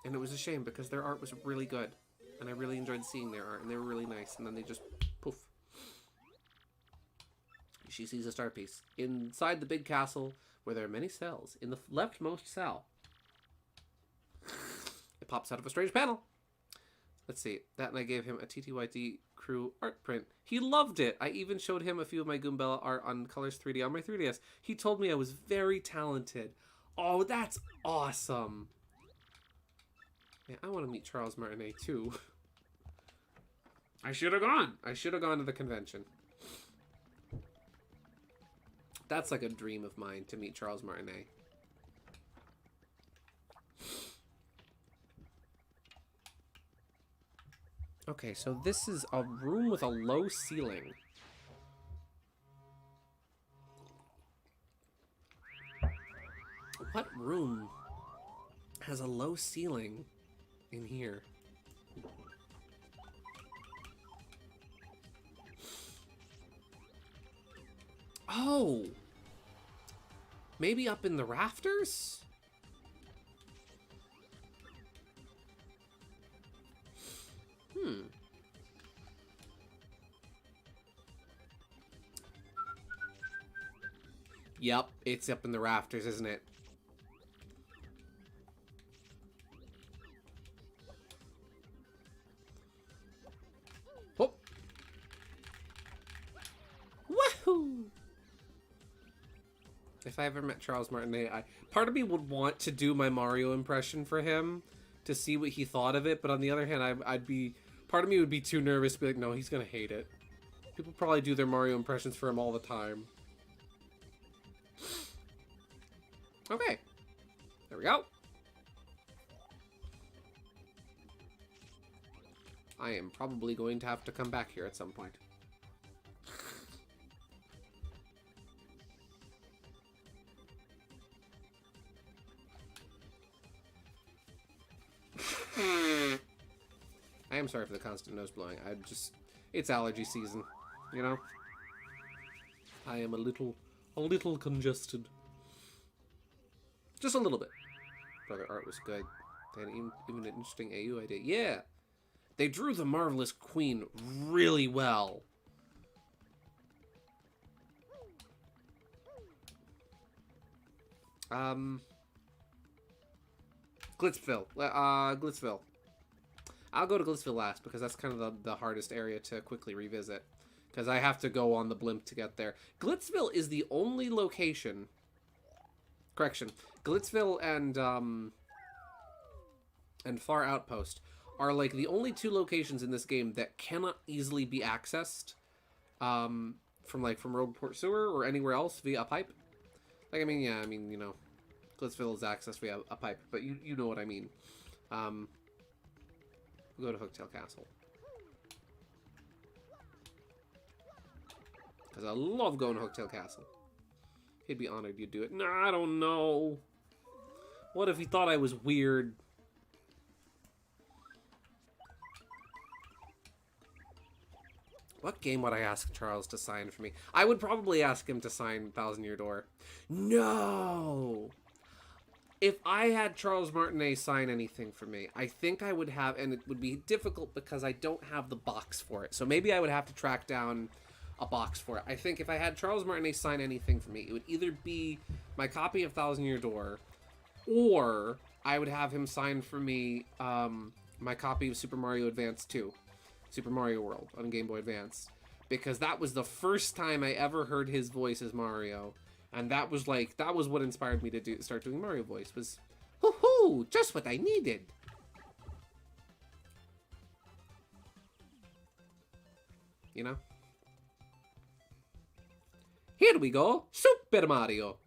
And it was a shame because their art was really good. And I really enjoyed seeing their art, and they were really nice, and then they just poof. She sees a star piece. Inside the big castle, where there are many cells, in the leftmost cell, it pops out of a strange panel. Let's see. That, and I gave him a TTYD crew art print. He loved it. I even showed him a few of my Goombella art on Colors 3D on my 3DS. He told me I was very talented. Oh, that's awesome. Man, I want to meet Charles Martinet too. I should have gone. I should have gone to the convention. That's like a dream of mine, to meet Charles Martinet. Okay, so this is a room with a low ceiling. What room has a low ceiling in here? Oh! Maybe up in the rafters? Yep, it's up in the rafters, isn't it? Oh! Woohoo! If I ever met Charles Martinet, part of me would want to do my Mario impression for him to see what he thought of it, but on the other hand, part of me would be too nervous to be like, no, he's gonna hate it. People probably do their Mario impressions for him all the time. Okay. There we go. I am probably going to have to come back here at some point. I am sorry for the constant nose blowing. It's allergy season, you know? I am a little congested. Just a little bit. Brother art was good. They had even an interesting AU idea. Yeah! They drew the Marvelous Queen really well. Glitzville. Glitzville. I'll go to Glitzville last because that's kind of the hardest area to quickly revisit. Because I have to go on the blimp to get there. Glitzville is the only location... Correction. Glitzville and Far Outpost are like the only two locations in this game that cannot easily be accessed from Roadport Sewer or anywhere else via a pipe. Like, you know, Glitzville is accessed via a pipe, but you know what I mean. We'll go to Hooktail Castle. Because I love going to Hooktail Castle. He'd be honored you'd do it. Nah, I don't know. What if he thought I was weird? What game would I ask Charles to sign for me? I would probably ask him to sign Thousand Year Door. No! If I had Charles Martinet sign anything for me, I think I would have, and it would be difficult because I don't have the box for it. So maybe I would have to track down a box for it. I think if I had Charles Martinet sign anything for me, it would either be my copy of Thousand Year Door, or I would have him sign for me my copy of Super Mario Advance 2, Super Mario World on Game Boy Advance, because that was the first time I ever heard his voice as Mario. And that was what inspired me to start doing Mario voice, was, hoo-hoo, just what I needed. You know? Here we go, Super Mario.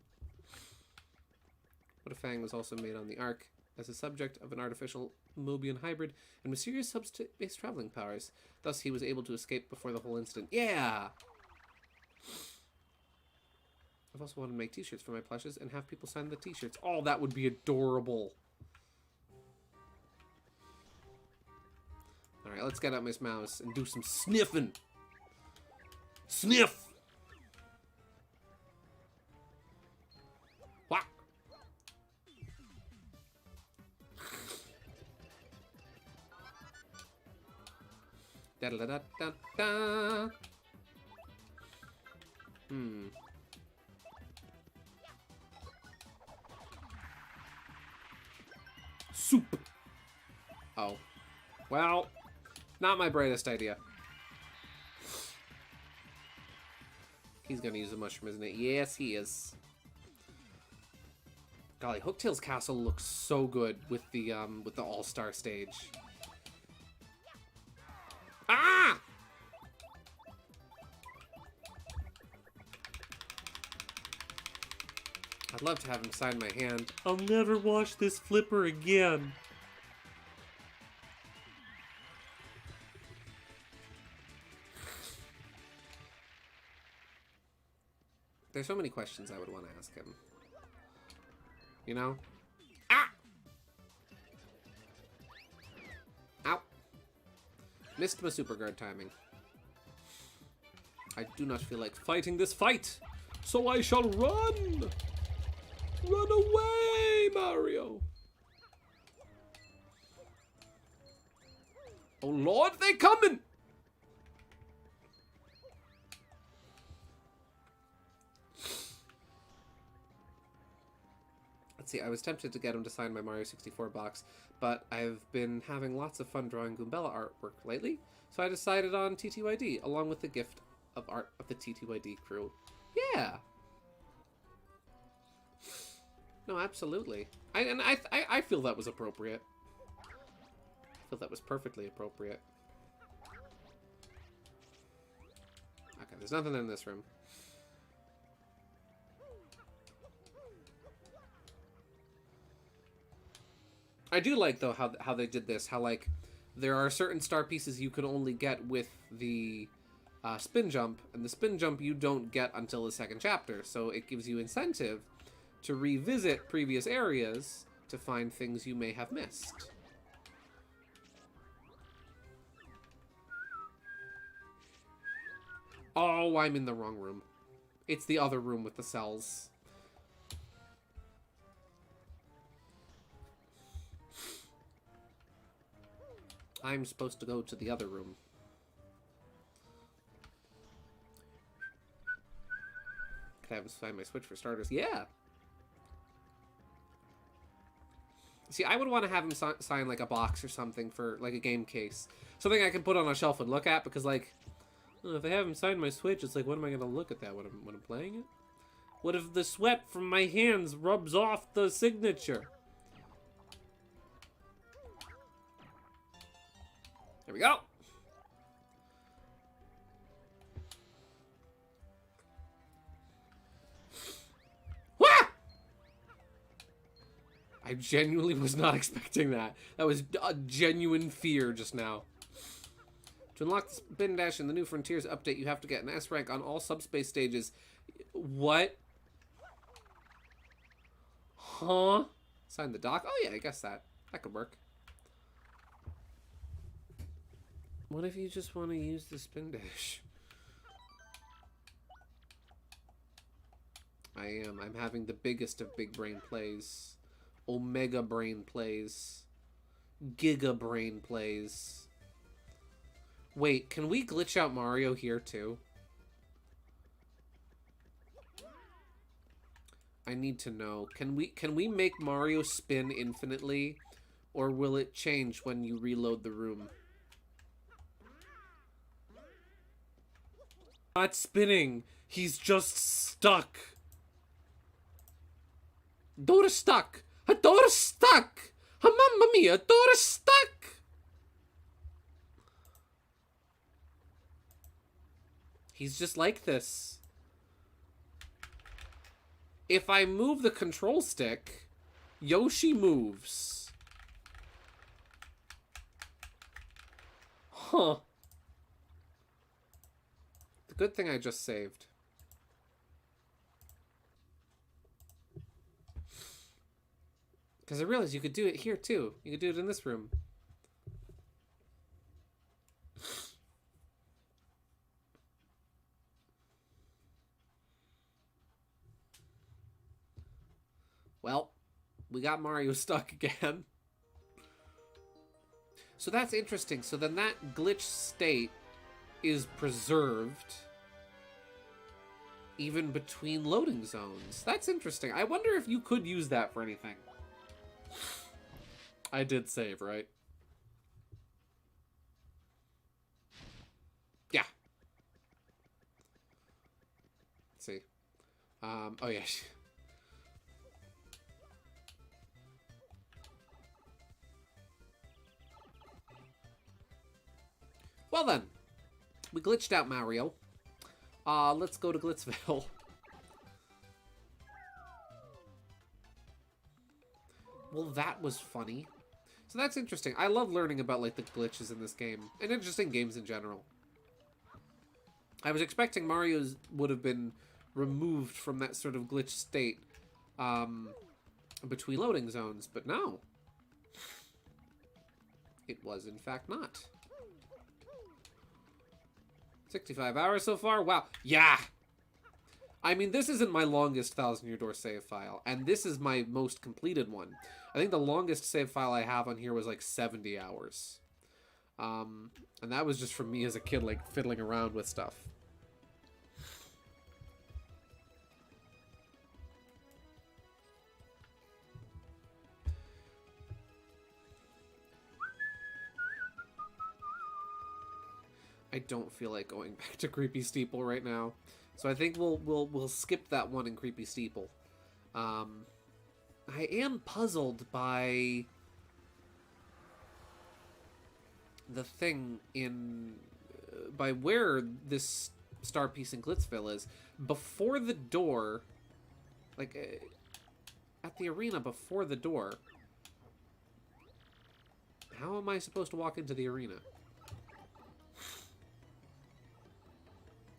What if Fang was also made on the Ark as a subject of an artificial Mobian hybrid and mysterious subspace traveling powers. Thus he was able to escape before the whole incident. Yeah! I've also wanted to make t-shirts for my plushes and have people sign the t-shirts. Oh, that would be adorable. Alright, let's get out Miss Mouse and do some sniffing. Sniff! What? Da da da da da. Soup. Oh. Well, not my brightest idea. He's gonna use a mushroom, isn't it? Yes, he is. Golly, Hooktail's castle looks so good with the all-star stage. Ah! I'd love to have him sign my hand. I'll never wash this flipper again. There's so many questions I would want to ask him. You know? Ah! Ow. Missed my super guard timing. I do not feel like fighting this fight, so I shall run! Run away, Mario! Oh Lord, they coming! Let's see, I was tempted to get him to sign my Mario 64 box, but I've been having lots of fun drawing Goombella artwork lately, so I decided on TTYD, along with the gift of art of the TTYD crew. Yeah! No, absolutely. I feel that was appropriate. I feel that was perfectly appropriate. Okay, there's nothing in this room. I do like, though, how they did this. How, like, there are certain star pieces you can only get with the spin jump, and the spin jump you don't get until the second chapter, so it gives you incentive to revisit previous areas to find things you may have missed. Oh, I'm in the wrong room. It's the other room with the cells. I'm supposed to go to the other room. Could I have find my Switch for starters? Yeah! See, I would want to have him sign, like, a box or something for, like, a game case. Something I can put on a shelf and look at, because, like, if I have him sign my Switch, it's like, when am I going to look at that when I'm playing it? What if the sweat from my hands rubs off the signature? There we go! I genuinely was not expecting that. That was a genuine fear just now. To unlock the Spin Dash in the New Frontiers update, you have to get an S rank on all subspace stages. What? Huh? Sign the dock? Oh yeah, I guess that could work. What if you just want to use the Spin Dash? I'm having the biggest of big brain plays. Omega Brain plays. Giga Brain plays. Wait, can we glitch out Mario here too? I need to know. Can we make Mario spin infinitely? Or will it change when you reload the room? Not spinning. He's just stuck. Dora's stuck. Dora's stuck. Mamma mia, Dora's stuck. He's just like this. If I move the control stick, Yoshi moves. Huh. The good thing I just saved. Because I realized you could do it here too. You could do it in this room. Well, we got Mario stuck again. So that's interesting. So then that glitch state is preserved even between loading zones. That's interesting. I wonder if you could use that for anything. I did save, right? Yeah. Let's see. Oh yeah. Well then, we glitched out Mario. Let's go to Glitzville. Well, that was funny. So that's interesting. I love learning about, like, the glitches in this game. And interesting games in general. I was expecting Mario's would have been removed from that sort of glitch state between loading zones, but no. It was, in fact, not. 65 hours so far? Wow. Yeah! I mean, this isn't my longest Thousand Year Door save file, and this is my most completed one. I think the longest save file I have on here was like 70 hours. And that was just from me as a kid, like, fiddling around with stuff. I don't feel like going back to Creepy Steeple right now. So I think we'll skip that one in Creepy Steeple. I am puzzled by the thing in by where this star piece in Glitzville is. Before the door, like at the arena before the door. How am I supposed to walk into the arena?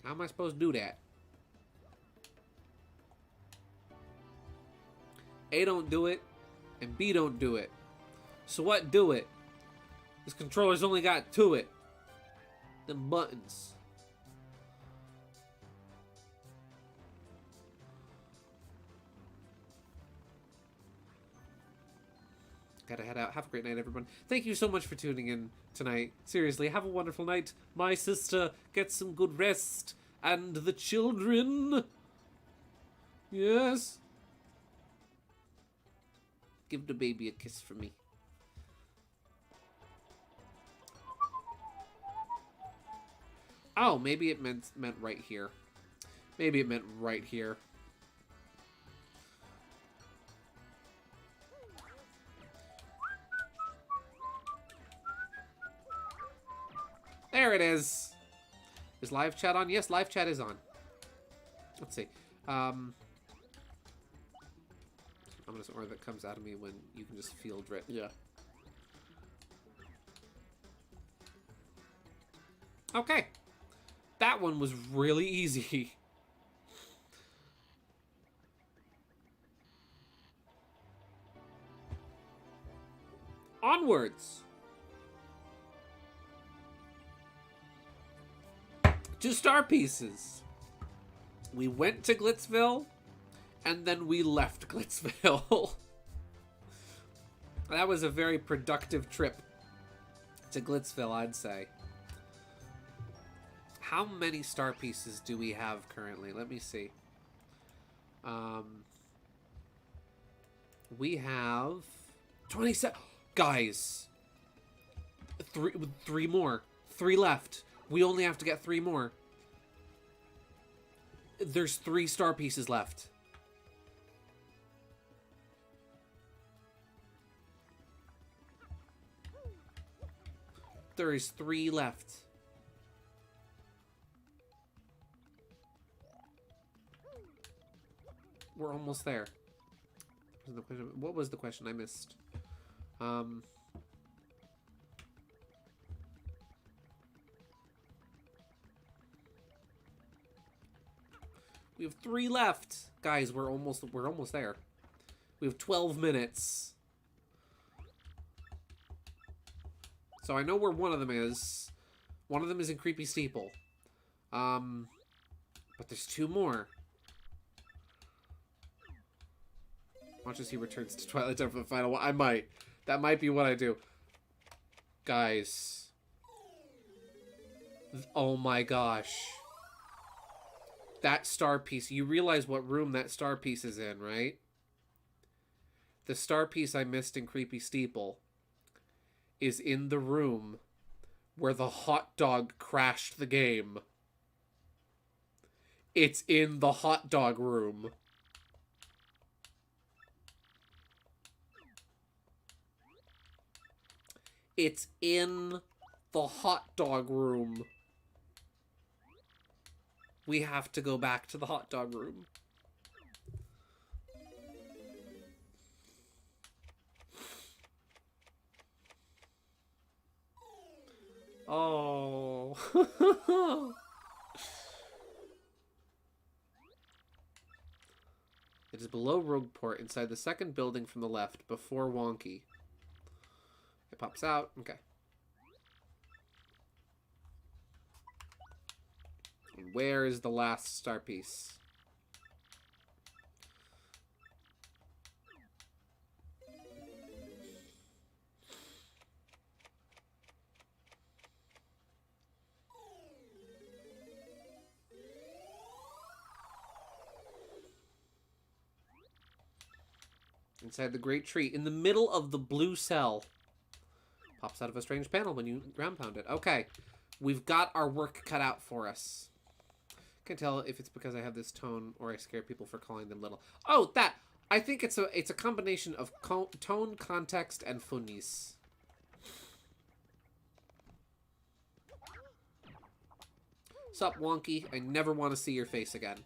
How am I supposed to do that? A don't do it, and B don't do it. So what do it? This controller's only got two it. Them buttons. Gotta head out. Have a great night, everyone. Thank you so much for tuning in tonight. Seriously, have a wonderful night. My sister, get some good rest. And the children. Yes. Give the baby a kiss for me. Oh, maybe it meant right here. Maybe it meant right here. There it is. Is live chat on? Yes, live chat is on. Let's see. I'm gonna or that comes out of me when you can just field it. Yeah. Okay. That one was really easy. Onwards. 2 star pieces. We went to Glitzville, and then we left Glitzville. That was a very productive trip to Glitzville, I'd say. How many star pieces do we have currently? Let me see. We have 27. Guys, three more. 3 left. We only have to get 3 more. There's 3 star pieces left. There is 3 left. We're almost there. What was the question I missed? We have 3 left. Guys, we're almost there. We have 12 minutes. So I know where one of them is. One of them is in Creepy Steeple. But there's 2 more. Watch as he returns to Twilight Town for the final one. I might. That might be what I do. Guys. Oh my gosh. That star piece. You realize what room that star piece is in, right? The star piece I missed in Creepy Steeple is in the room where the hot dog crashed the game. It's in the hot dog room. It's in the hot dog room. We have to go back to the hot dog room. Oh. It is below Rogueport, inside the second building from the left, before Wonky. It pops out. Okay. And where is the last star piece? Inside the great tree, in the middle of the blue cell. Pops out of a strange panel when you ground pound it. Okay, we've got our work cut out for us. Can't tell if it's because I have this tone or I scare people for calling them little. Oh, that! I think it's a combination of tone, context, and funnies. Sup, Wonky? I never want to see your face again.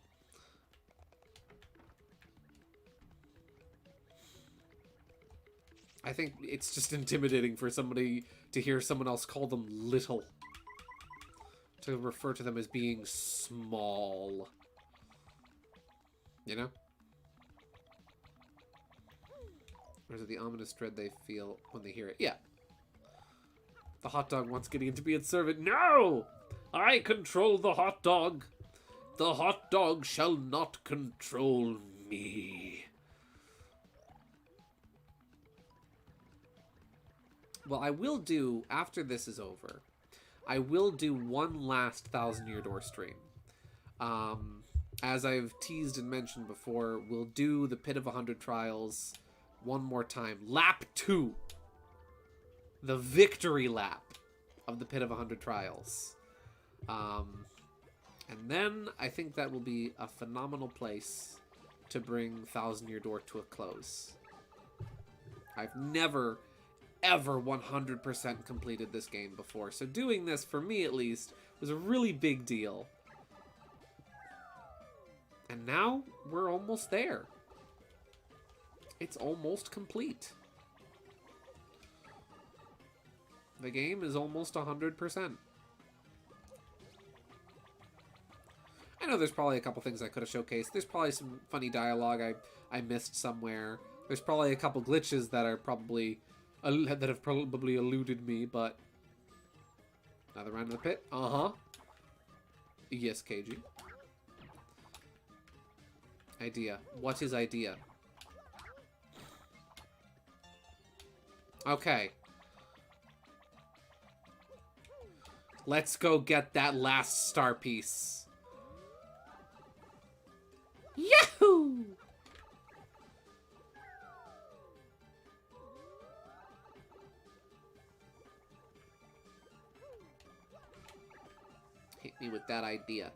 I think it's just intimidating for somebody to hear someone else call them little. To refer to them as being small. You know? Or is it the ominous dread they feel when they hear it? Yeah. The hot dog wants Gideon to be its servant. No! I control the hot dog. The hot dog shall not control me. Well, I will do, after this is over, I will do one last 1,000-Year Door stream. As I've teased and mentioned before, we'll do the Pit of 100 Trials one more time. Lap 2. The victory lap of the Pit of 100 Trials. And then I think that will be a phenomenal place to bring 1,000-Year Door to a close. I've never ever 100% completed this game before, so doing this, for me at least, was a really big deal. And now, we're almost there. It's almost complete. The game is almost 100%. I know there's probably a couple things I could have showcased. There's probably some funny dialogue I missed somewhere. There's probably a couple glitches that are probably that have probably eluded me, but another round of the pit. Yes, KG. Idea. What is idea? Okay. Let's go get that last star piece. Yahoo! Hit me with that idea.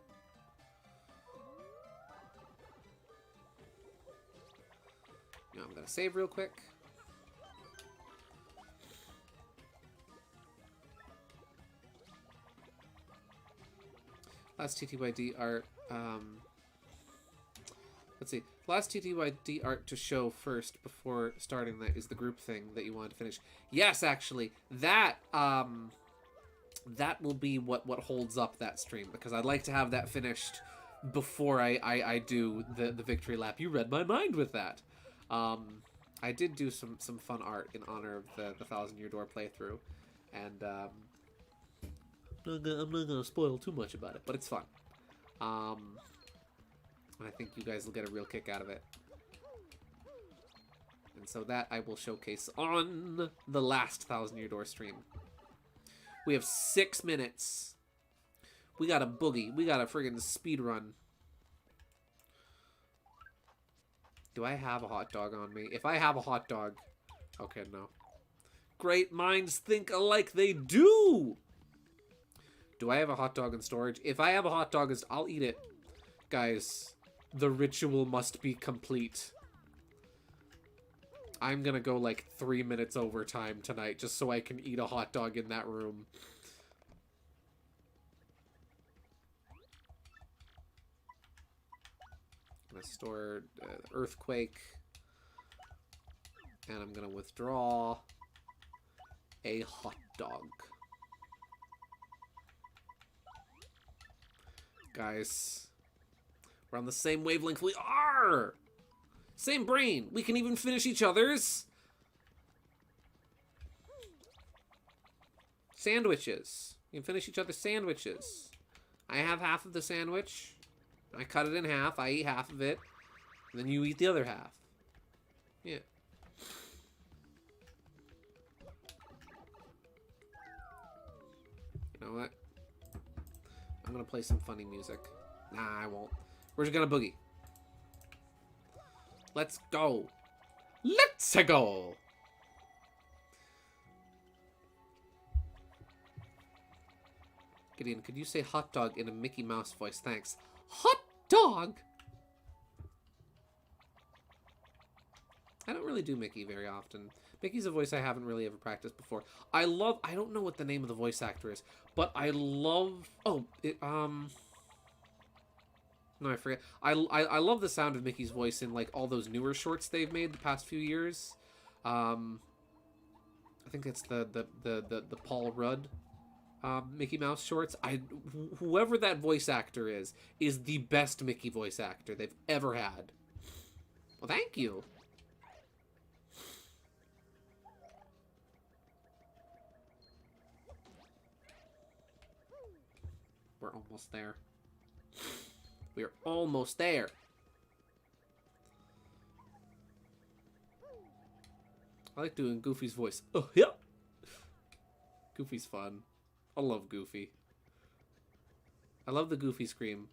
Now I'm gonna save real quick. Last TTYD art, let's see. Last TTYD art to show first before starting that is the group thing that you wanted to finish. Yes, actually, that will be what holds up that stream, because I'd like to have that finished before I do the victory lap. You read my mind with that. I did do some fun art in honor of the 1,000-Year Door playthrough, and I'm not gonna spoil too much about it, but it's fun. And I think you guys will get a real kick out of it. And so that I will showcase on the last 1,000-Year Door stream. We have 6 minutes. We got a boogie. We got a friggin' speed run. Do I have a hot dog on me? If I have a hot dog... Okay, no. Great minds think alike, they do! Do I have a hot dog in storage? If I have a hot dog, I'll eat it. Guys, the ritual must be complete. I'm gonna go like 3 minutes overtime tonight just so I can eat a hot dog in that room. I'm gonna store Earthquake. And I'm gonna withdraw a hot dog. Guys, we're on the same wavelength. We are! Same brain. We can even finish each other's sandwiches. We can finish each other's sandwiches. I have half of the sandwich. I cut it in half. I eat half of it. And then you eat the other half. Yeah. You know what? I'm gonna play some funny music. Nah, I won't. We're just gonna boogie. Let's go. Let's go. Gideon, could you say hot dog in a Mickey Mouse voice? Thanks. Hot dog! I don't really do Mickey very often. Mickey's a voice I haven't really ever practiced before. I don't know what the name of the voice actor is, but I love... Oh, no, I forget. I love the sound of Mickey's voice in, like, all those newer shorts they've made the past few years. I think it's the Paul Rudd Mickey Mouse shorts. Whoever that voice actor is the best Mickey voice actor they've ever had. Well, thank you. We're almost there. We're almost there. I like doing Goofy's voice. Oh, yeah. Goofy's fun. I love Goofy. I love the Goofy scream.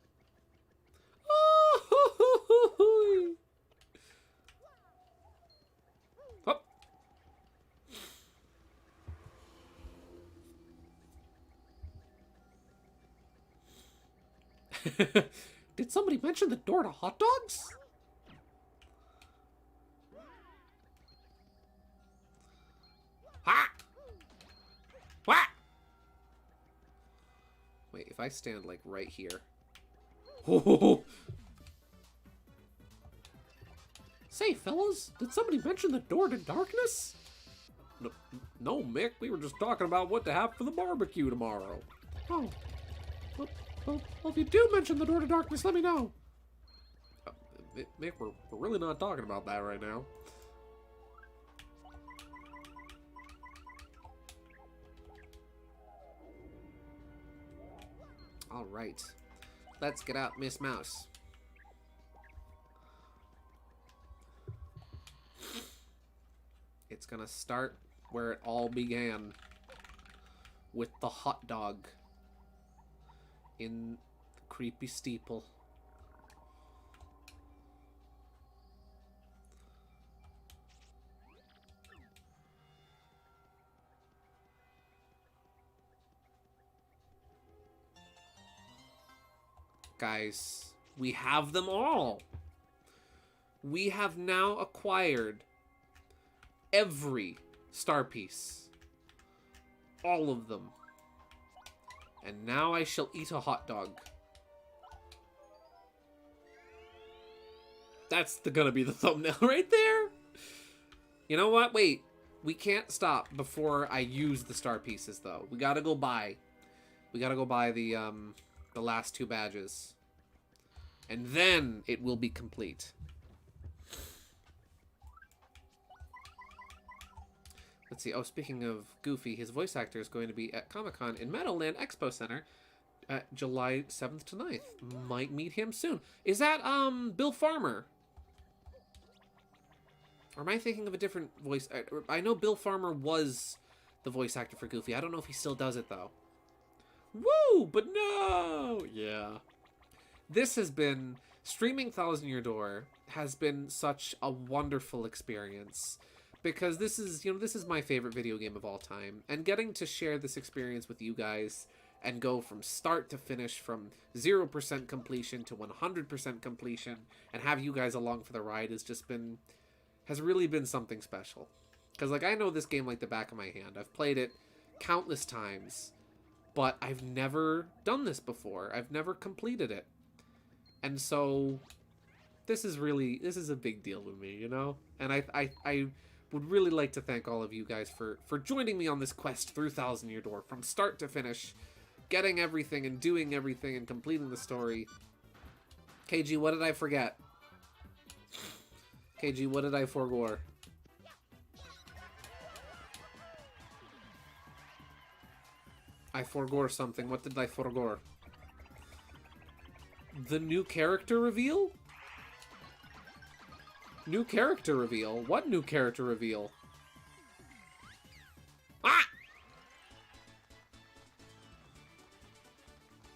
Hop. Did somebody mention the door to hot dogs? Ha! What? Wait, if I stand like right here. Oh. Say, fellas, did somebody mention the door to darkness? No, Mick. We were just talking about what to have for the barbecue tomorrow. Oh. Well, if you do mention the door to darkness, let me know. Mick, we're really not talking about that right now. All right. Let's get out Miss Mouse. It's gonna start where it all began. With the hot dog. In the creepy steeple. Guys, we have them all. We have now acquired every star piece. All of them. And now I shall eat a hot dog. That's gonna be the thumbnail right there. You know what? Wait. We can't stop before I use the star pieces, though. We gotta go buy. We gotta go buy the last 2 badges. And then it will be complete. Let's see. Oh, speaking of Goofy, his voice actor is going to be at Comic-Con in Meadowland Expo Center at July 7th to 9th. Might meet him soon. Is that, Bill Farmer? Or am I thinking of a different voice? I know Bill Farmer was the voice actor for Goofy. I don't know if he still does it, though. Woo! But no! Yeah. This has been... Streaming Thousand Year Door has been such a wonderful experience. Because this is, you know, this is my favorite video game of all time. And getting to share this experience with you guys and go from start to finish, from 0% completion to 100% completion, and have you guys along for the ride has just been... has really been something special. Because, like, I know this game like the back of my hand. I've played it countless times. But I've never done this before. I've never completed it. And so, this is a big deal to me, you know? And I would really like to thank all of you guys for joining me on this quest through Thousand Year Door. From start to finish, getting everything and doing everything and completing the story. KG, what did I forget? KG, what did I forego? I forego something. What did I forego? The new character reveal? New character reveal? What new character reveal? Ah!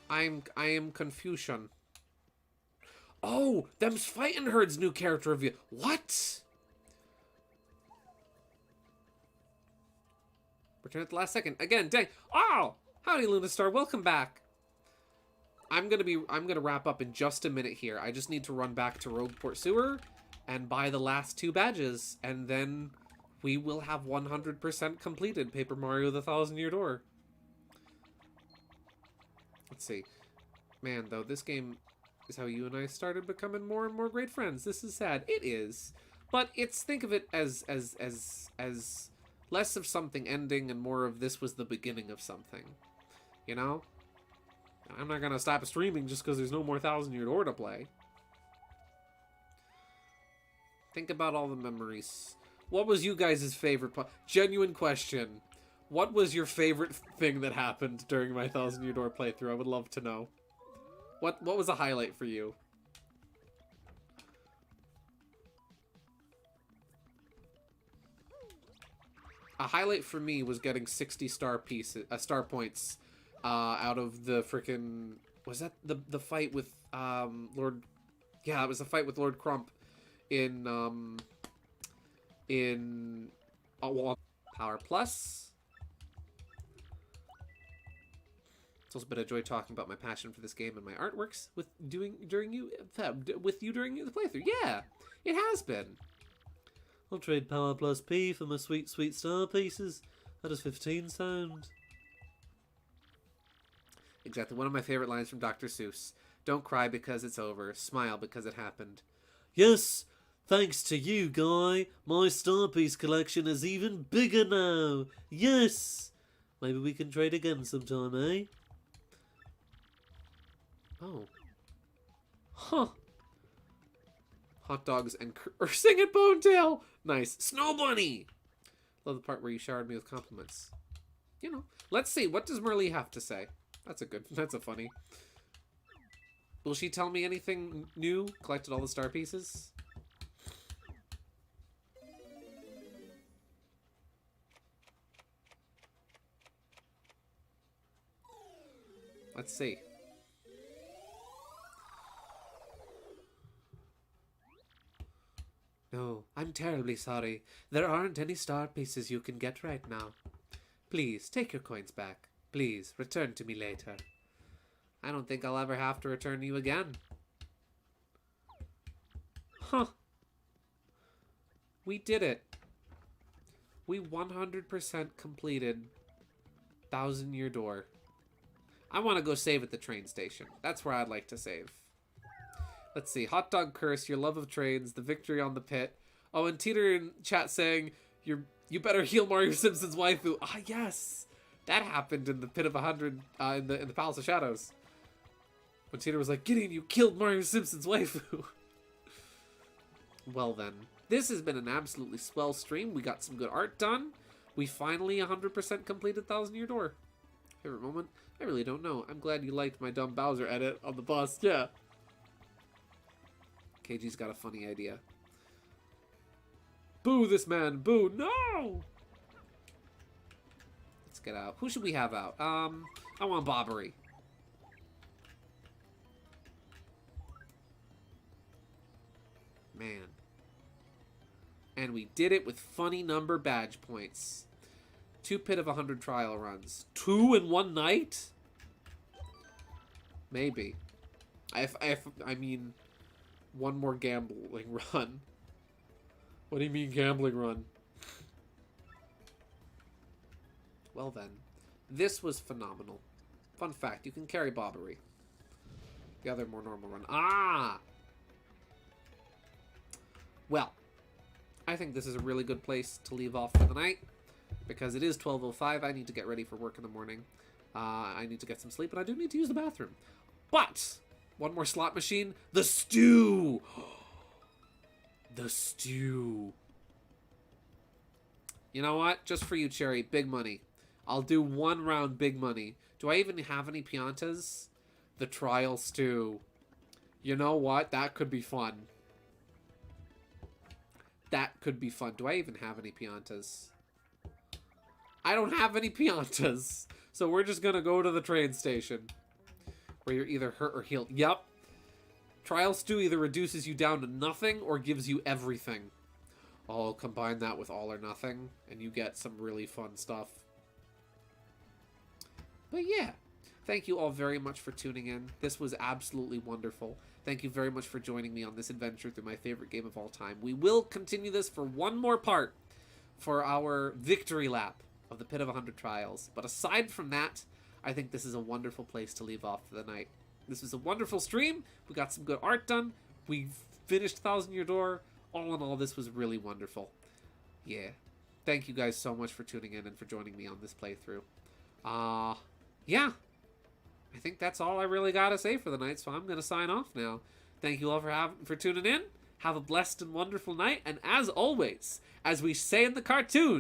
I am confusion. Oh, them's fighting herds new character reveal. What? Return at the last second. Again, dang. Oh! Howdy, Lunastar. Welcome back. I'm gonna wrap up in just a minute here. I just need to run back to Rogueport Sewer and buy the last 2 badges, and then we will have 100% completed Paper Mario: The Thousand Year Door. Let's see. Man, though, this game is how you and I started becoming more and more great friends. This is sad. It is. But think of it as less of something ending and more of this was the beginning of something. You know? I'm not gonna stop streaming just because there's no more Thousand Year Door to play. Think about all the memories. What was you guys' favorite genuine question. What was your favorite thing that happened during my Thousand Year Door playthrough? I would love to know. What was a highlight for you? A highlight for me was getting 60 star points out of the frickin'... Was that the fight with Lord... Yeah, it was the fight with Lord Crump in Power Plus. It's also been a joy talking about my passion for this game and my artworks with you during the playthrough. Yeah, it has been. I'll trade Power Plus P for my sweet, sweet star pieces. That is 15 sound. Exactly. One of my favorite lines from Dr. Seuss. Don't cry because it's over. Smile because it happened. Yes, thanks to you, Guy. My star piece collection is even bigger now. Yes. Maybe we can trade again sometime, eh? Oh. Huh. Hot dogs and cursing at Bonetail. Nice. Snow Bunny. Love the part where you showered me with compliments. You know. Let's see. What does Merlee have to say? That's a funny. Will she tell me anything new? Collected all the star pieces? Let's see. No, I'm terribly sorry. There aren't any star pieces you can get right now. Please, take your coins back. Please, return to me later. I don't think I'll ever have to return to you again. Huh. We did it. We 100% completed 1,000-Year Door. I want to go save at the train station. That's where I'd like to save. Let's see. Hot Dog Curse, your love of trains, the victory on the pit. Oh, and Teeter in chat saying, you better heal Mario Simpson's waifu. Ah, yes. That happened in the Pit of 100, in the Palace of Shadows. When Teeter was like, Gideon, you killed Mario Simpson's waifu. Well then. This has been an absolutely swell stream. We got some good art done. We finally 100% completed 1,000-Year Door. Favorite moment? I really don't know. I'm glad you liked my dumb Bowser edit on the bus. Yeah. KG's got a funny idea. Boo this man. Boo. No! Let's get out. Who should we have out? I want Bobbery. Man. And we did it with funny number badge points. 2 Pit of 100 trial runs. 2 in one night? Maybe. I mean, one more gambling run. What do you mean gambling run? Well then. This was phenomenal. Fun fact, you can carry Bobbery. The other more normal run. Ah! Well. I think this is a really good place to leave off for the night. Because it is 12:05. I need to get ready for work in the morning. I need to get some sleep, and I do need to use the bathroom. But, one more slot machine. The stew! The stew. You know what? Just for you, Cherry. Big money. I'll do 1 round big money. Do I even have any Piantas? The trial stew. You know what? That could be fun. That could be fun. Do I even have any Piantas? I don't have any Piantas. So we're just going to go to the train station. Where you're either hurt or healed. Yep. Trial Stew either reduces you down to nothing or gives you everything. I'll combine that with all or nothing. And you get some really fun stuff. But yeah. Thank you all very much for tuning in. This was absolutely wonderful. Thank you very much for joining me on this adventure through my favorite game of all time. We will continue this for one more part for our victory lap of the Pit of 100 Trials. But aside from that, I think this is a wonderful place to leave off for the night. This was a wonderful stream. We got some good art done. We finished 1,000-Year Door. All in all, this was really wonderful. Yeah. Thank you guys so much for tuning in and for joining me on this playthrough. Yeah. I think that's all I really got to say for the night, so I'm going to sign off now. Thank you all for tuning in. Have a blessed and wonderful night. And as always, as we say in the cartoon,